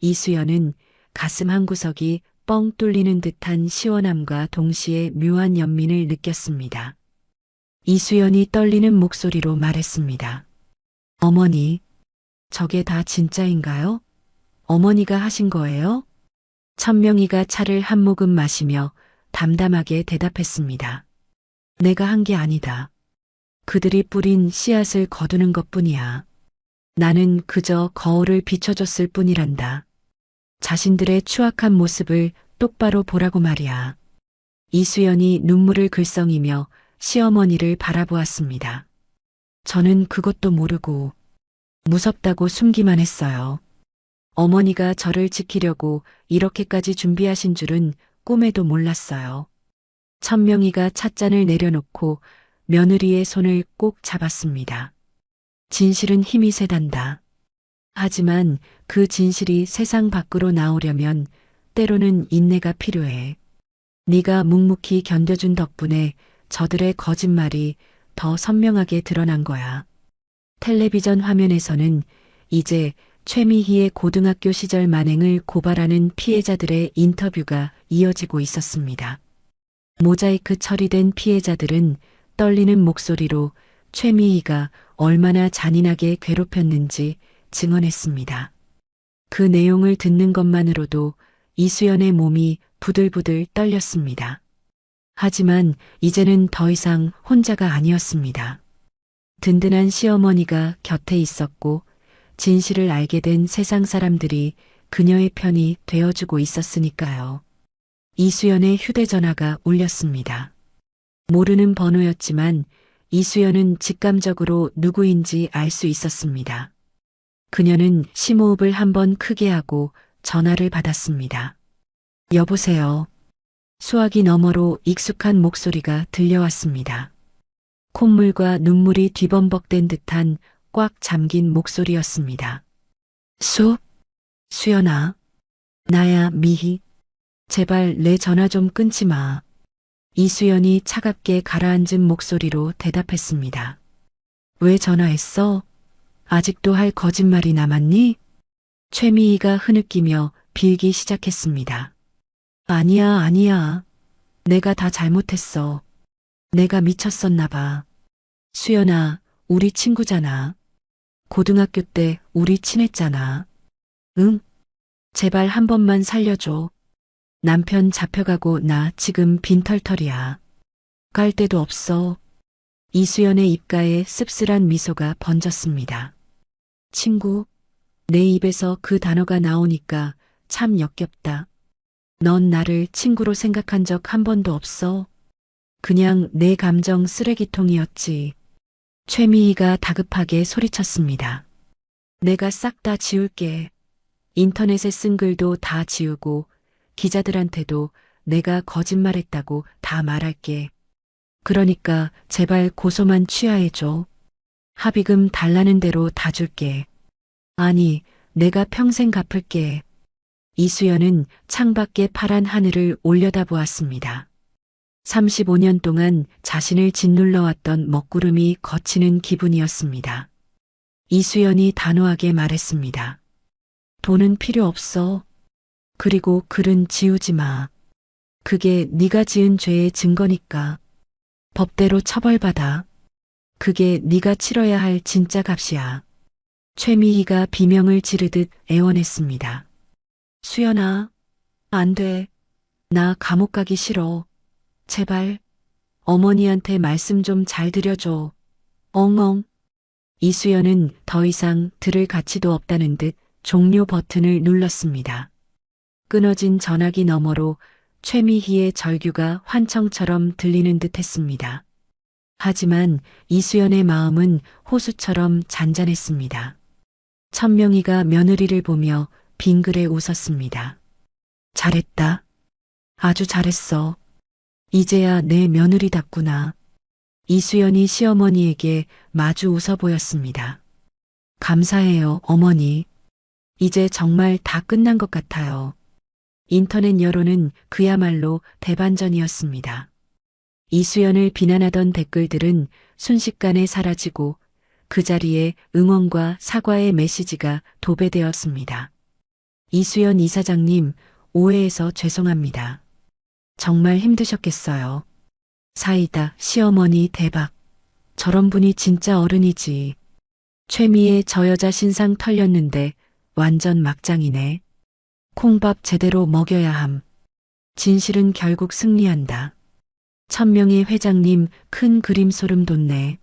Speaker 1: 이수연은 가슴 한구석이 뻥 뚫리는 듯한 시원함과 동시에 묘한 연민을 느꼈습니다. 이수연이 떨리는 목소리로 말했습니다. 어머니, 저게 다 진짜인가요? 어머니가 하신 거예요? 천명이가 차를 한 모금 마시며 담담하게 대답했습니다. 내가 한 게 아니다. 그들이 뿌린 씨앗을 거두는 것뿐이야. 나는 그저 거울을 비춰줬을 뿐이란다. 자신들의 추악한 모습을 똑바로 보라고 말이야. 이수연이 눈물을 글썽이며 시어머니를 바라보았습니다. 저는 그것도 모르고 무섭다고 숨기만 했어요. 어머니가 저를 지키려고 이렇게까지 준비하신 줄은 꿈에도 몰랐어요. 천명이가 찻잔을 내려놓고 며느리의 손을 꼭 잡았습니다. 진실은 힘이 세단다. 하지만 그 진실이 세상 밖으로 나오려면 때로는 인내가 필요해. 네가 묵묵히 견뎌준 덕분에 저들의 거짓말이 더 선명하게 드러난 거야. 텔레비전 화면에서는 이제 최미희의 고등학교 시절 만행을 고발하는 피해자들의 인터뷰가 이어지고 있었습니다. 모자이크 처리된 피해자들은 떨리는 목소리로 최미희가 얼마나 잔인하게 괴롭혔는지 증언했습니다. 그 내용을 듣는 것만으로도 이수연의 몸이 부들부들 떨렸습니다. 하지만 이제는 더 이상 혼자가 아니었습니다. 든든한 시어머니가 곁에 있었고 진실을 알게 된 세상 사람들이 그녀의 편이 되어주고 있었으니까요. 이수연의 휴대전화가 울렸습니다. 모르는 번호였지만 이수연은 직감적으로 누구인지 알 수 있었습니다. 그녀는 심호흡을 한번 크게 하고 전화를 받았습니다. 여보세요. 수화기 너머로 익숙한 목소리가 들려왔습니다. 콧물과 눈물이 뒤범벅된 듯한 꽉 잠긴 목소리였습니다. 수연아. 나야, 미희. 제발 내 전화 좀 끊지 마. 이수연이 차갑게 가라앉은 목소리로 대답했습니다. 왜 전화했어? 아직도 할 거짓말이 남았니? 최미희가 흐느끼며 빌기 시작했습니다. 아니야. 내가 다 잘못했어. 내가 미쳤었나 봐. 수연아, 우리 친구잖아. 고등학교 때 우리 친했잖아. 응? 제발 한 번만 살려줘. 남편 잡혀가고 나 지금 빈털털이야. 갈 데도 없어. 이수연의 입가에 씁쓸한 미소가 번졌습니다. 친구, 내 입에서 그 단어가 나오니까 참 역겹다. 넌 나를 친구로 생각한 적 한 번도 없어. 그냥 내 감정 쓰레기통이었지. 최미희가 다급하게 소리쳤습니다. 내가 싹 다 지울게. 인터넷에 쓴 글도 다 지우고 기자들한테도 내가 거짓말했다고 다 말할게. 그러니까 제발 고소만 취하해줘. 합의금 달라는 대로 다 줄게. 아니, 내가 평생 갚을게. 이수연은 창밖의 파란 하늘을 올려다보았습니다. 35년 동안 자신을 짓눌러왔던 먹구름이 걷히는 기분이었습니다. 이수연이 단호하게 말했습니다. 돈은 필요 없어. 그리고 글은 지우지 마. 그게 네가 지은 죄의 증거니까. 법대로 처벌받아. 그게 네가 치러야 할 진짜 값이야. 최미희가 비명을 지르듯 애원했습니다. 수연아, 안 돼. 나 감옥 가기 싫어. 제발. 어머니한테 말씀 좀 잘 드려줘. 엉엉. 이수연은 더 이상 들을 가치도 없다는 듯 종료 버튼을 눌렀습니다. 끊어진 전화기 너머로 최미희의 절규가 환청처럼 들리는 듯 했습니다. 하지만 이수연의 마음은 호수처럼 잔잔했습니다. 천명희가 며느리를 보며 빙그레 웃었습니다. 잘했다. 아주 잘했어. 이제야 내 며느리답구나. 이수연이 시어머니에게 마주 웃어 보였습니다. 감사해요, 어머니. 이제 정말 다 끝난 것 같아요. 인터넷 여론은 그야말로 대반전이었습니다. 이수연을 비난하던 댓글들은 순식간에 사라지고 그 자리에 응원과 사과의 메시지가 도배되었습니다. 이수연 이사장님, 오해해서 죄송합니다. 정말 힘드셨겠어요. 사이다, 시어머니 대박. 저런 분이 진짜 어른이지. 최미의 저 여자 신상 털렸는데 완전 막장이네. 콩밥 제대로 먹여야 함. 진실은 결국 승리한다. 천명희 회장님 큰 그림 소름 돋네.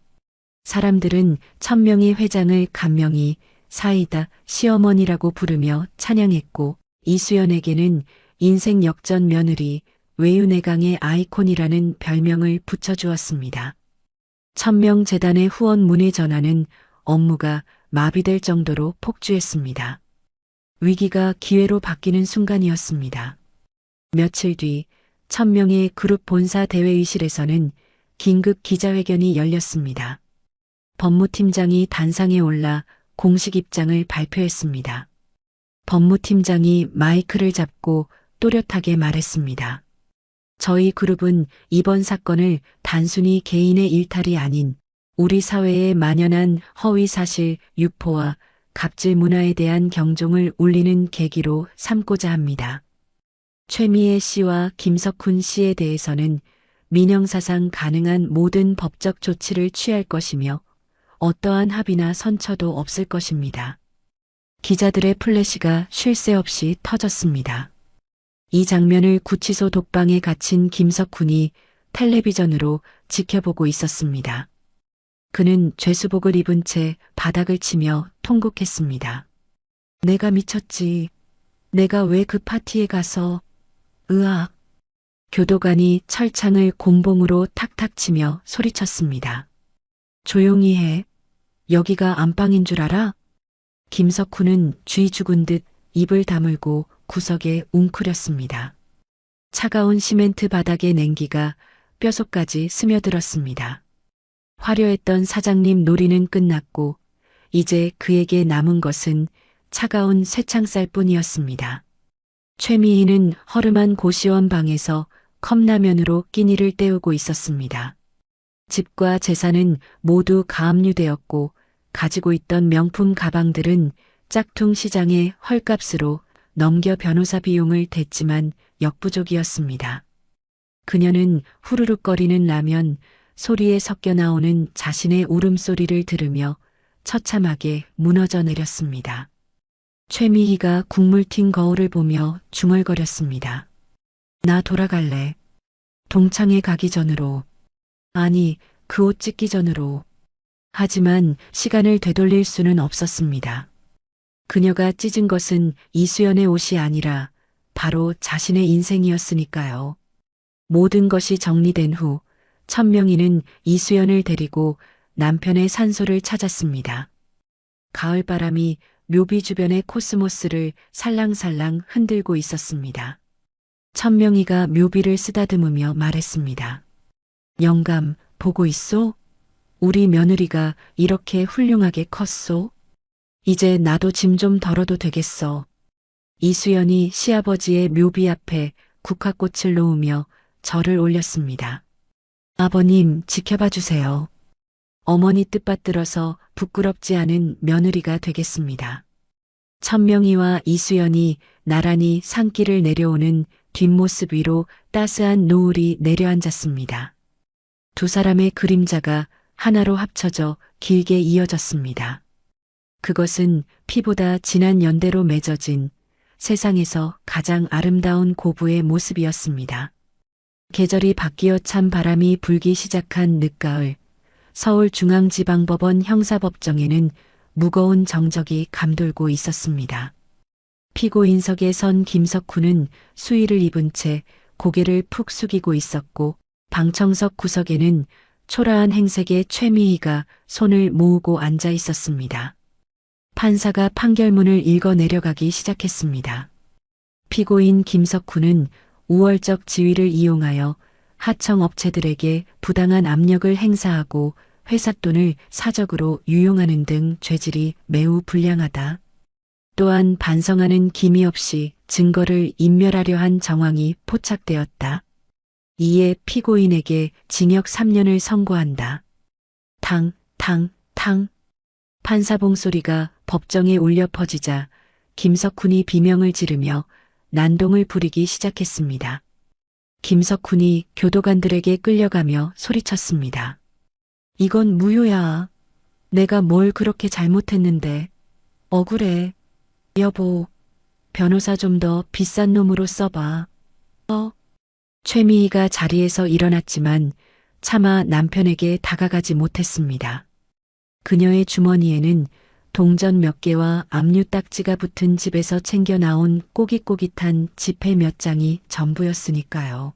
Speaker 1: 사람들은 천명희 회장을 간명히 사이다 시어머니라고 부르며 찬양했고 이수연에게는 인생 역전 며느리 외유내강의 아이콘이라는 별명을 붙여주었습니다. 천명재단의 후원 문의 전화는 업무가 마비될 정도로 폭주했습니다. 위기가 기회로 바뀌는 순간이었습니다. 며칠 뒤 천명의 그룹 본사 대회의실에서는 긴급 기자회견이 열렸습니다. 법무팀장이 단상에 올라 공식 입장을 발표했습니다. 법무팀장이 마이크를 잡고 또렷하게 말했습니다. 저희 그룹은 이번 사건을 단순히 개인의 일탈이 아닌 우리 사회에 만연한 허위 사실 유포와 갑질 문화에 대한 경종을 울리는 계기로 삼고자 합니다. 최미애 씨와 김석훈 씨에 대해서는 민형사상 가능한 모든 법적 조치를 취할 것이며 어떠한 합의나 선처도 없을 것입니다. 기자들의 플래시가 쉴 새 없이 터졌습니다. 이 장면을 구치소 독방에 갇힌 김석훈이 텔레비전으로 지켜보고 있었습니다. 그는 죄수복을 입은 채 바닥을 치며 통곡했습니다. 내가 미쳤지. 내가 왜 그 파티에 가서. 으악. 교도관이 철창을 곤봉으로 탁탁 치며 소리쳤습니다. 조용히 해. 여기가 안방인 줄 알아? 김석훈은 쥐 죽은 듯 입을 다물고 구석에 웅크렸습니다. 차가운 시멘트 바닥의 냉기가 뼛속까지 스며들었습니다. 화려했던 사장님 놀이는 끝났고 이제 그에게 남은 것은 차가운 쇠창살뿐이었습니다. 최미희는 허름한 고시원 방에서 컵라면으로 끼니를 때우고 있었습니다. 집과 재산은 모두 가압류되었고 가지고 있던 명품 가방들은 짝퉁 시장의 헐값으로 넘겨 변호사 비용을 댔지만 역부족이었습니다. 그녀는 후루룩거리는 라면 소리에 섞여 나오는 자신의 울음소리를 들으며 처참하게 무너져 내렸습니다. 최미희가 국물 튄 거울을 보며 중얼거렸습니다. 나 돌아갈래. 동창회 가기 전으로. 아니, 그 옷 찢기 전으로. 하지만 시간을 되돌릴 수는 없었습니다. 그녀가 찢은 것은 이수연의 옷이 아니라 바로 자신의 인생이었으니까요. 모든 것이 정리된 후 천명희는 이수연을 데리고 남편의 산소를 찾았습니다. 가을바람이 묘비 주변의 코스모스를 살랑살랑 흔들고 있었습니다. 천명희가 묘비를 쓰다듬으며 말했습니다. 영감, 보고 있소? 우리 며느리가 이렇게 훌륭하게 컸소? 이제 나도 짐 좀 덜어도 되겠어. 이수연이 시아버지의 묘비 앞에 국화꽃을 놓으며 절을 올렸습니다. 아버님, 지켜봐 주세요. 어머니 뜻받들어서 부끄럽지 않은 며느리가 되겠습니다. 천명희와 이수연이 나란히 산길을 내려오는 뒷모습 위로 따스한 노을이 내려앉았습니다. 두 사람의 그림자가 하나로 합쳐져 길게 이어졌습니다. 그것은 피보다 진한 연대로 맺어진 세상에서 가장 아름다운 고부의 모습이었습니다. 계절이 바뀌어 찬 바람이 불기 시작한 늦가을, 서울중앙지방법원 형사법정에는 무거운 정적이 감돌고 있었습니다. 피고인석에 선 김석훈은 수의를 입은 채 고개를 푹 숙이고 있었고, 방청석 구석에는 초라한 행색의 최미희가 손을 모으고 앉아 있었습니다. 판사가 판결문을 읽어 내려가기 시작했습니다. 피고인 김석훈은 우월적 지위를 이용하여 하청업체들에게 부당한 압력을 행사하고 회사 돈을 사적으로 유용하는 등 죄질이 매우 불량하다. 또한 반성하는 기미 없이 증거를 인멸하려 한 정황이 포착되었다. 이에 피고인에게 징역 3년을 선고한다. 탕. 판사 봉소리가 법정에 울려 퍼지자 김석훈이 비명을 지르며 난동을 부리기 시작했습니다. 김석훈이 교도관들에게 끌려가며 소리쳤습니다. 이건 무효야. 내가 뭘 그렇게 잘못했는데. 억울해. 여보, 변호사 좀 더 비싼 놈으로 써봐. 최미희가 자리에서 일어났지만 차마 남편에게 다가가지 못했습니다. 그녀의 주머니에는 동전 몇 개와 압류 딱지가 붙은 집에서 챙겨 나온 꼬깃꼬깃한 지폐 몇 장이 전부였으니까요.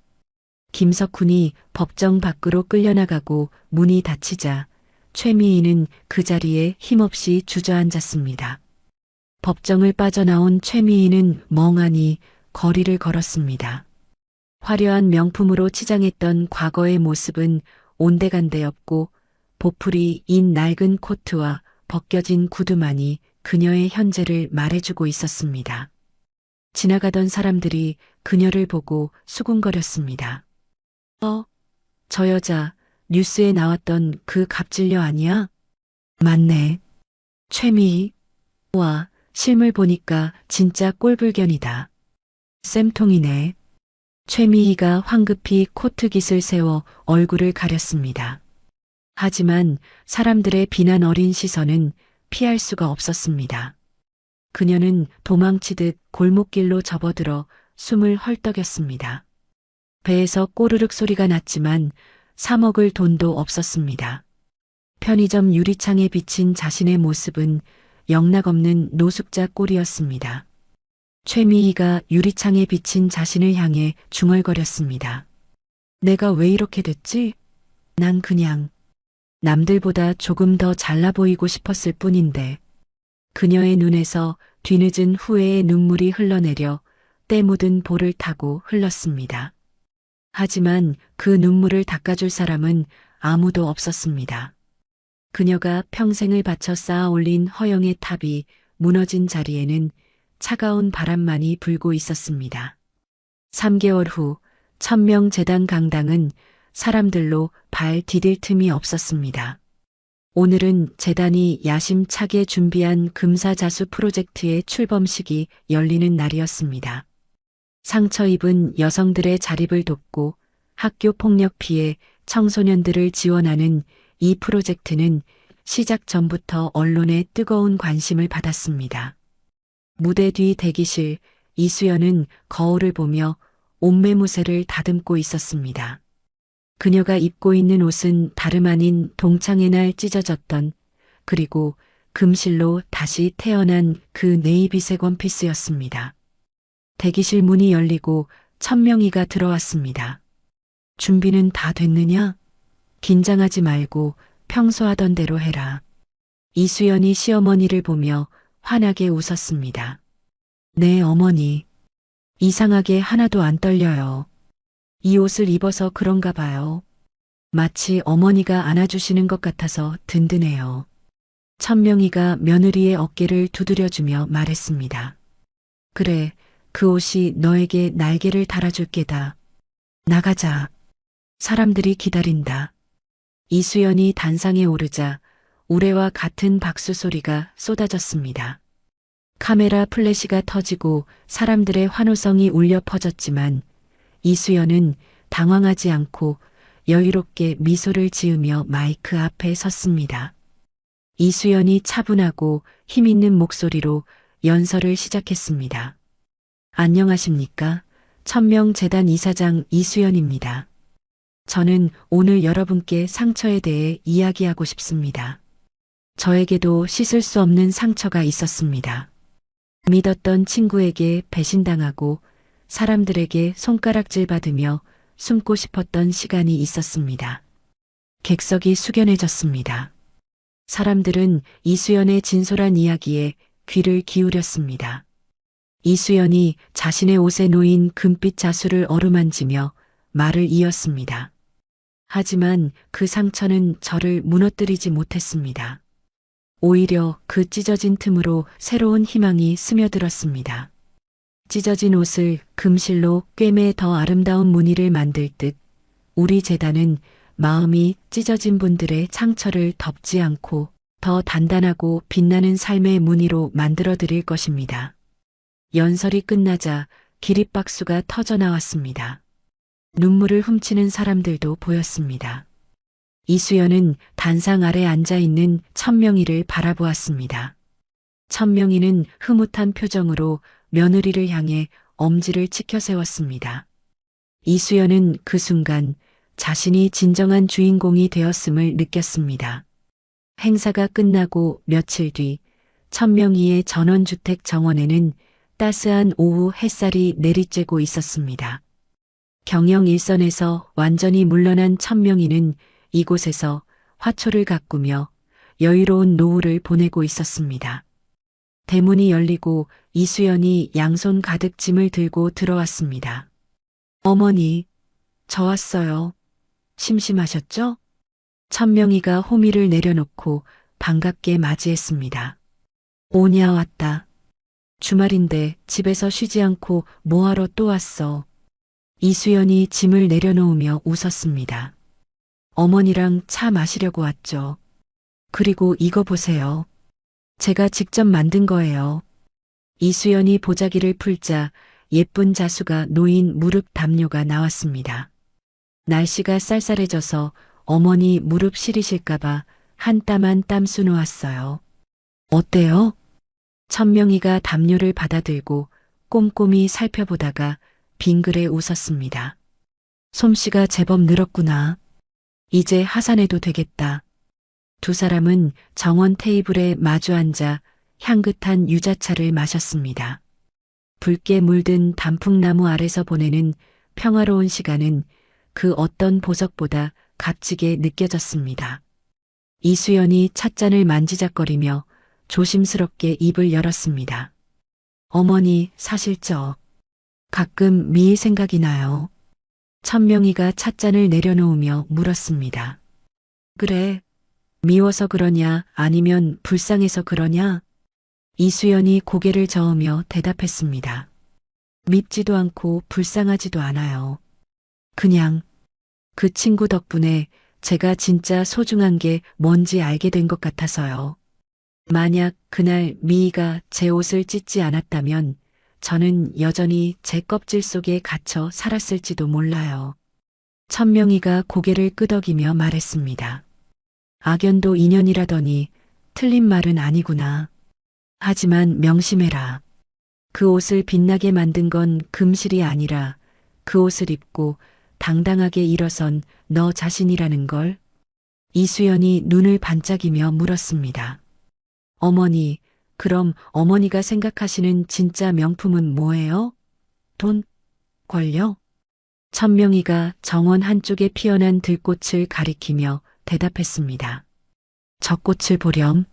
Speaker 1: 김석훈이 법정 밖으로 끌려나가고 문이 닫히자 최미희는 그 자리에 힘없이 주저앉았습니다. 법정을 빠져나온 최미희는 멍하니 거리를 걸었습니다. 화려한 명품으로 치장했던 과거의 모습은 온데간데 없고 보풀이 인 낡은 코트와 벗겨진 구두만이 그녀의 현재를 말해주고 있었습니다. 지나가던 사람들이 그녀를 보고 수군거렸습니다. 저 여자 뉴스에 나왔던 그 갑질녀 아니야? 맞네. 최미희. 와, 실물 보니까 진짜 꼴불견이다. 쌤통이네. 최미희가 황급히 코트깃을 세워 얼굴을 가렸습니다. 하지만 사람들의 비난 어린 시선은 피할 수가 없었습니다. 그녀는 도망치듯 골목길로 접어들어 숨을 헐떡였습니다. 배에서 꼬르륵 소리가 났지만 사 먹을 돈도 없었습니다. 편의점 유리창에 비친 자신의 모습은 영락없는 노숙자 꼴이었습니다. 최미희가 유리창에 비친 자신을 향해 중얼거렸습니다. 내가 왜 이렇게 됐지? 난 그냥 남들보다 조금 더 잘나 보이고 싶었을 뿐인데. 그녀의 눈에서 뒤늦은 후회의 눈물이 흘러내려 때 묻은 볼을 타고 흘렀습니다. 하지만 그 눈물을 닦아줄 사람은 아무도 없었습니다. 그녀가 평생을 바쳐 쌓아 올린 허영의 탑이 무너진 자리에는 차가운 바람만이 불고 있었습니다. 3개월 후 천명재단 강당은 사람들로 발 디딜 틈이 없었습니다. 오늘은 재단이 야심차게 준비한 금사자수 프로젝트의 출범식이 열리는 날이었습니다. 상처 입은 여성들의 자립을 돕고 학교 폭력 피해 청소년들을 지원하는 이 프로젝트는 시작 전부터 언론의 뜨거운 관심을 받았습니다. 무대 뒤 대기실, 이수연은 거울을 보며 옷매무새를 다듬고 있었습니다. 그녀가 입고 있는 옷은 다름 아닌 동창의 날 찢어졌던, 그리고 금실로 다시 태어난 그 네이비색 원피스였습니다. 대기실 문이 열리고 천명희가 들어왔습니다. 준비는 다 됐느냐? 긴장하지 말고 평소 하던 대로 해라. 이수연이 시어머니를 보며 환하게 웃었습니다. 네, 어머니. 이상하게 하나도 안 떨려요. 이 옷을 입어서 그런가 봐요. 마치 어머니가 안아주시는 것 같아서 든든해요. 천명희가 며느리의 어깨를 두드려주며 말했습니다. 그래, 그 옷이 너에게 날개를 달아줄 게다. 나가자. 사람들이 기다린다. 이수연이 단상에 오르자 우레와 같은 박수 소리가 쏟아졌습니다. 카메라 플래시가 터지고 사람들의 환호성이 울려 퍼졌지만 이수연은 당황하지 않고 여유롭게 미소를 지으며 마이크 앞에 섰습니다. 이수연이 차분하고 힘있는 목소리로 연설을 시작했습니다. 안녕하십니까? 천명재단 이사장 이수연입니다. 저는 오늘 여러분께 상처에 대해 이야기하고 싶습니다. 저에게도 씻을 수 없는 상처가 있었습니다. 믿었던 친구에게 배신당하고 사람들에게 손가락질 받으며 숨고 싶었던 시간이 있었습니다. 객석이 숙연해졌습니다. 사람들은 이수연의 진솔한 이야기에 귀를 기울였습니다. 이수연이 자신의 옷에 놓인 금빛 자수를 어루만지며 말을 이었습니다. 하지만 그 상처는 저를 무너뜨리지 못했습니다. 오히려 그 찢어진 틈으로 새로운 희망이 스며들었습니다. 찢어진 옷을 금실로 꿰매 더 아름다운 무늬를 만들 듯 우리 재단은 마음이 찢어진 분들의 상처를 덮지 않고 더 단단하고 빛나는 삶의 무늬로 만들어 드릴 것입니다. 연설이 끝나자 기립박수가 터져 나왔습니다. 눈물을 훔치는 사람들도 보였습니다. 이수연은 단상 아래 앉아있는 천명희를 바라보았습니다. 천명희는 흐뭇한 표정으로 며느리를 향해 엄지를 치켜 세웠습니다. 이수연은 그 순간 자신이 진정한 주인공이 되었음을 느꼈습니다. 행사가 끝나고 며칠 뒤 천명희의 전원주택 정원에는 따스한 오후 햇살이 내리쬐고 있었습니다. 경영 일선에서 완전히 물러난 천명희는 이곳에서 화초를 가꾸며 여유로운 노후를 보내고 있었습니다. 대문이 열리고 이수연이 양손 가득 짐을 들고 들어왔습니다. 어머니, 저 왔어요. 심심하셨죠? 천명희가 호미를 내려놓고 반갑게 맞이했습니다. 오냐 왔다. 주말인데 집에서 쉬지 않고 뭐하러 또 왔어. 이수연이 짐을 내려놓으며 웃었습니다. 어머니랑 차 마시려고 왔죠. 그리고 이거 보세요. 제가 직접 만든 거예요. 이수연이 보자기를 풀자 예쁜 자수가 놓인 무릎 담요가 나왔습니다. 날씨가 쌀쌀해져서 어머니 무릎 시리실까봐 한 땀 한 땀 수놓았어요. 어때요? 천명희가 담요를 받아들고 꼼꼼히 살펴보다가 빙그레 웃었습니다. 솜씨가 제법 늘었구나. 이제 하산해도 되겠다. 두 사람은 정원 테이블에 마주 앉아 향긋한 유자차를 마셨습니다. 붉게 물든 단풍나무 아래서 보내는 평화로운 시간은 그 어떤 보석보다 값지게 느껴졌습니다. 이수연이 찻잔을 만지작거리며 조심스럽게 입을 열었습니다. 어머니, 사실 가끔 미희 생각이 나요. 천명희가 찻잔을 내려놓으며 물었습니다. 그래, 미워서 그러냐 아니면 불쌍해서 그러냐? 이수연이 고개를 저으며 대답했습니다. 밉지도 않고 불쌍하지도 않아요. 그냥 그 친구 덕분에 제가 진짜 소중한 게 뭔지 알게 된 것 같아서요. 만약 그날 미희가 제 옷을 찢지 않았다면 저는 여전히 제 껍질 속에 갇혀 살았을지도 몰라요. 천명희가 고개를 끄덕이며 말했습니다. 악연도 인연이라더니 틀린 말은 아니구나. 하지만 명심해라. 그 옷을 빛나게 만든 건 금실이 아니라 그 옷을 입고 당당하게 일어선 너 자신이라는 걸. 이수연이 눈을 반짝이며 물었습니다. 어머니, 그럼 어머니가 생각하시는 진짜 명품은 뭐예요? 돈? 권력? 천명희가 정원 한쪽에 피어난 들꽃을 가리키며 대답했습니다. 저 꽃을 보렴.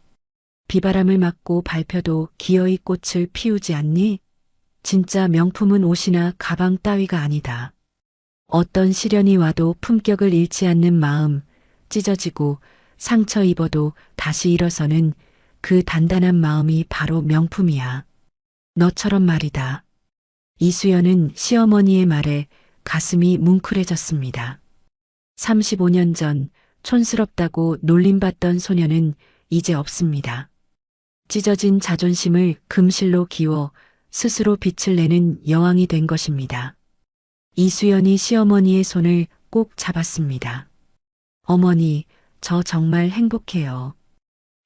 Speaker 1: 비바람을 맞고 밟혀도 기어이 꽃을 피우지 않니? 진짜 명품은 옷이나 가방 따위가 아니다. 어떤 시련이 와도 품격을 잃지 않는 마음, 찢어지고 상처 입어도 다시 일어서는 그 단단한 마음이 바로 명품이야. 너처럼 말이다. 이수연은 시어머니의 말에 가슴이 뭉클해졌습니다. 35년 전 촌스럽다고 놀림받던 소녀는 이제 없습니다. 찢어진 자존심을 금실로 기워 스스로 빛을 내는 여왕이 된 것입니다. 이수연이 시어머니의 손을 꼭 잡았습니다. 어머니, 저 정말 행복해요.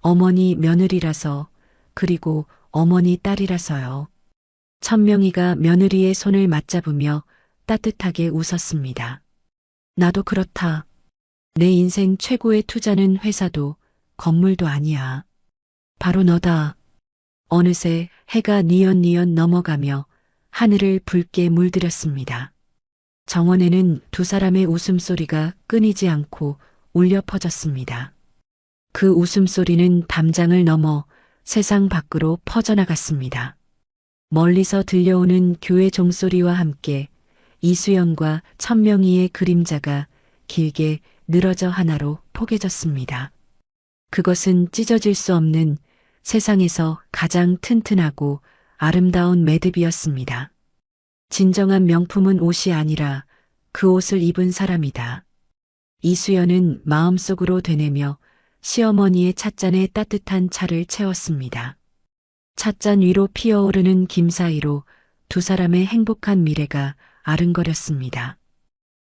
Speaker 1: 어머니 며느리라서, 그리고 어머니 딸이라서요. 천명이가 며느리의 손을 맞잡으며 따뜻하게 웃었습니다. 나도 그렇다. 내 인생 최고의 투자는 회사도 건물도 아니야. 바로 너다. 어느새 해가 뉘엿뉘엿 넘어가며 하늘을 붉게 물들였습니다. 정원에는 두 사람의 웃음소리가 끊이지 않고 울려 퍼졌습니다. 그 웃음소리는 담장을 넘어 세상 밖으로 퍼져나갔습니다. 멀리서 들려오는 교회 종소리와 함께 이수연과 천명이의 그림자가 길게 늘어져 하나로 포개졌습니다. 그것은 찢어질 수 없는 세상에서 가장 튼튼하고 아름다운 매듭이었습니다. 진정한 명품은 옷이 아니라 그 옷을 입은 사람이다. 이수연은 마음속으로 되뇌며 시어머니의 찻잔에 따뜻한 차를 채웠습니다. 찻잔 위로 피어오르는 김 사이로 두 사람의 행복한 미래가 아른거렸습니다.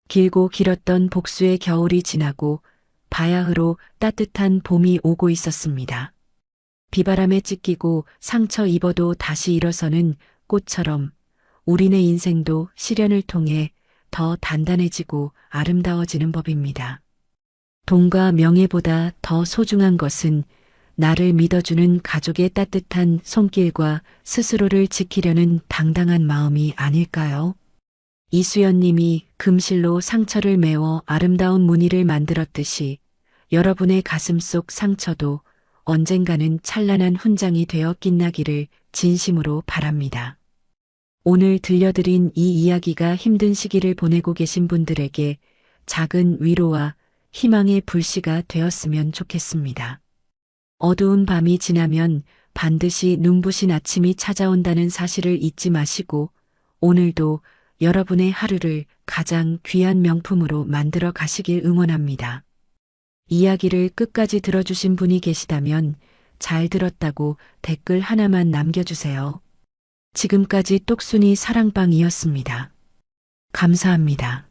Speaker 1: 길고 길었던 복수의 겨울이 지나고 바야흐로 따뜻한 봄이 오고 있었습니다. 비바람에 찢기고 상처 입어도 다시 일어서는 꽃처럼 우리네 인생도 시련을 통해 더 단단해지고 아름다워지는 법입니다. 돈과 명예보다 더 소중한 것은 나를 믿어주는 가족의 따뜻한 손길과 스스로를 지키려는 당당한 마음이 아닐까요? 이수연 님이 금실로 상처를 메워 아름다운 무늬를 만들었듯이 여러분의 가슴 속 상처도 언젠가는 찬란한 훈장이 되어 빛나기를 진심으로 바랍니다. 오늘 들려드린 이 이야기가 힘든 시기를 보내고 계신 분들에게 작은 위로와 희망의 불씨가 되었으면 좋겠습니다. 어두운 밤이 지나면 반드시 눈부신 아침이 찾아온다는 사실을 잊지 마시고 오늘도 여러분의 하루를 가장 귀한 명품으로 만들어 가시길 응원합니다. 이야기를 끝까지 들어주신 분이 계시다면 잘 들었다고 댓글 하나만 남겨주세요. 지금까지 똑순이 사랑방이었습니다. 감사합니다.